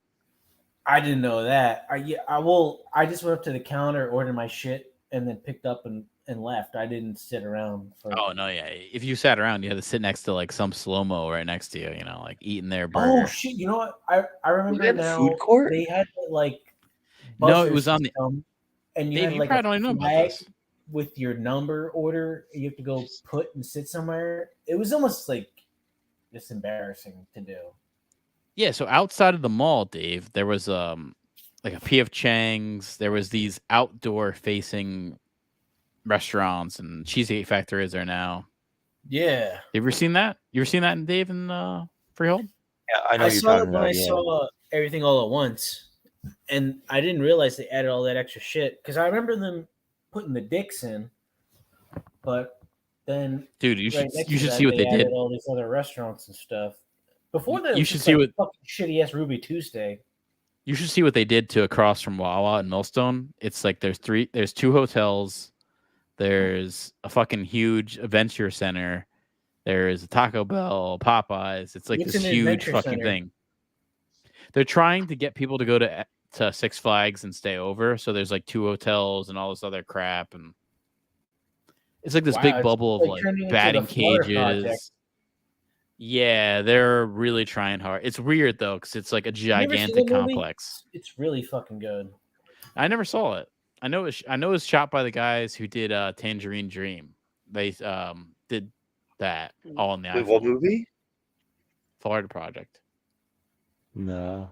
[SPEAKER 1] I didn't know that. I just went up to the counter, ordered my shit, and then picked up and left. I didn't sit around for.
[SPEAKER 2] Oh no, yeah. If you sat around, you had to sit next to like some slow-mo right next to you, you know, like eating their burger.
[SPEAKER 1] Oh shit! You know what? I remember
[SPEAKER 3] they have a
[SPEAKER 1] now.
[SPEAKER 3] food court?
[SPEAKER 1] They had like.
[SPEAKER 2] No, it
[SPEAKER 1] buzzer
[SPEAKER 2] was on the.
[SPEAKER 1] system, and you
[SPEAKER 2] Dave,
[SPEAKER 1] had
[SPEAKER 2] you
[SPEAKER 1] like
[SPEAKER 2] probably
[SPEAKER 1] a
[SPEAKER 2] don't even know about
[SPEAKER 1] flag
[SPEAKER 2] this.
[SPEAKER 1] with your number order. You have to go put and sit somewhere. It was almost like just embarrassing to do.
[SPEAKER 2] Yeah, so outside of the mall, Dave, there was like a P.F. Chang's. There was these outdoor facing restaurants, and Cheesecake Factory is there now.
[SPEAKER 1] Yeah,
[SPEAKER 2] Have you ever seen that? You ever seen that in Dave and Freehold?
[SPEAKER 3] Yeah, I know
[SPEAKER 1] I
[SPEAKER 3] you're
[SPEAKER 1] saw it
[SPEAKER 3] talking
[SPEAKER 1] when
[SPEAKER 3] about.
[SPEAKER 1] I
[SPEAKER 3] Yeah.
[SPEAKER 1] saw everything all at once, and I didn't realize they added all that extra shit because I remember them putting the dicks in, but then
[SPEAKER 2] Dude, you
[SPEAKER 1] right
[SPEAKER 2] should
[SPEAKER 1] next
[SPEAKER 2] you
[SPEAKER 1] to
[SPEAKER 2] should
[SPEAKER 1] that,
[SPEAKER 2] see what they
[SPEAKER 1] added
[SPEAKER 2] did.
[SPEAKER 1] all these other restaurants and stuff. Before that, it
[SPEAKER 2] You
[SPEAKER 1] was
[SPEAKER 2] should
[SPEAKER 1] just
[SPEAKER 2] see
[SPEAKER 1] like
[SPEAKER 2] what
[SPEAKER 1] fucking shitty ass Ruby Tuesday.
[SPEAKER 2] you should see what they did to across from Wawa and Millstone. It's like there's two hotels, there's a fucking huge adventure center, there's a Taco Bell, Popeyes. It's like
[SPEAKER 1] What's
[SPEAKER 2] this
[SPEAKER 1] an
[SPEAKER 2] huge
[SPEAKER 1] adventure
[SPEAKER 2] fucking
[SPEAKER 1] center?
[SPEAKER 2] thing. They're trying to get people to go to Six Flags and stay over. So there's like two hotels and all this other crap, and it's like this
[SPEAKER 1] Wow,
[SPEAKER 2] big
[SPEAKER 1] it's
[SPEAKER 2] bubble of
[SPEAKER 1] like
[SPEAKER 2] like
[SPEAKER 1] turning into the
[SPEAKER 2] batting
[SPEAKER 1] Florida Project.
[SPEAKER 2] cages. Yeah, they're really trying hard. It's weird though, because it's like a
[SPEAKER 1] You never seen
[SPEAKER 2] gigantic
[SPEAKER 1] that movie?
[SPEAKER 2] complex.
[SPEAKER 1] It's really fucking good.
[SPEAKER 2] I never saw it. I know it's shot by the guys who did Tangerine Dream. They did that all on the
[SPEAKER 3] Wait, what
[SPEAKER 2] iPhone.
[SPEAKER 3] movie?
[SPEAKER 2] Florida Project.
[SPEAKER 3] No.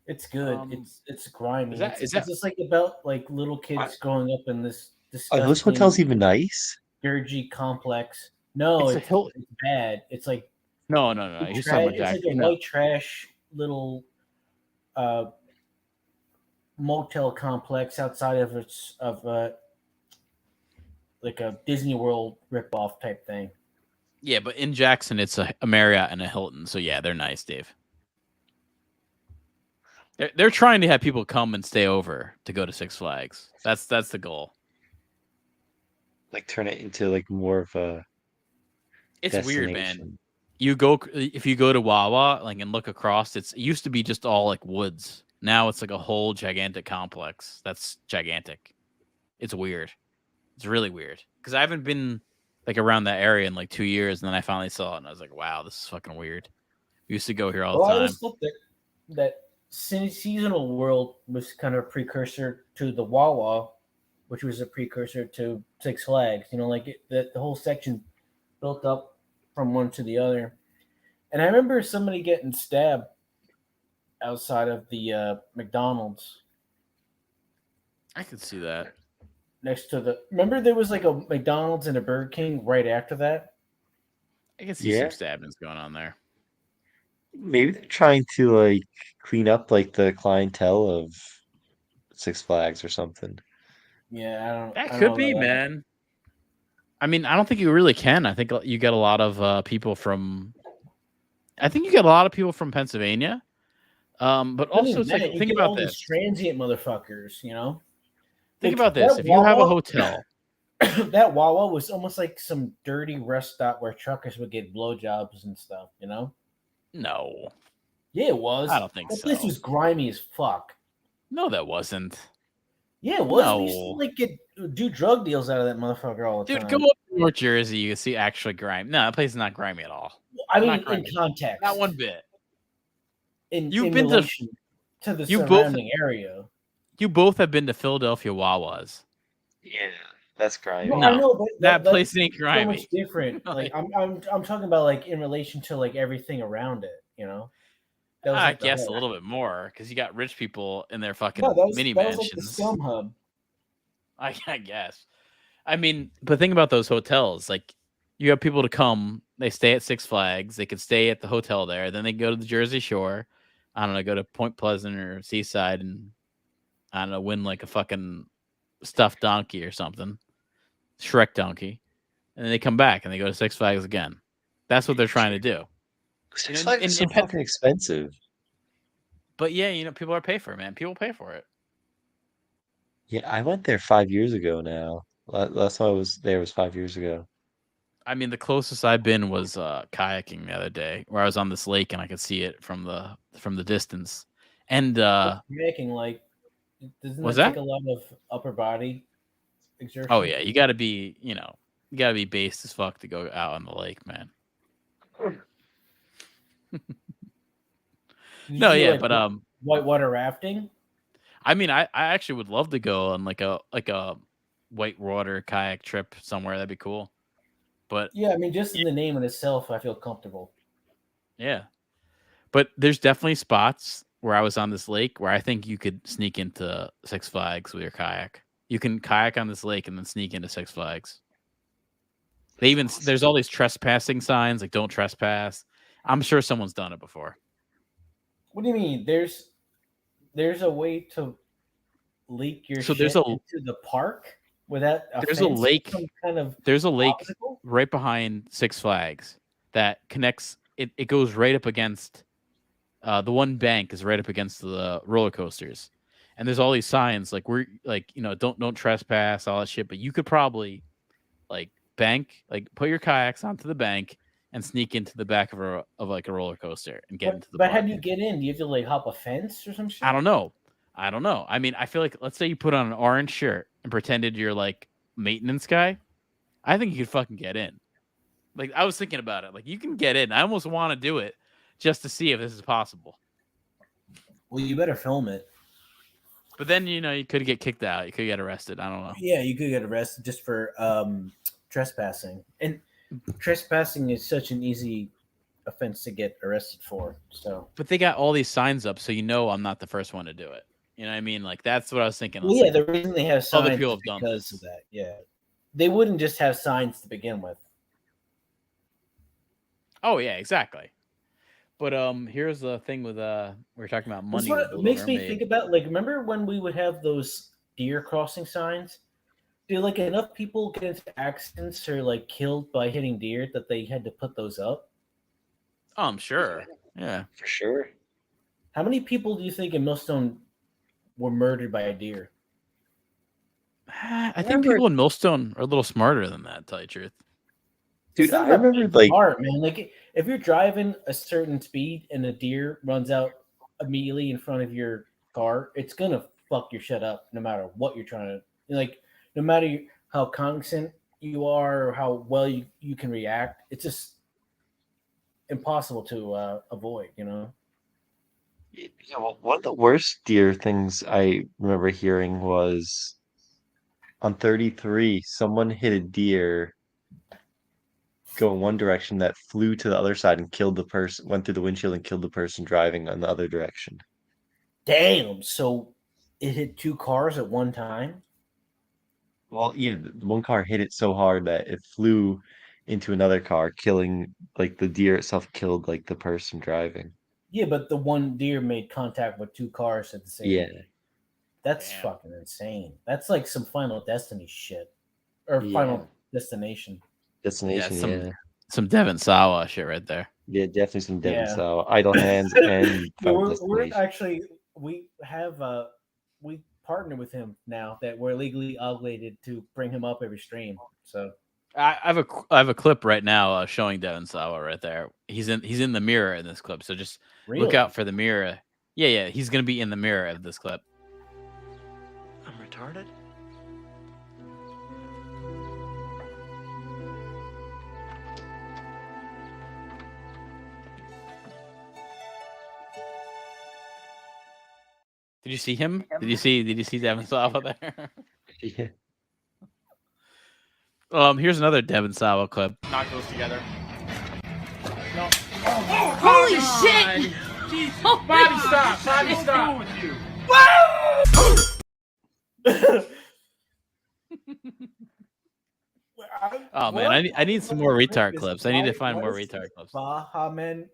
[SPEAKER 1] It's good. It's grimy.
[SPEAKER 2] is that-
[SPEAKER 1] it's
[SPEAKER 2] is that-
[SPEAKER 1] just like about like little kids growing up in this
[SPEAKER 3] Are those
[SPEAKER 1] disgusting
[SPEAKER 3] hotels even nice?
[SPEAKER 1] dirgy complex. No,
[SPEAKER 2] It's a
[SPEAKER 1] it's
[SPEAKER 2] hill-
[SPEAKER 1] bad. It's like
[SPEAKER 2] No. He's talking about
[SPEAKER 1] it's
[SPEAKER 2] Jack.
[SPEAKER 1] like a white trash little motel complex outside of like a Disney World ripoff type thing.
[SPEAKER 2] Yeah, but in Jackson, it's a Marriott and a Hilton. So yeah, they're nice, Dave. They're trying to have people come and stay over to go to Six Flags. That's the goal.
[SPEAKER 3] Like turn it into like more of a
[SPEAKER 2] It's weird, man.
[SPEAKER 3] destination.
[SPEAKER 2] If you go to Wawa, like and look across, it used to be just all like woods. Now it's like a whole gigantic complex. That's gigantic. It's weird. It's really weird because I haven't been like around that area in like 2 years, and then I finally saw it, and I was like, "Wow, this is fucking weird." We used to go here all the
[SPEAKER 1] I
[SPEAKER 2] time.
[SPEAKER 1] always thought that seasonal world was kind of a precursor to the Wawa, which was a precursor to Six Flags. You know, like the whole section built up from one to the other. And I remember somebody getting stabbed outside of the McDonald's
[SPEAKER 2] I could see that.
[SPEAKER 1] next to the. Remember, there was like a McDonald's and a Burger King right after that.
[SPEAKER 2] I can see
[SPEAKER 3] Yeah.
[SPEAKER 2] some stabbings going on there.
[SPEAKER 3] Maybe they're trying to like clean up like the clientele of Six Flags or something.
[SPEAKER 1] Yeah, I
[SPEAKER 2] That
[SPEAKER 1] don't
[SPEAKER 2] could
[SPEAKER 1] know
[SPEAKER 2] be,
[SPEAKER 1] about that.
[SPEAKER 2] man. I mean, I don't think you really can. I think you get a lot of people from. I think you get a lot of people from Pennsylvania. But
[SPEAKER 1] Not
[SPEAKER 2] also,
[SPEAKER 1] even
[SPEAKER 2] it's
[SPEAKER 1] that,
[SPEAKER 2] like
[SPEAKER 1] you
[SPEAKER 2] think
[SPEAKER 1] get
[SPEAKER 2] about
[SPEAKER 1] all these
[SPEAKER 2] this.
[SPEAKER 1] transient motherfuckers. You know,
[SPEAKER 2] Think
[SPEAKER 1] Like,
[SPEAKER 2] about this.
[SPEAKER 1] that
[SPEAKER 2] If you have a
[SPEAKER 1] Wawa-
[SPEAKER 2] hotel,
[SPEAKER 1] that Wawa was almost like some dirty rest stop where truckers would get blowjobs and stuff. You know.
[SPEAKER 2] no,
[SPEAKER 1] Yeah, it was.
[SPEAKER 2] I don't think
[SPEAKER 1] that
[SPEAKER 2] so.
[SPEAKER 1] place was grimy as fuck.
[SPEAKER 2] No, that wasn't.
[SPEAKER 1] Yeah, it was.
[SPEAKER 2] No.
[SPEAKER 1] We used to like do drug deals out of that motherfucker all the
[SPEAKER 2] Dude,
[SPEAKER 1] time.
[SPEAKER 2] go up to North Jersey. You can see actually grime. No, that place is not grimy at all.
[SPEAKER 1] I mean,
[SPEAKER 2] not
[SPEAKER 1] in
[SPEAKER 2] grimy.
[SPEAKER 1] context,
[SPEAKER 2] Not one bit.
[SPEAKER 1] In
[SPEAKER 2] You've
[SPEAKER 1] in
[SPEAKER 2] been to-
[SPEAKER 1] relation to the
[SPEAKER 2] you both-
[SPEAKER 1] surrounding area.
[SPEAKER 2] You both have been to Philadelphia Wawas.
[SPEAKER 3] Yeah, that's grimy.
[SPEAKER 1] No,
[SPEAKER 2] No,
[SPEAKER 1] I know, but
[SPEAKER 2] That
[SPEAKER 1] that's
[SPEAKER 2] place ain't
[SPEAKER 1] so
[SPEAKER 2] grimy.
[SPEAKER 1] much different.
[SPEAKER 2] Like-
[SPEAKER 1] Like I'm talking about like in relation to like everything around it. You know. That was,
[SPEAKER 2] I
[SPEAKER 1] like, the
[SPEAKER 2] guess a
[SPEAKER 1] whole-
[SPEAKER 2] little bit more because you got rich people in their fucking
[SPEAKER 1] No, that was
[SPEAKER 2] mini
[SPEAKER 1] like the
[SPEAKER 2] mansions.
[SPEAKER 1] scum hub.
[SPEAKER 2] I guess. I mean, but think about those hotels. Like, you have people to come. They stay at Six Flags. They could stay at the hotel there. Then they go to the Jersey Shore. I don't know, go to Point Pleasant or Seaside and I don't know, win like a fucking stuffed donkey or something, Shrek donkey, and then they come back and they go to Six Flags again. That's what they're trying to do.
[SPEAKER 3] Six
[SPEAKER 2] know,
[SPEAKER 3] Flags is so
[SPEAKER 2] in Pet-
[SPEAKER 3] fucking expensive.
[SPEAKER 2] But yeah, people are pay for it, man. People pay for it.
[SPEAKER 3] Yeah, I went there 5 years ago now. Last time I was there was 5 years ago.
[SPEAKER 2] I mean, the closest I've been was kayaking the other day, where I was on this lake and I could see it from the distance. And
[SPEAKER 1] Making like, doesn't
[SPEAKER 2] was
[SPEAKER 1] that
[SPEAKER 2] that?
[SPEAKER 1] take a lot of upper body exertion?
[SPEAKER 2] Oh yeah, you got to be, based as fuck to go out on the lake, man.
[SPEAKER 1] Did
[SPEAKER 2] No,
[SPEAKER 1] you do,
[SPEAKER 2] yeah,
[SPEAKER 1] like,
[SPEAKER 2] but
[SPEAKER 1] whitewater rafting?
[SPEAKER 2] I mean, I actually would love to go on like a whitewater kayak trip somewhere. That'd be cool. But
[SPEAKER 1] Yeah, I mean, just in the name in itself, I feel comfortable.
[SPEAKER 2] yeah, but there's definitely spots where I was on this lake where I think you could sneak into Six Flags with your kayak. You can kayak on this lake and then sneak into Six Flags. There's all these trespassing signs, like don't trespass. I'm sure someone's done it before.
[SPEAKER 1] What do you mean? There's a way to leak your
[SPEAKER 2] So
[SPEAKER 1] shit
[SPEAKER 2] there's a
[SPEAKER 1] into the park without a
[SPEAKER 2] there's a
[SPEAKER 1] fence,
[SPEAKER 2] lake.
[SPEAKER 1] some kind of
[SPEAKER 2] There's a lake
[SPEAKER 1] obstacle?
[SPEAKER 2] right behind Six Flags that connects. It goes right up against the one bank is right up against the roller coasters, and there's all these signs like don't trespass, all that shit. But you could probably put your kayaks onto the bank and sneak into the back of a roller coaster and get into the
[SPEAKER 1] But how
[SPEAKER 2] park.
[SPEAKER 1] do you get in? Do you have to like hop a fence or some shit?
[SPEAKER 2] I don't know. I mean, I feel like let's say you put on an orange shirt and pretended you're like maintenance guy. I think you could fucking get in. Like I was thinking about it. Like you can get in. I almost want to do it just to see if this is possible.
[SPEAKER 1] Well, you better film it.
[SPEAKER 2] But then you could get kicked out. You could get arrested. I don't know.
[SPEAKER 1] Yeah, you could get arrested just for trespassing. And trespassing is such an easy offense to get arrested for. So,
[SPEAKER 2] But they got all these signs up, so I'm not the first one to do it. You know what I mean? Like that's what I was thinking.
[SPEAKER 1] well, yeah, the reason they have signs
[SPEAKER 2] other people
[SPEAKER 1] is
[SPEAKER 2] have done
[SPEAKER 1] because
[SPEAKER 2] this.
[SPEAKER 1] of that. Yeah, they wouldn't just have signs to begin with.
[SPEAKER 2] Oh yeah, exactly. But here's the thing with we're talking about money.
[SPEAKER 1] That's what
[SPEAKER 2] with
[SPEAKER 1] it
[SPEAKER 2] Little
[SPEAKER 1] makes me
[SPEAKER 2] Mermaid.
[SPEAKER 1] think about. Like, remember when we would have those deer crossing signs? Do like enough people get into accidents or like killed by hitting deer that they had to put those up?
[SPEAKER 2] Oh, I'm sure. Yeah.
[SPEAKER 3] For sure.
[SPEAKER 1] How many people do you think in Millstone were murdered by a deer?
[SPEAKER 2] I think
[SPEAKER 3] remember-
[SPEAKER 2] people in Millstone are a little smarter than that, to tell you the truth.
[SPEAKER 3] Dude,
[SPEAKER 1] It's not
[SPEAKER 3] I
[SPEAKER 1] about
[SPEAKER 3] remember
[SPEAKER 1] being
[SPEAKER 3] like
[SPEAKER 1] smart, man. Like if you're driving a certain speed and a deer runs out immediately in front of your car, it's gonna fuck your shit up no matter what you're trying to like. No matter how cognizant you are or how well you can react, it's just impossible to avoid.
[SPEAKER 3] Yeah, well, one of the worst deer things I remember hearing was on 33, someone hit a deer go in one direction that flew to the other side and killed the person, went through the windshield and killed the person driving on the other direction.
[SPEAKER 1] Damn! So it hit two cars at one time.
[SPEAKER 3] Well, yeah, the one car hit it so hard that it flew into another car, killing like the deer itself killed like the person driving.
[SPEAKER 1] Yeah, but the one deer made contact with two cars at the same.
[SPEAKER 3] Yeah.
[SPEAKER 1] That's
[SPEAKER 2] Damn.
[SPEAKER 1] fucking insane. That's like some Final Destiny shit, or
[SPEAKER 3] Yeah.
[SPEAKER 1] Final Destination.
[SPEAKER 3] Destination,
[SPEAKER 2] some-
[SPEAKER 3] yeah.
[SPEAKER 2] Some Devon Sawa shit right there.
[SPEAKER 3] Yeah, definitely some Devon
[SPEAKER 1] Yeah.
[SPEAKER 3] Sawa, Idle Hands, and
[SPEAKER 1] No,
[SPEAKER 3] Final
[SPEAKER 1] we're
[SPEAKER 3] Destination.
[SPEAKER 1] actually we have we partner with him now that we're legally obligated to bring him up every stream. So
[SPEAKER 2] I have a clip right now showing Devon Sawa right there. He's in the mirror in this clip, so just
[SPEAKER 1] really,
[SPEAKER 2] look out for the mirror. Yeah, he's gonna be in the mirror of this clip.
[SPEAKER 7] I'm retarded?
[SPEAKER 2] Did you see him? Did you see Devon Sawa there?
[SPEAKER 3] Yeah.
[SPEAKER 2] Here's another Devon Sawa clip.
[SPEAKER 5] Knock those together.
[SPEAKER 8] Holy shit! Oh my
[SPEAKER 5] Bobby, stop! Bobby, stop! With you?
[SPEAKER 2] Oh man, I need some more retard clips. I need to find more retard clips.
[SPEAKER 1] Baha Men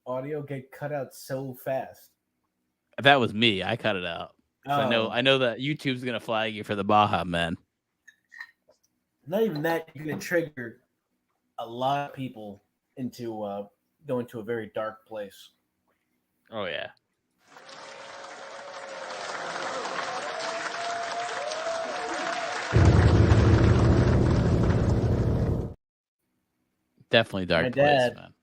[SPEAKER 1] audio get cut out so fast.
[SPEAKER 2] That was me. I cut it out. So
[SPEAKER 1] Oh.
[SPEAKER 2] I know that YouTube's gonna flag you for the Baja man.
[SPEAKER 1] Not even that, you're gonna trigger a lot of people into going to a very dark place.
[SPEAKER 2] Oh yeah. Definitely dark
[SPEAKER 1] My
[SPEAKER 2] place,
[SPEAKER 1] dad.
[SPEAKER 2] man.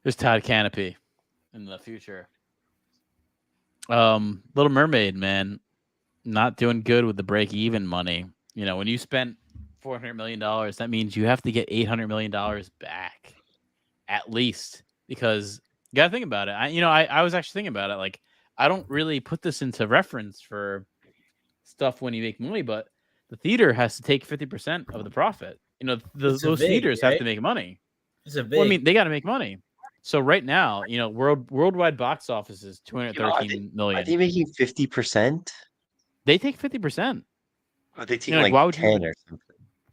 [SPEAKER 2] There's Todd Canopy in the future. Little Mermaid, man, not doing good with the break-even money. You know, when you spent $400 million, that means you have to get $800 million back, at least. Because you got to think about it. I was actually thinking about it. Like, I don't really put this into reference for stuff when you make money, but the theater has to take 50% of the profit. You know,
[SPEAKER 1] It's a
[SPEAKER 2] those
[SPEAKER 1] vig,
[SPEAKER 2] theaters have
[SPEAKER 1] right?
[SPEAKER 2] to make money.
[SPEAKER 1] It's a
[SPEAKER 2] Well, I
[SPEAKER 1] big.
[SPEAKER 2] mean, they got to make money. So right now, you know, worldwide box office is
[SPEAKER 3] You know, are
[SPEAKER 2] 213
[SPEAKER 3] Are
[SPEAKER 2] million.
[SPEAKER 3] they making 50%?
[SPEAKER 2] They take 50%.
[SPEAKER 3] Are they taking
[SPEAKER 2] You know,
[SPEAKER 3] like
[SPEAKER 2] why would
[SPEAKER 3] 10
[SPEAKER 2] you?
[SPEAKER 3] or something?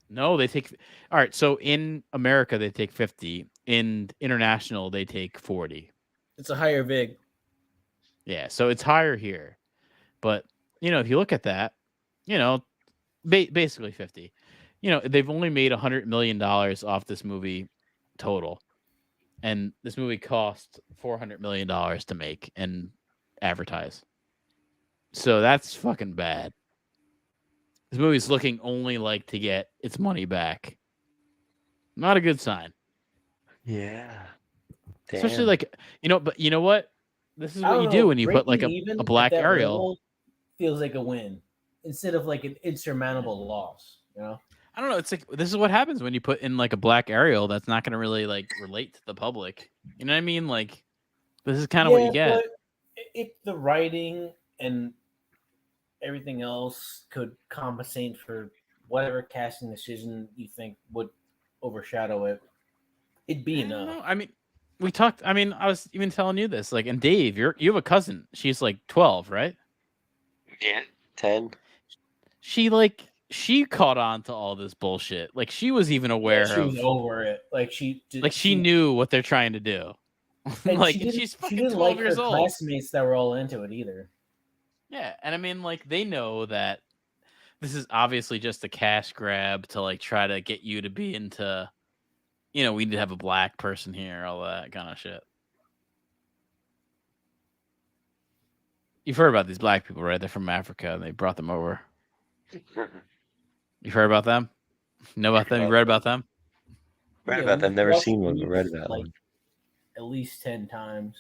[SPEAKER 2] No, they take. All right. So in America, they take 50. In international, they take 40.
[SPEAKER 1] It's a higher vig.
[SPEAKER 2] Yeah. So it's higher here. But, you know, if you look at that, you know, basically 50. You know, they've only made $100 million off this movie total. And this movie cost $400 million to make and advertise. So that's fucking bad. This movie's looking only like to get its money back. Not a good sign.
[SPEAKER 3] Yeah.
[SPEAKER 2] Especially
[SPEAKER 3] Damn.
[SPEAKER 2] like, you know, but you know what? This is
[SPEAKER 1] I
[SPEAKER 2] what
[SPEAKER 1] don't
[SPEAKER 2] you
[SPEAKER 1] know,
[SPEAKER 2] do when you put like
[SPEAKER 1] breaking even
[SPEAKER 2] a
[SPEAKER 1] at
[SPEAKER 2] black
[SPEAKER 1] that
[SPEAKER 2] Ariel.
[SPEAKER 1] level feels like a win instead of like an insurmountable loss. You know.
[SPEAKER 2] I don't know. It's like this is what happens when you put in like a black Ariel that's not going to really like relate to the public. You know what I mean? Like this is kind of what you get.
[SPEAKER 1] But if the writing and everything else could compensate for whatever casting decision you think would overshadow it, it'd be
[SPEAKER 2] I don't
[SPEAKER 1] enough.
[SPEAKER 2] know. I mean, we talked. I mean, I was even telling you this. Like, and Dave, you have a cousin. She's like 12, right?
[SPEAKER 3] Yeah. 10.
[SPEAKER 2] She caught on to all this bullshit. Like, she was even aware
[SPEAKER 1] She
[SPEAKER 2] of.
[SPEAKER 1] was over it. Like she did,
[SPEAKER 2] Like she knew what they're trying to do.
[SPEAKER 1] and
[SPEAKER 2] Like
[SPEAKER 1] she
[SPEAKER 2] she's fucking
[SPEAKER 1] didn't
[SPEAKER 2] 12
[SPEAKER 1] like
[SPEAKER 2] years
[SPEAKER 1] her
[SPEAKER 2] old.
[SPEAKER 1] classmates that were all into it either.
[SPEAKER 2] Yeah, and I mean, like they know that this is obviously just a cash grab to like try to get you to be into. You know, we need to have a black person here, all that kind of shit. You've heard about these black people, right? They're from Africa, and they brought them over. You've heard about them? You know about them? You read about them?
[SPEAKER 3] Read
[SPEAKER 1] Yeah,
[SPEAKER 3] about them.
[SPEAKER 1] we've
[SPEAKER 3] Never
[SPEAKER 1] watched
[SPEAKER 3] seen one, but
[SPEAKER 1] these,
[SPEAKER 3] read about
[SPEAKER 1] like,
[SPEAKER 3] one.
[SPEAKER 1] at least 10 times.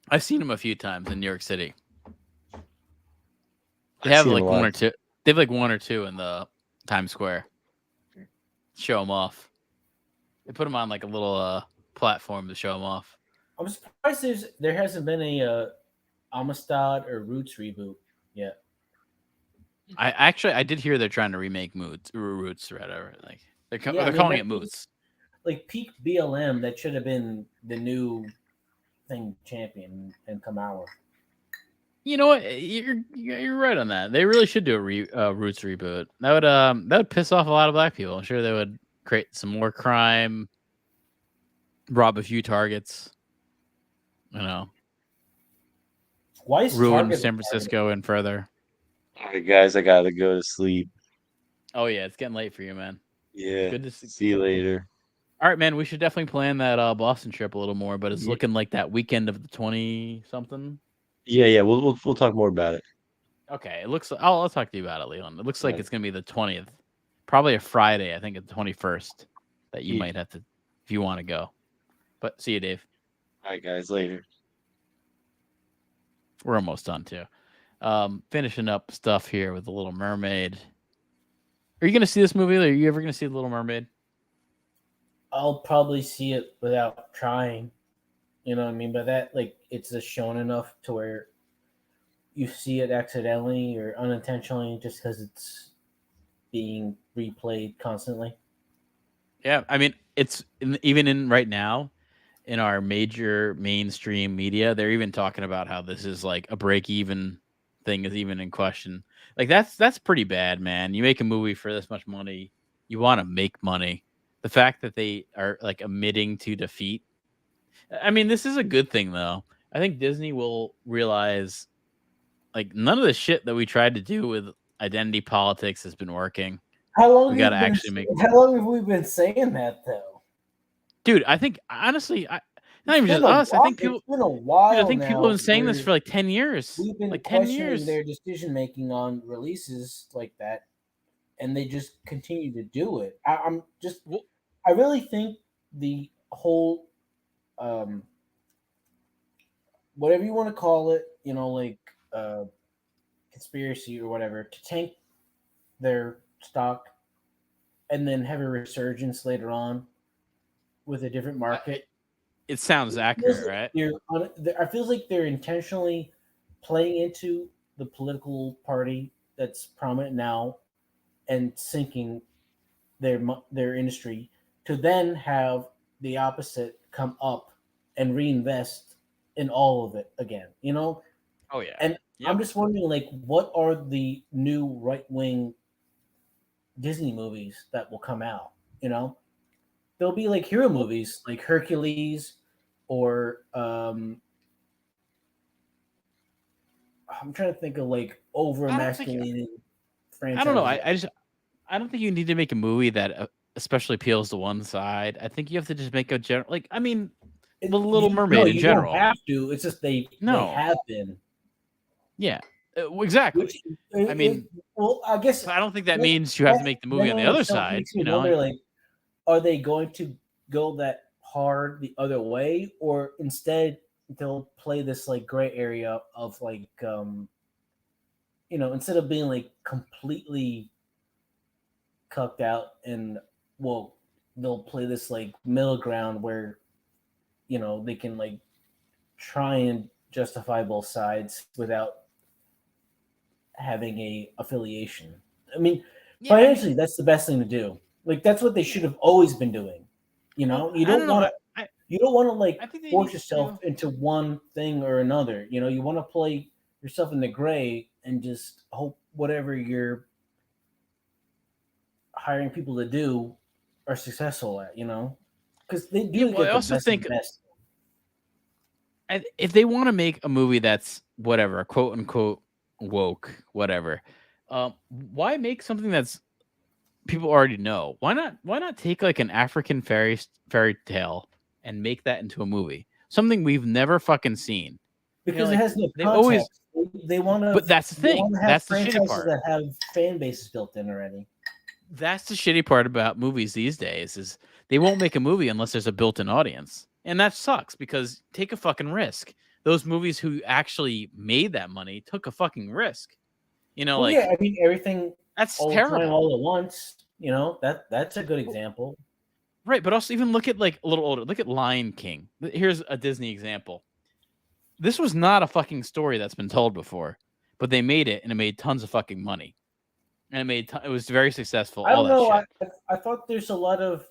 [SPEAKER 2] I've seen them a few times in New York City. They
[SPEAKER 3] I've
[SPEAKER 2] have
[SPEAKER 3] seen
[SPEAKER 2] like
[SPEAKER 3] them a
[SPEAKER 2] one
[SPEAKER 3] lot.
[SPEAKER 2] or two. They have like one or two in the Times Square. Show them off. They put them on like a little platform to show them off.
[SPEAKER 1] I'm surprised there hasn't been a Amistad or Roots reboot yet.
[SPEAKER 2] I did hear they're trying to remake Roots or whatever. Like they're calling it Moots.
[SPEAKER 1] Like peak BLM, that should have been the new thing champion and Kamawa.
[SPEAKER 2] You know what? You're right on that. They really should do a Roots reboot. That would piss off a lot of black people. I'm sure they would create some more crime, rob a few targets. You know,
[SPEAKER 1] Why is
[SPEAKER 2] ruin
[SPEAKER 1] Target
[SPEAKER 2] San Francisco and further.
[SPEAKER 3] All right, guys, I gotta go to sleep.
[SPEAKER 2] Oh yeah, it's getting late for you, man.
[SPEAKER 3] Yeah.
[SPEAKER 2] Good to
[SPEAKER 3] See you later.
[SPEAKER 2] All right, man. We should definitely plan that Boston trip a little more, but it's
[SPEAKER 3] Yeah.
[SPEAKER 2] looking like that weekend of the 20 something.
[SPEAKER 3] Yeah. We'll talk more about it.
[SPEAKER 2] Okay, it looks. I'll talk to you about it, Leon. It looks like
[SPEAKER 3] Right.
[SPEAKER 2] it's gonna be the 20th, probably a Friday. I think it's the 21st that you
[SPEAKER 3] Yeah.
[SPEAKER 2] might have to, if you want to go. But see you, Dave.
[SPEAKER 3] All right, guys, later.
[SPEAKER 2] We're almost done too. Finishing up stuff here with the Little Mermaid. Are you gonna see this movie? Are you ever gonna see the Little Mermaid?
[SPEAKER 1] I'll probably see it without trying. You know what I mean? But that, like, it's just shown enough to where you see it accidentally or unintentionally just because it's being replayed constantly.
[SPEAKER 2] Yeah, I mean, it's even in right now in our major mainstream media, they're even talking about how this is like a break-even thing is even in question. Like that's pretty bad, man. You make a movie for this much money, you want to make money. The fact that they are like admitting to defeat. I mean, this is a good thing though. I think Disney will realize like none of the shit that we tried to do with identity politics has been working.
[SPEAKER 1] How long?
[SPEAKER 2] We
[SPEAKER 1] have
[SPEAKER 2] gotta
[SPEAKER 1] you been-
[SPEAKER 2] actually make.
[SPEAKER 1] How long have we been saying that though?
[SPEAKER 2] Dude, I think honestly, not even
[SPEAKER 1] It's
[SPEAKER 2] just
[SPEAKER 1] been a
[SPEAKER 2] us. I
[SPEAKER 1] while-
[SPEAKER 2] think people.
[SPEAKER 1] It's been a while.
[SPEAKER 2] Dude, I think people
[SPEAKER 1] now
[SPEAKER 2] have been saying this
[SPEAKER 1] where
[SPEAKER 2] for like 10 years.
[SPEAKER 1] We've been
[SPEAKER 2] Like 10
[SPEAKER 1] questioning
[SPEAKER 2] years.
[SPEAKER 1] their decision making on releases like that, and they just continue to do it. I'm just.
[SPEAKER 2] Well-
[SPEAKER 1] I really think the whole, whatever you want to call it, like conspiracy or whatever, to tank their stock and then have a resurgence later on with a different market.
[SPEAKER 2] It sounds accurate, right?
[SPEAKER 1] I feel like they're intentionally playing into the political party that's prominent now and sinking their industry to then have the opposite come up and reinvest in all of it again.
[SPEAKER 2] Oh yeah.
[SPEAKER 1] And
[SPEAKER 2] Yep.
[SPEAKER 1] I'm just wondering, like, what are the new right-wing Disney movies that will come out? There'll be like hero movies like Hercules or I'm trying to think of like over emasculated franchises.
[SPEAKER 2] I don't know. I don't think you need to make a movie that especially appeals to one side. I think you have to just make a general, like, I mean, The Little Mermaid in
[SPEAKER 1] you
[SPEAKER 2] general.
[SPEAKER 1] don't have to. It's just they have been.
[SPEAKER 2] Yeah, exactly.
[SPEAKER 1] Which,
[SPEAKER 2] I mean,
[SPEAKER 1] well, I guess
[SPEAKER 2] I don't think that means you have to make the movie on the other side.
[SPEAKER 1] Makes me wonder, like, are they going to go that hard the other way, or instead they'll play this like gray area of like, instead of being like completely cucked out, and they'll play this like middle ground where, they can like try and justify both sides without having a affiliation. I mean, financially, that's the best thing to do. Like, that's what they should have always been doing. You don't want to like force yourself into one thing or another. You want to play yourself in the gray and just hope whatever you're hiring people to do are successful at. Because they do.
[SPEAKER 2] I also think if they want to make a movie that's whatever, quote unquote woke, whatever, why make something that's people already know? Why not take like an African fairy tale and make that into a movie? Something we've never fucking seen.
[SPEAKER 1] Because it has no
[SPEAKER 2] they
[SPEAKER 1] context.
[SPEAKER 2] always.
[SPEAKER 1] They want to.
[SPEAKER 2] But that's the thing. That's the shitty part.
[SPEAKER 1] That have fan bases built in already.
[SPEAKER 2] That's the shitty part about movies these days is they won't make a movie unless there's a built-in audience. And that sucks because take a fucking risk. Those movies who actually made that money took a fucking risk.
[SPEAKER 1] Yeah, I mean everything
[SPEAKER 2] that's
[SPEAKER 1] all
[SPEAKER 2] terrible.
[SPEAKER 1] The time, all at once. That's a good example.
[SPEAKER 2] Right, but also even look at like a little older. Look at Lion King. Here's a Disney example. This was not a fucking story that's been told before, but they made it and it made tons of fucking money. And it was very successful.
[SPEAKER 1] I don't know.
[SPEAKER 2] Shit.
[SPEAKER 1] I thought there's a lot of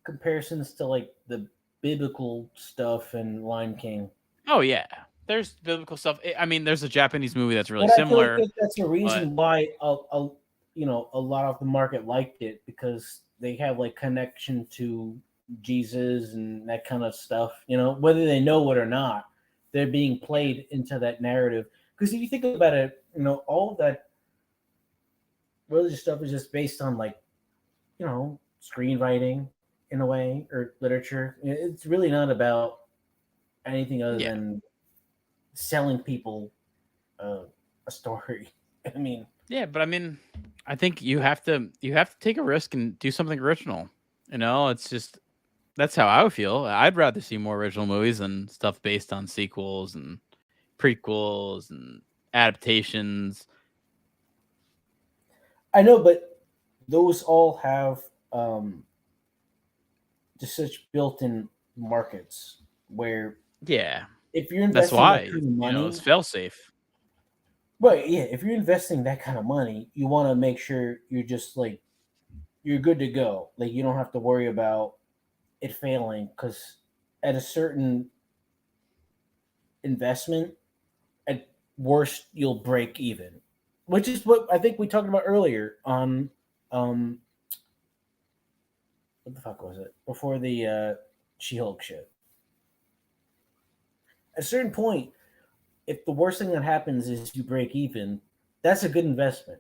[SPEAKER 1] comparisons to like the biblical stuff and Lion King.
[SPEAKER 2] Oh yeah, there's biblical stuff. I mean, there's a Japanese movie that's really
[SPEAKER 1] but
[SPEAKER 2] similar.
[SPEAKER 1] I feel like that's a reason why a lot of the market liked it, because they have like connection to Jesus and that kind of stuff. Whether they know it or not, they're being played into that narrative. Because if you think about it, all of that religious stuff is just based on like, screenwriting in a way, or literature. It's really not about anything other than selling people a story. I mean,
[SPEAKER 2] yeah, but I mean, I think you have to take a risk and do something original. It's just that's how I would feel. I'd rather see more original movies than stuff based on sequels and prequels and adaptations.
[SPEAKER 1] I know, but those all have just such built-in markets where if you're investing
[SPEAKER 2] that's why
[SPEAKER 1] that kind of money,
[SPEAKER 2] it's fail safe.
[SPEAKER 1] Right, yeah. If you're investing that kind of money, you want to make sure you're just like you're good to go. Like you don't have to worry about it failing, because at a certain investment, at worst you'll break even. Which is what I think we talked about earlier on what the fuck was it? Before the She-Hulk shit. At a certain point, if the worst thing that happens is you break even, that's a good investment,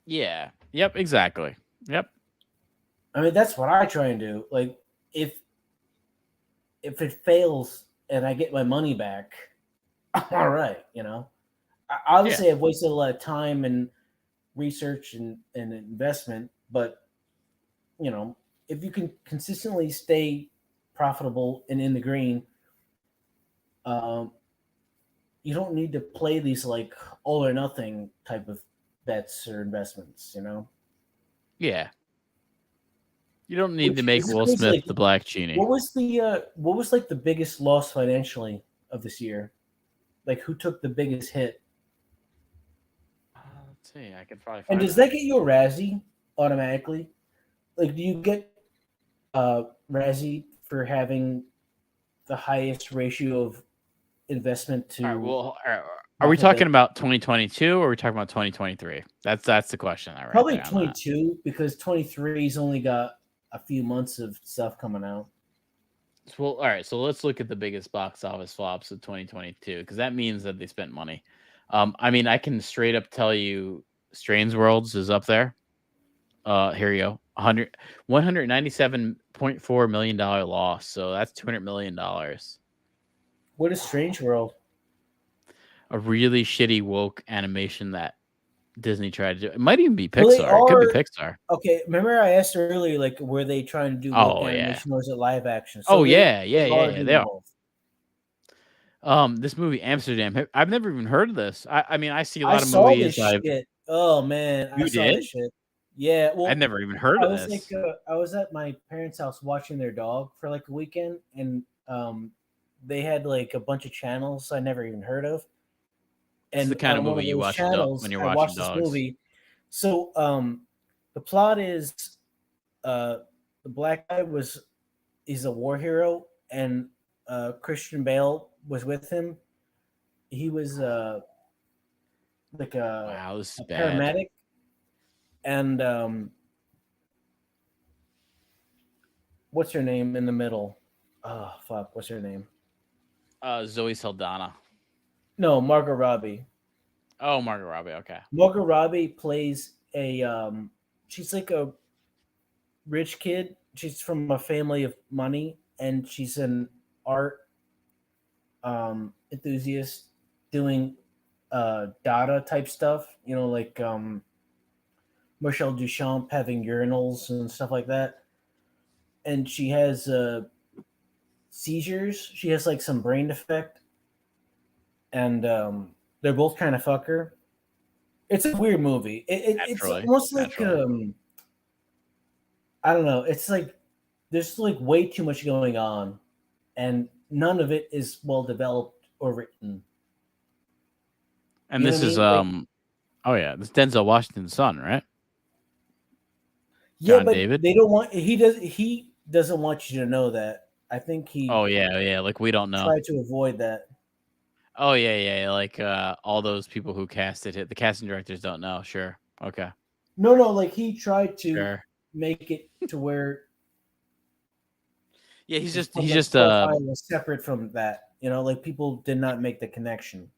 [SPEAKER 2] Yeah. Yep. Exactly. Yep.
[SPEAKER 1] I mean, that's what I try and do. Like, if it fails and I get my money back, all right, Obviously, I've wasted a lot of time and research and investment, but if you can consistently stay profitable and in the green, you don't need to play these like all or nothing type of bets or investments.
[SPEAKER 2] Yeah. You don't need
[SPEAKER 1] Which
[SPEAKER 2] to make
[SPEAKER 1] is
[SPEAKER 2] Will
[SPEAKER 1] crazy,
[SPEAKER 2] Smith
[SPEAKER 1] like,
[SPEAKER 2] the Black Genie.
[SPEAKER 1] What was like the biggest loss financially of this year? Like, who took the biggest hit?
[SPEAKER 2] Let's see. I could probably
[SPEAKER 1] And
[SPEAKER 2] find
[SPEAKER 1] does that get you a Razzie automatically? Like, do you get Razzie for having the highest ratio of investment to?
[SPEAKER 2] All right, well, are we talking about 2022 or are we talking about 2023? That's the question.
[SPEAKER 1] Probably 22 because 23's only got a few months of stuff coming out.
[SPEAKER 2] Well, all right. So let's look at the biggest box office flops of 2022 because that means that they spent money. I mean, I can straight up tell you, Strange Worlds is up there. Here you go. $197.4 million loss. So that's $200 million.
[SPEAKER 1] What is Strange World?
[SPEAKER 2] A really shitty woke animation that Disney tried to do. It might even be Pixar. It could be Pixar.
[SPEAKER 1] Okay, remember I asked earlier, like, were they trying to do woke animation or was it live action?
[SPEAKER 2] So they are.
[SPEAKER 1] Both.
[SPEAKER 2] This movie Amsterdam. I've never even heard of this. I mean, I see a lot of
[SPEAKER 1] saw
[SPEAKER 2] movies.
[SPEAKER 1] This shit. Oh man,
[SPEAKER 2] You
[SPEAKER 1] I saw
[SPEAKER 2] did?
[SPEAKER 1] this shit. Yeah, well,
[SPEAKER 2] I've never even heard of this.
[SPEAKER 1] Like, I was at my parents' house watching their dog for like a weekend, and they had like a bunch of channels I never even heard of. And
[SPEAKER 2] it's the kind of movie you watch when you're watching dogs.
[SPEAKER 1] This movie. So the plot is the black guy he's a war hero, and Christian Bale was with him. He was like a paramedic, and what's her name in the middle? Oh fuck, what's her name?
[SPEAKER 2] Zoe Saldana.
[SPEAKER 1] No, Margot Robbie.
[SPEAKER 2] Oh, Margot Robbie. Okay.
[SPEAKER 1] Margot Robbie plays a she's like a rich kid. She's from a family of money, and she's an art enthusiast doing Dada type stuff. Like Marcel Duchamp having urinals and stuff like that. And she has seizures. She has like some brain defect. And they're both kind of fucker. It's a weird movie. It's almost like I don't know. It's like there's like way too much going on, and none of it is well developed or written.
[SPEAKER 2] And this is this Denzel Washington's son, right?
[SPEAKER 1] Yeah,
[SPEAKER 2] John
[SPEAKER 1] but
[SPEAKER 2] David?
[SPEAKER 1] They don't want he doesn't want you to know that. I think he.
[SPEAKER 2] Oh yeah, like we don't know.
[SPEAKER 1] Try to avoid that.
[SPEAKER 2] Oh yeah. Like all those people who casted it, the casting directors don't know. Sure, okay.
[SPEAKER 1] No, like he tried to make it to where.
[SPEAKER 2] Yeah, he's just
[SPEAKER 1] separate from that. Like people did not make the connection.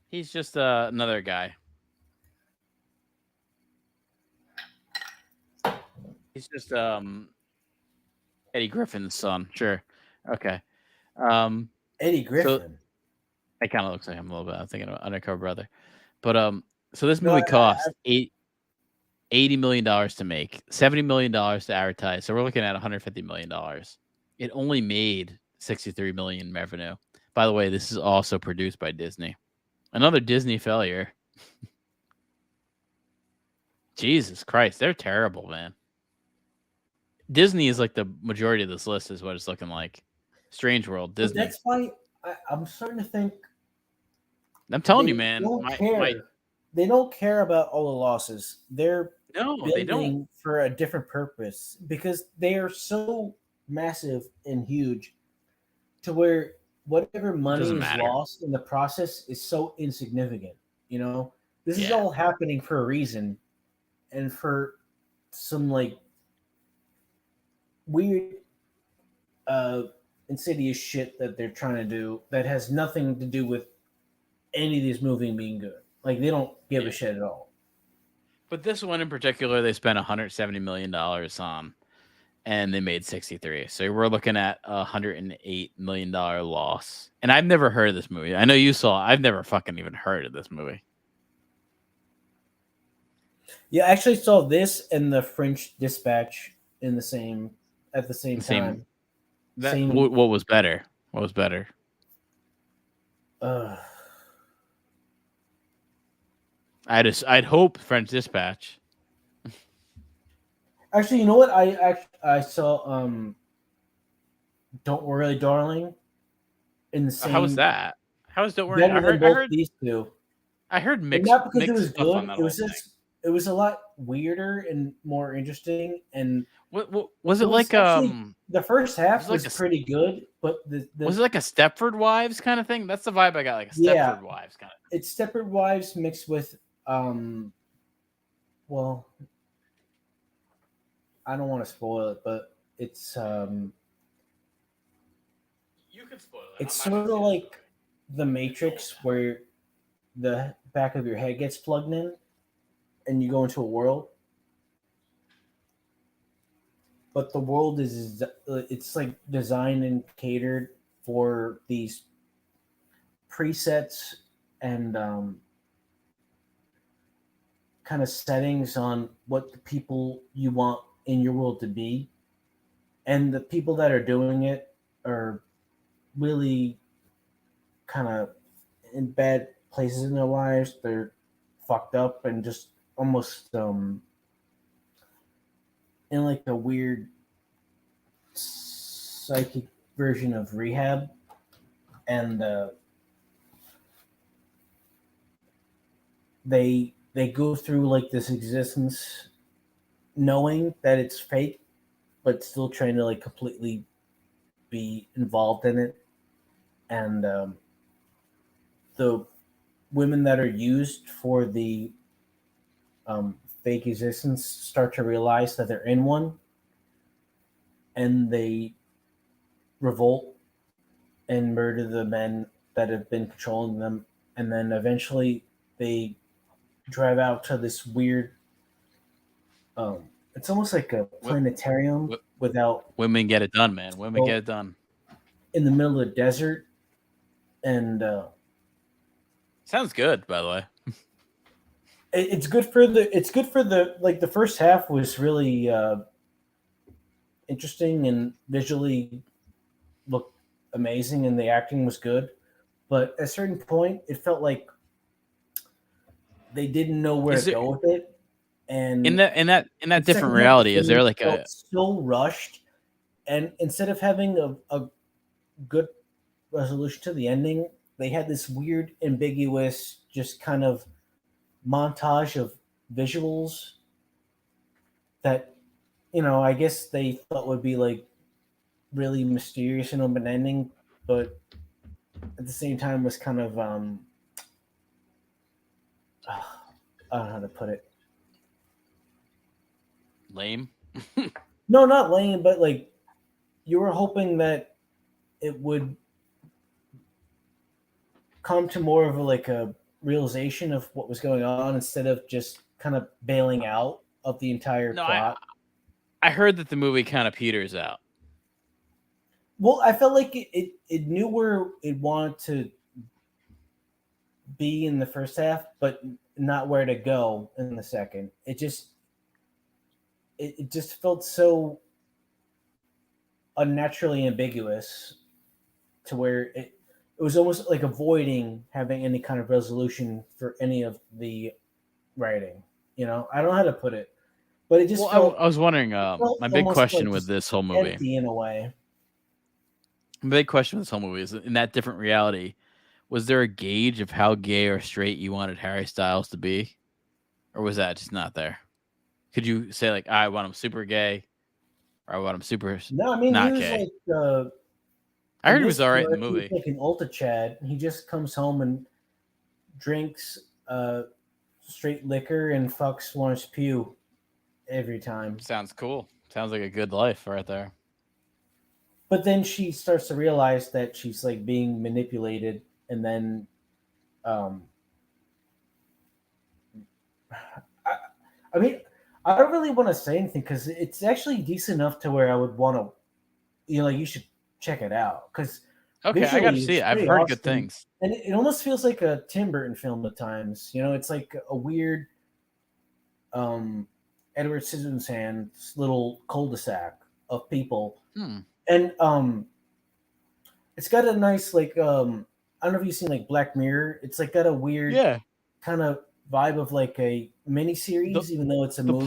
[SPEAKER 2] He's just another guy. He's just Eddie Griffin's son. Sure, okay.
[SPEAKER 1] Eddie Griffin.
[SPEAKER 2] So, it kind of looks like him a little bit. I'm thinking of Undercover Brother. But so this movie cost $80 million to make, $70 million to advertise. So we're looking at $150 million. It only made $63 million revenue. By the way, this is also produced by Disney. Another Disney failure. Jesus Christ, they're terrible, man. Disney is like the majority of this list is what it's looking like. Strange World, Disney.
[SPEAKER 1] But that's why I'm starting to think.
[SPEAKER 2] I'm telling you, man.
[SPEAKER 1] They don't care about all the losses. They're
[SPEAKER 2] they don't
[SPEAKER 1] for a different purpose because they are so massive and huge to where whatever money is lost in the process is so insignificant. This is all happening for a reason, and for some like weird insidious shit that they're trying to do that has nothing to do with any of these movies being good. Like they don't give a shit at all.
[SPEAKER 2] But this one in particular, they spent $170 million on, and they made 63. So we're looking at $108 million loss. And I've never heard of this movie. I know you saw. I've never fucking even heard of this movie.
[SPEAKER 1] Yeah, I actually saw this and the French Dispatch at the same time.
[SPEAKER 2] What was better? What was better? I'd hope French Dispatch.
[SPEAKER 1] Actually, you know what? I saw Don't Worry, Darling. In the same.
[SPEAKER 2] How was that? How was Don't Worry?
[SPEAKER 1] Better
[SPEAKER 2] I
[SPEAKER 1] than
[SPEAKER 2] heard
[SPEAKER 1] both these two.
[SPEAKER 2] I heard mixed.
[SPEAKER 1] Not because it
[SPEAKER 2] mixed
[SPEAKER 1] was
[SPEAKER 2] stuff
[SPEAKER 1] good.
[SPEAKER 2] on that
[SPEAKER 1] It
[SPEAKER 2] whole
[SPEAKER 1] was
[SPEAKER 2] thing.
[SPEAKER 1] just. It was a lot weirder and more interesting. And
[SPEAKER 2] What was it like?
[SPEAKER 1] Actually, the first half
[SPEAKER 2] was
[SPEAKER 1] was
[SPEAKER 2] like a-
[SPEAKER 1] pretty good, but
[SPEAKER 2] Was it like a Stepford Wives kind of thing? That's the vibe I got, like a Stepford
[SPEAKER 1] Yeah.
[SPEAKER 2] Wives kind of.
[SPEAKER 1] it's Stepford Wives mixed with well, I don't want to spoil it, but it's
[SPEAKER 2] You could spoil it.
[SPEAKER 1] it's sort of like The Matrix, where the back of your head gets plugged in and you go into a world, but the world is it's like designed and catered for these presets and kind of settings on what the people you want in your world to be, and the people that are doing it are really kind of in bad places in their lives. They're fucked up and just almost in like a weird psychic version of rehab, and they go through like this existence knowing that it's fake, but still trying to like completely be involved in it. And the women that are used for the fake existence start to realize that they're in one, and they revolt and murder the men that have been controlling them. And then eventually they drive out to this weird it's almost like a planetarium without
[SPEAKER 2] Women get it done, man. Women get it done.
[SPEAKER 1] in the middle of the desert. And
[SPEAKER 2] Sounds good, by the way.
[SPEAKER 1] it's good for the like the first half was really interesting and visually looked amazing, and the acting was good, but at a certain point it felt like they didn't know where to go with it. And
[SPEAKER 2] in that different reality, is there like a
[SPEAKER 1] so rushed, and instead of having a good resolution to the ending, they had this weird ambiguous just kind of montage of visuals that, you know, I guess they thought would be like really mysterious and open ending, but at the same time was kind of I don't know how to put it.
[SPEAKER 2] lame?
[SPEAKER 1] No, not lame, but like you were hoping that it would come to more of a realization of what was going on instead of just kind of bailing out of the entire plot.
[SPEAKER 2] I heard that the movie kind of peters out.
[SPEAKER 1] Well, I felt like it knew where it wanted to be in the first half, but not where to go in the second. It just felt so unnaturally ambiguous to where it was almost like avoiding having any kind of resolution for any of the writing. You know, I don't know how to put it, but it just felt.
[SPEAKER 2] I was wondering. My big question with this whole movie,
[SPEAKER 1] empty in a way.
[SPEAKER 2] my big question with this whole movie is, in that different reality, was there a gauge of how gay or straight you wanted Harry Styles to be, or was that just not there? Could you say like, I want him super gay, or I want him super
[SPEAKER 1] No, I mean
[SPEAKER 2] not
[SPEAKER 1] he was
[SPEAKER 2] gay?
[SPEAKER 1] like.
[SPEAKER 2] I heard he was all right in the movie.
[SPEAKER 1] He's like an ultra Chad. He just comes home and drinks straight liquor and fucks Lawrence Pugh every time.
[SPEAKER 2] Sounds cool. Sounds like a good life right there.
[SPEAKER 1] But then she starts to realize that she's like being manipulated, and then I mean, I don't really want to say anything because it's actually decent enough to where I would want to, like you should check it out because
[SPEAKER 2] Okay, I got to see it. I've heard good things.
[SPEAKER 1] and it almost feels like a Tim Burton film at times. It's like a weird, Edward Scissorhands little cul-de-sac of people, and it's got a nice like I don't know if you've seen like Black Mirror. It's like got a weird kind of vibe of like a miniseries, even though it's a movie.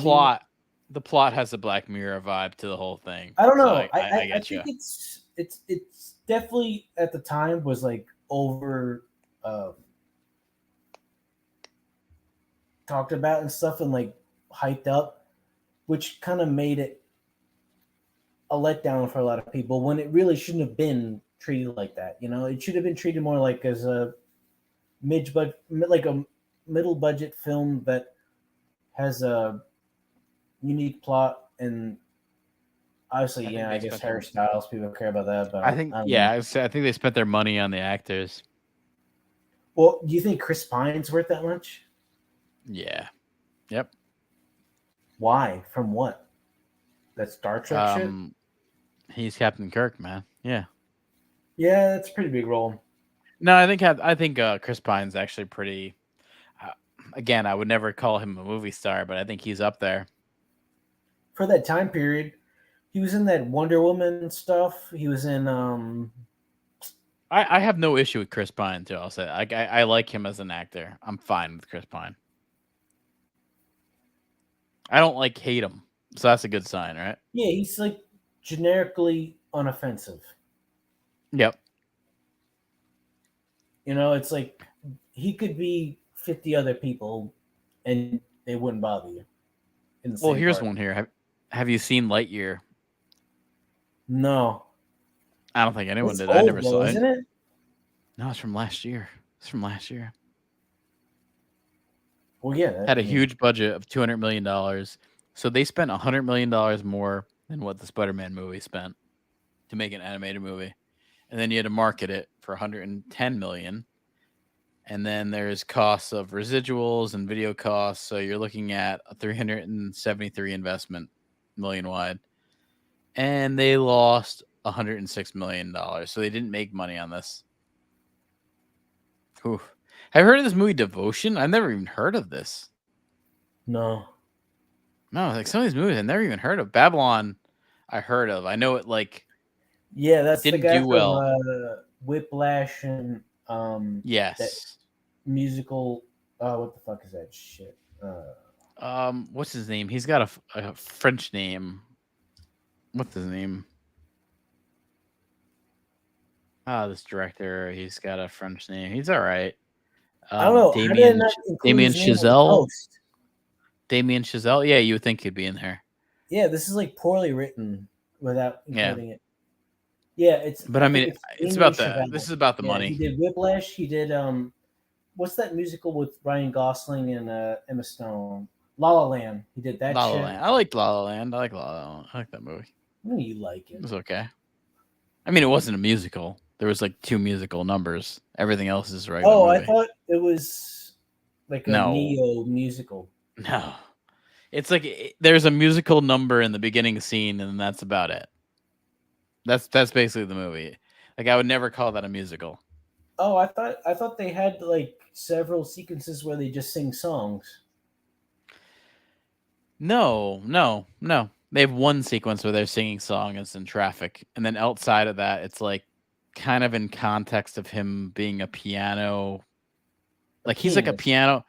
[SPEAKER 2] The plot has a Black Mirror vibe to the whole thing.
[SPEAKER 1] I don't know.
[SPEAKER 2] So
[SPEAKER 1] I think it's definitely at the time was like over talked about and stuff and like hyped up, which kind of made it a letdown for a lot of people when it really shouldn't have been treated like that. It should have been treated more like as a middle budget film that has a unique plot and obviously, I guess hairstyles, people care about that. But
[SPEAKER 2] I think I think they spent their money on the actors.
[SPEAKER 1] Well, do you think Chris Pine's worth that much?
[SPEAKER 2] Yeah. Yep.
[SPEAKER 1] Why? From what? That Star Trek shit?
[SPEAKER 2] He's Captain Kirk, man. Yeah.
[SPEAKER 1] Yeah, that's a pretty big role.
[SPEAKER 2] No, I think Chris Pine's actually pretty. Again, I would never call him a movie star, but I think he's up there.
[SPEAKER 1] For that time period, he was in that Wonder Woman stuff. He was in.
[SPEAKER 2] I have no issue with Chris Pine too. I'll say I like him as an actor. I'm fine with Chris Pine. I don't hate him, so that's a good sign, right?
[SPEAKER 1] Yeah, he's like generically unoffensive.
[SPEAKER 2] Yep.
[SPEAKER 1] It's like he could be 50 other people, and they wouldn't bother you.
[SPEAKER 2] Well, here's one here. Have you seen Lightyear?
[SPEAKER 1] No.
[SPEAKER 2] I don't think anyone did.
[SPEAKER 1] Old,
[SPEAKER 2] I never saw it.
[SPEAKER 1] Isn't it?
[SPEAKER 2] No, it's from last year.
[SPEAKER 1] Well, yeah.
[SPEAKER 2] Had a huge budget of $200 million. So they spent $100 million more than what the Spider-Man movie spent to make an animated movie. And then you had to market it for $110 million. And then there's costs of residuals and video costs. So you're looking at a $373 investment million wide. And they lost $106 million. So they didn't make money on this. Oof. Have you heard of this movie Devotion? I've never even heard of this.
[SPEAKER 1] No,
[SPEAKER 2] some of these movies I've never even heard of. Babylon, I heard of. I know it
[SPEAKER 1] yeah, that's
[SPEAKER 2] didn't
[SPEAKER 1] the guy
[SPEAKER 2] do
[SPEAKER 1] from
[SPEAKER 2] well.
[SPEAKER 1] Whiplash and
[SPEAKER 2] yes,
[SPEAKER 1] that musical. What the fuck is that shit?
[SPEAKER 2] What's his name? He's got a French name. What's his name? This director, he's got a French name. He's all right.
[SPEAKER 1] I don't know.
[SPEAKER 2] Damien Chazelle. Damien Chazelle. Yeah, you would think he'd be in there.
[SPEAKER 1] Yeah, this is like poorly written without including it. Yeah, it's.
[SPEAKER 2] But I mean, it's about the. This is about the money.
[SPEAKER 1] He did Whiplash. He did what's that musical with Ryan Gosling and Emma Stone? La La Land. He did that.
[SPEAKER 2] La La
[SPEAKER 1] shit.
[SPEAKER 2] Land. I like La La Land. I like that movie.
[SPEAKER 1] I mean, you like it.
[SPEAKER 2] It was okay. I mean, it wasn't a musical. There was like 2 musical numbers. Everything else is regular.
[SPEAKER 1] Oh,
[SPEAKER 2] movie.
[SPEAKER 1] I thought it was like a neo musical.
[SPEAKER 2] No, it's like there's a musical number in the beginning scene, and that's about it. That's basically the movie. Like I would never call that a musical.
[SPEAKER 1] Oh, I thought they had like several sequences where they just sing songs.
[SPEAKER 2] No. They have one sequence where they're singing songs in traffic, and then outside of that, it's like kind of in context of him being a piano. Like he's like a piano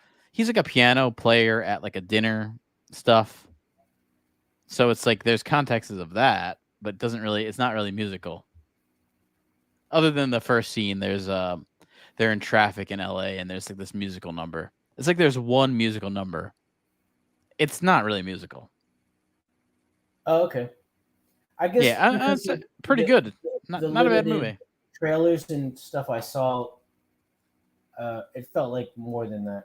[SPEAKER 2] player at like a dinner stuff. So it's like there's contexts of that, but it's not really musical. Other than the first scene, there's they're in traffic in LA and there's like this musical number. It's like there's one musical number. It's not really musical.
[SPEAKER 1] Oh, okay. I guess
[SPEAKER 2] it's pretty good. Not a bad movie.
[SPEAKER 1] Trailers and stuff I saw, it felt like more than that.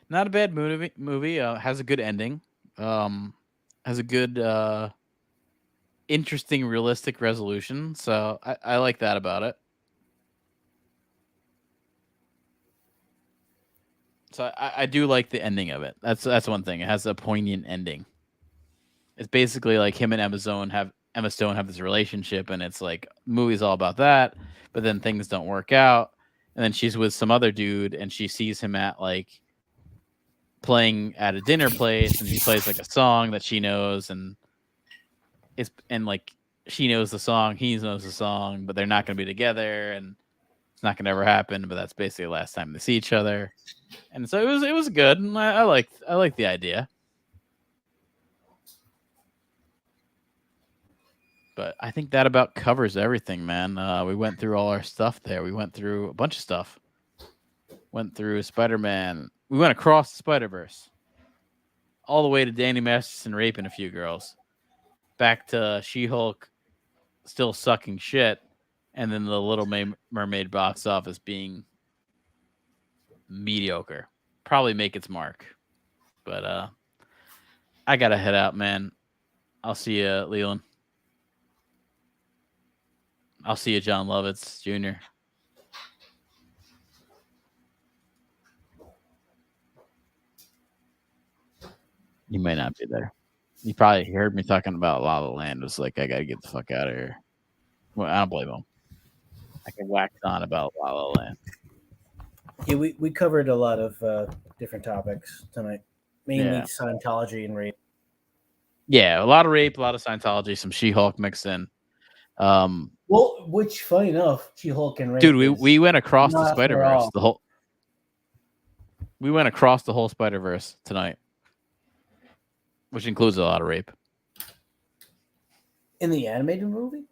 [SPEAKER 2] Not a bad movie. Has a good ending. Has a good, interesting, realistic resolution. So I like that about it. So I do like the ending of it. That's one thing. It has a poignant ending. It's basically like him and Emma Stone have this relationship, and it's like movie's all about that. But then things don't work out, and then she's with some other dude, and she sees him at like playing at a dinner place, and he plays like a song that she knows, and like she knows the song, he knows the song, but they're not going to be together, and it's not going to ever happen. But that's basically the last time they see each other, and so it was good, and I liked the idea. But I think that about covers everything, man. We went through all our stuff there. We went through a bunch of stuff. Went through Spider-Man. We went across the Spider-Verse. All the way to Danny Masterson raping a few girls. Back to She-Hulk still sucking shit. And then the Little Mermaid box office being mediocre. Probably make its mark. But I got to head out, man. I'll see you, Leland. I'll see you, John Lovitz Jr. You may not be there. You probably heard me talking about La La Land. It was like, I got to get the fuck out of here. Well, I don't blame him. I can wax on about La La Land.
[SPEAKER 1] Yeah, we covered a lot of different topics tonight. Mainly Scientology and rape.
[SPEAKER 2] Yeah, a lot of rape, a lot of Scientology, some She-Hulk mixed in.
[SPEAKER 1] Well, which funny enough, She-Hulk and rape.
[SPEAKER 2] Dude, we went across the Spider-Verse. We went across the whole Spider-Verse tonight, which includes a lot of rape.
[SPEAKER 1] In the animated movie?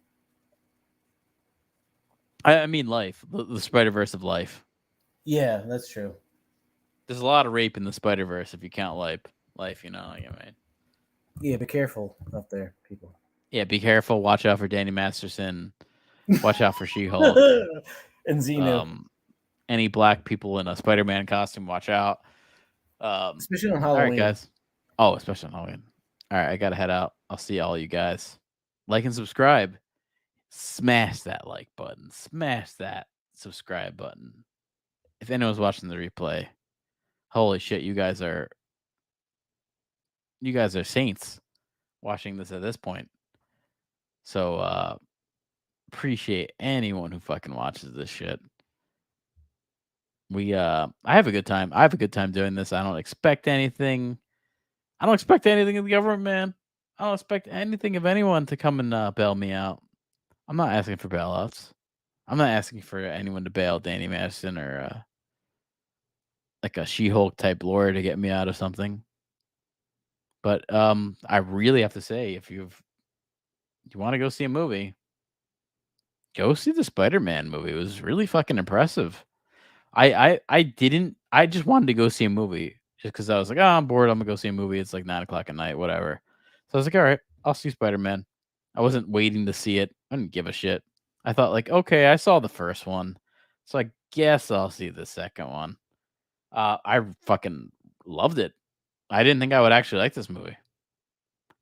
[SPEAKER 2] I mean, life, the Spider-Verse of life.
[SPEAKER 1] Yeah, that's true.
[SPEAKER 2] There's a lot of rape in the Spider-Verse if you count life, you know what I mean?
[SPEAKER 1] Yeah, be careful up there, people.
[SPEAKER 2] Yeah, be careful. Watch out for Danny Masterson. Watch out for She-Hulk.
[SPEAKER 1] And Xeno.
[SPEAKER 2] Any black people in a Spider-Man costume, watch out.
[SPEAKER 1] Especially on Halloween.
[SPEAKER 2] All right, guys. Oh, especially on Halloween. All right, I got to head out. I'll see all you guys. Like and subscribe. Smash that like button. Smash that subscribe button. If anyone's watching the replay, holy shit, you guys are saints watching this at this point. So appreciate anyone who fucking watches this shit. I have a good time. I have a good time doing this. I don't expect anything. I don't expect anything of the government, man. I don't expect anything of anyone to come and bail me out. I'm not asking for bailouts. I'm not asking for anyone to bail Danny Madison or like a She-Hulk type lawyer to get me out of something. But I really have to say, if you want to go see a movie, go see the Spider-Man movie. It was really fucking impressive. I just wanted to go see a movie just because I was like, oh, I'm bored. I'm gonna go see a movie. It's like 9:00 at night, whatever. So I was like, all right, I'll see Spider-Man. I wasn't waiting to see it. I didn't give a shit. I thought like, okay, I saw the first one, so I guess I'll see the second one. I fucking loved it. I didn't think I would actually like this movie.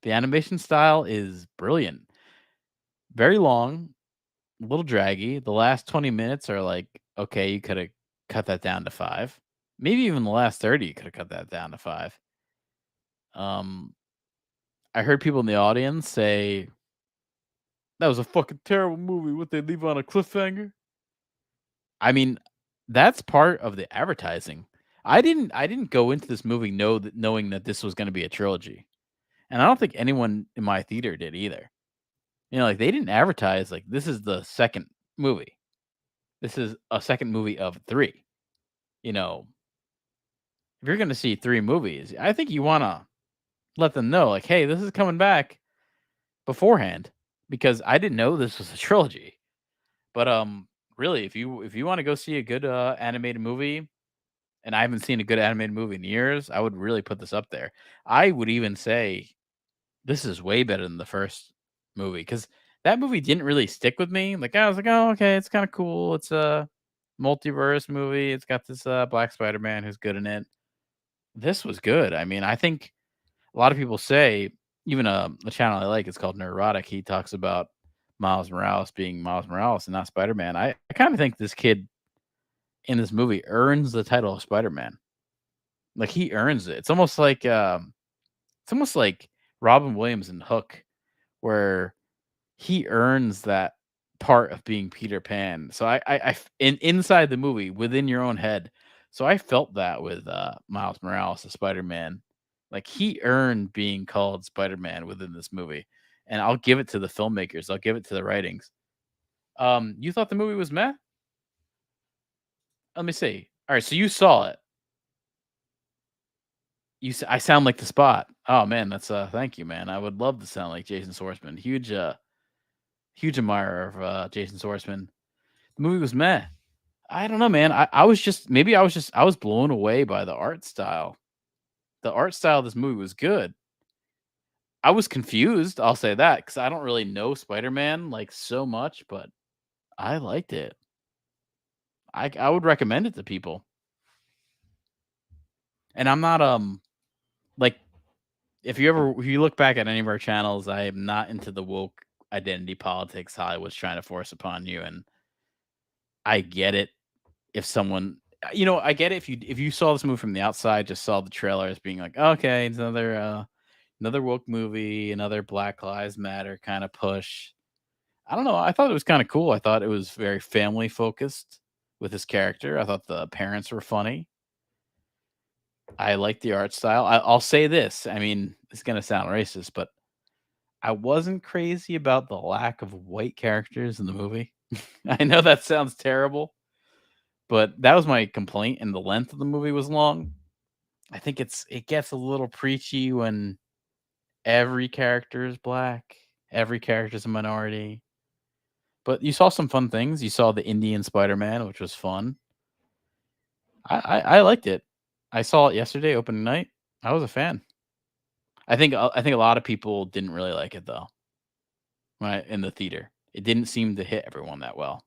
[SPEAKER 2] The animation style is brilliant. Very long, a little draggy. The last 20 minutes are like, okay, you could have cut that down to 5. Maybe even the last 30, you could have cut that down to 5. I heard people in the audience say that was a fucking terrible movie. What, they leave on a cliffhanger? I mean, that's part of the advertising. I didn't go into this movie knowing that this was going to be a trilogy. And I don't think anyone in my theater did either. You know, like they didn't advertise like this is the second movie. This is a second movie of 3. You know, if you're going to see 3 movies, I think you want to let them know like, hey, this is coming back beforehand, because I didn't know this was a trilogy. But really, if you want to go see a good animated movie, and I haven't seen a good animated movie in years, I would really put this up there. I would even say this is way better than the first movie, because that movie didn't really stick with me. Like I was like, oh, okay, it's kind of cool. It's a multiverse movie. It's got this Black Spider-Man who's good in it. This was good. I mean, I think a lot of people say, even a channel I like, it's called Neurotic. He talks about Miles Morales being Miles Morales and not Spider-Man. I kind of think this kid in this movie earns the title of Spider-Man. Like he earns it. It's almost like Robin Williams in Hook, where he earns that part of being Peter Pan. So inside the movie, within your own head. So I felt that with Miles Morales, the Spider-Man. Like he earned being called Spider-Man within this movie. And I'll give it to the filmmakers. I'll give it to the writings. You thought the movie was meh? Let me see. All right, so you saw it. I sound like the spot. Oh man, that's thank you, man. I would love to sound like Jason Schwartzman. Huge admirer of Jason Schwartzman. The movie was meh. I don't know, man. I was blown away by the art style. The art style of this movie was good. I was confused, I'll say that, because I don't really know Spider-Man like so much, but I liked it. I would recommend it to people. And I'm not like if you look back at any of our channels, I am not into the woke identity politics Hollywood's trying to force upon you, and I get it. If someone, I get it if you saw this movie from the outside, just saw the trailer as being like, okay, it's another woke movie, another Black Lives Matter kind of push. I don't know. I thought it was kind of cool. I thought it was very family focused with his character. I thought the parents were funny. I like the art style. I'll say this. I mean, it's going to sound racist, but I wasn't crazy about the lack of white characters in the movie. I know that sounds terrible, but that was my complaint. And the length of the movie was long. I think it gets a little preachy when every character is black, every character is a minority. But you saw some fun things. You saw the Indian Spider-Man, which was fun. I liked it. I saw it yesterday, opening night. I was a fan. I think a lot of people didn't really like it though. In the theater, it didn't seem to hit everyone that well.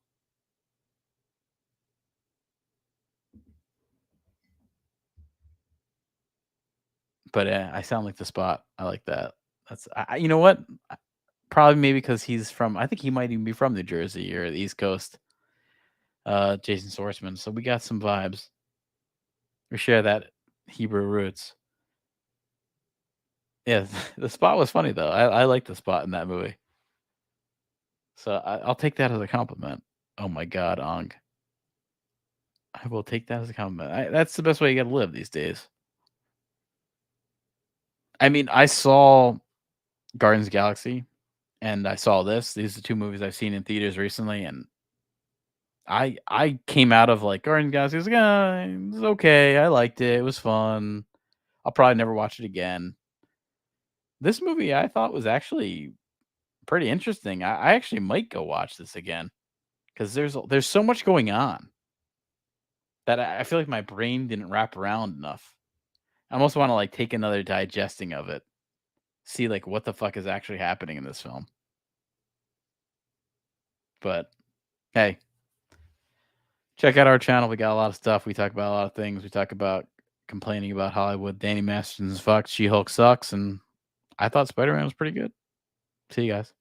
[SPEAKER 2] But I sound like the spot. I like that. That's you know what? Probably maybe because he's from. I think he might even be from New Jersey or the East Coast. Jason Schwartzman. So we got some vibes. We share that Hebrew roots. Yeah, the spot was funny though. I like the spot in that movie. So I'll take that as a compliment. Oh my God, Ong. I will take that as a compliment. That's the best way you got to live these days. I mean, I saw Guardians of the Galaxy and I saw this. These are two movies I've seen in theaters recently, and I came out of like Guardians of the Galaxy. I was like, it was okay. I liked it. It was fun. I'll probably never watch it again. This movie I thought was actually pretty interesting. I actually might go watch this again because there's so much going on that I feel like my brain didn't wrap around enough. I almost want to like take another digesting of it, see like what the fuck is actually happening in this film. But hey, check out our channel. We got a lot of stuff. We talk about a lot of things. We talk about complaining about Hollywood. Danny Masterson's fucked. She-Hulk sucks. And I thought Spider-Man was pretty good. See you guys.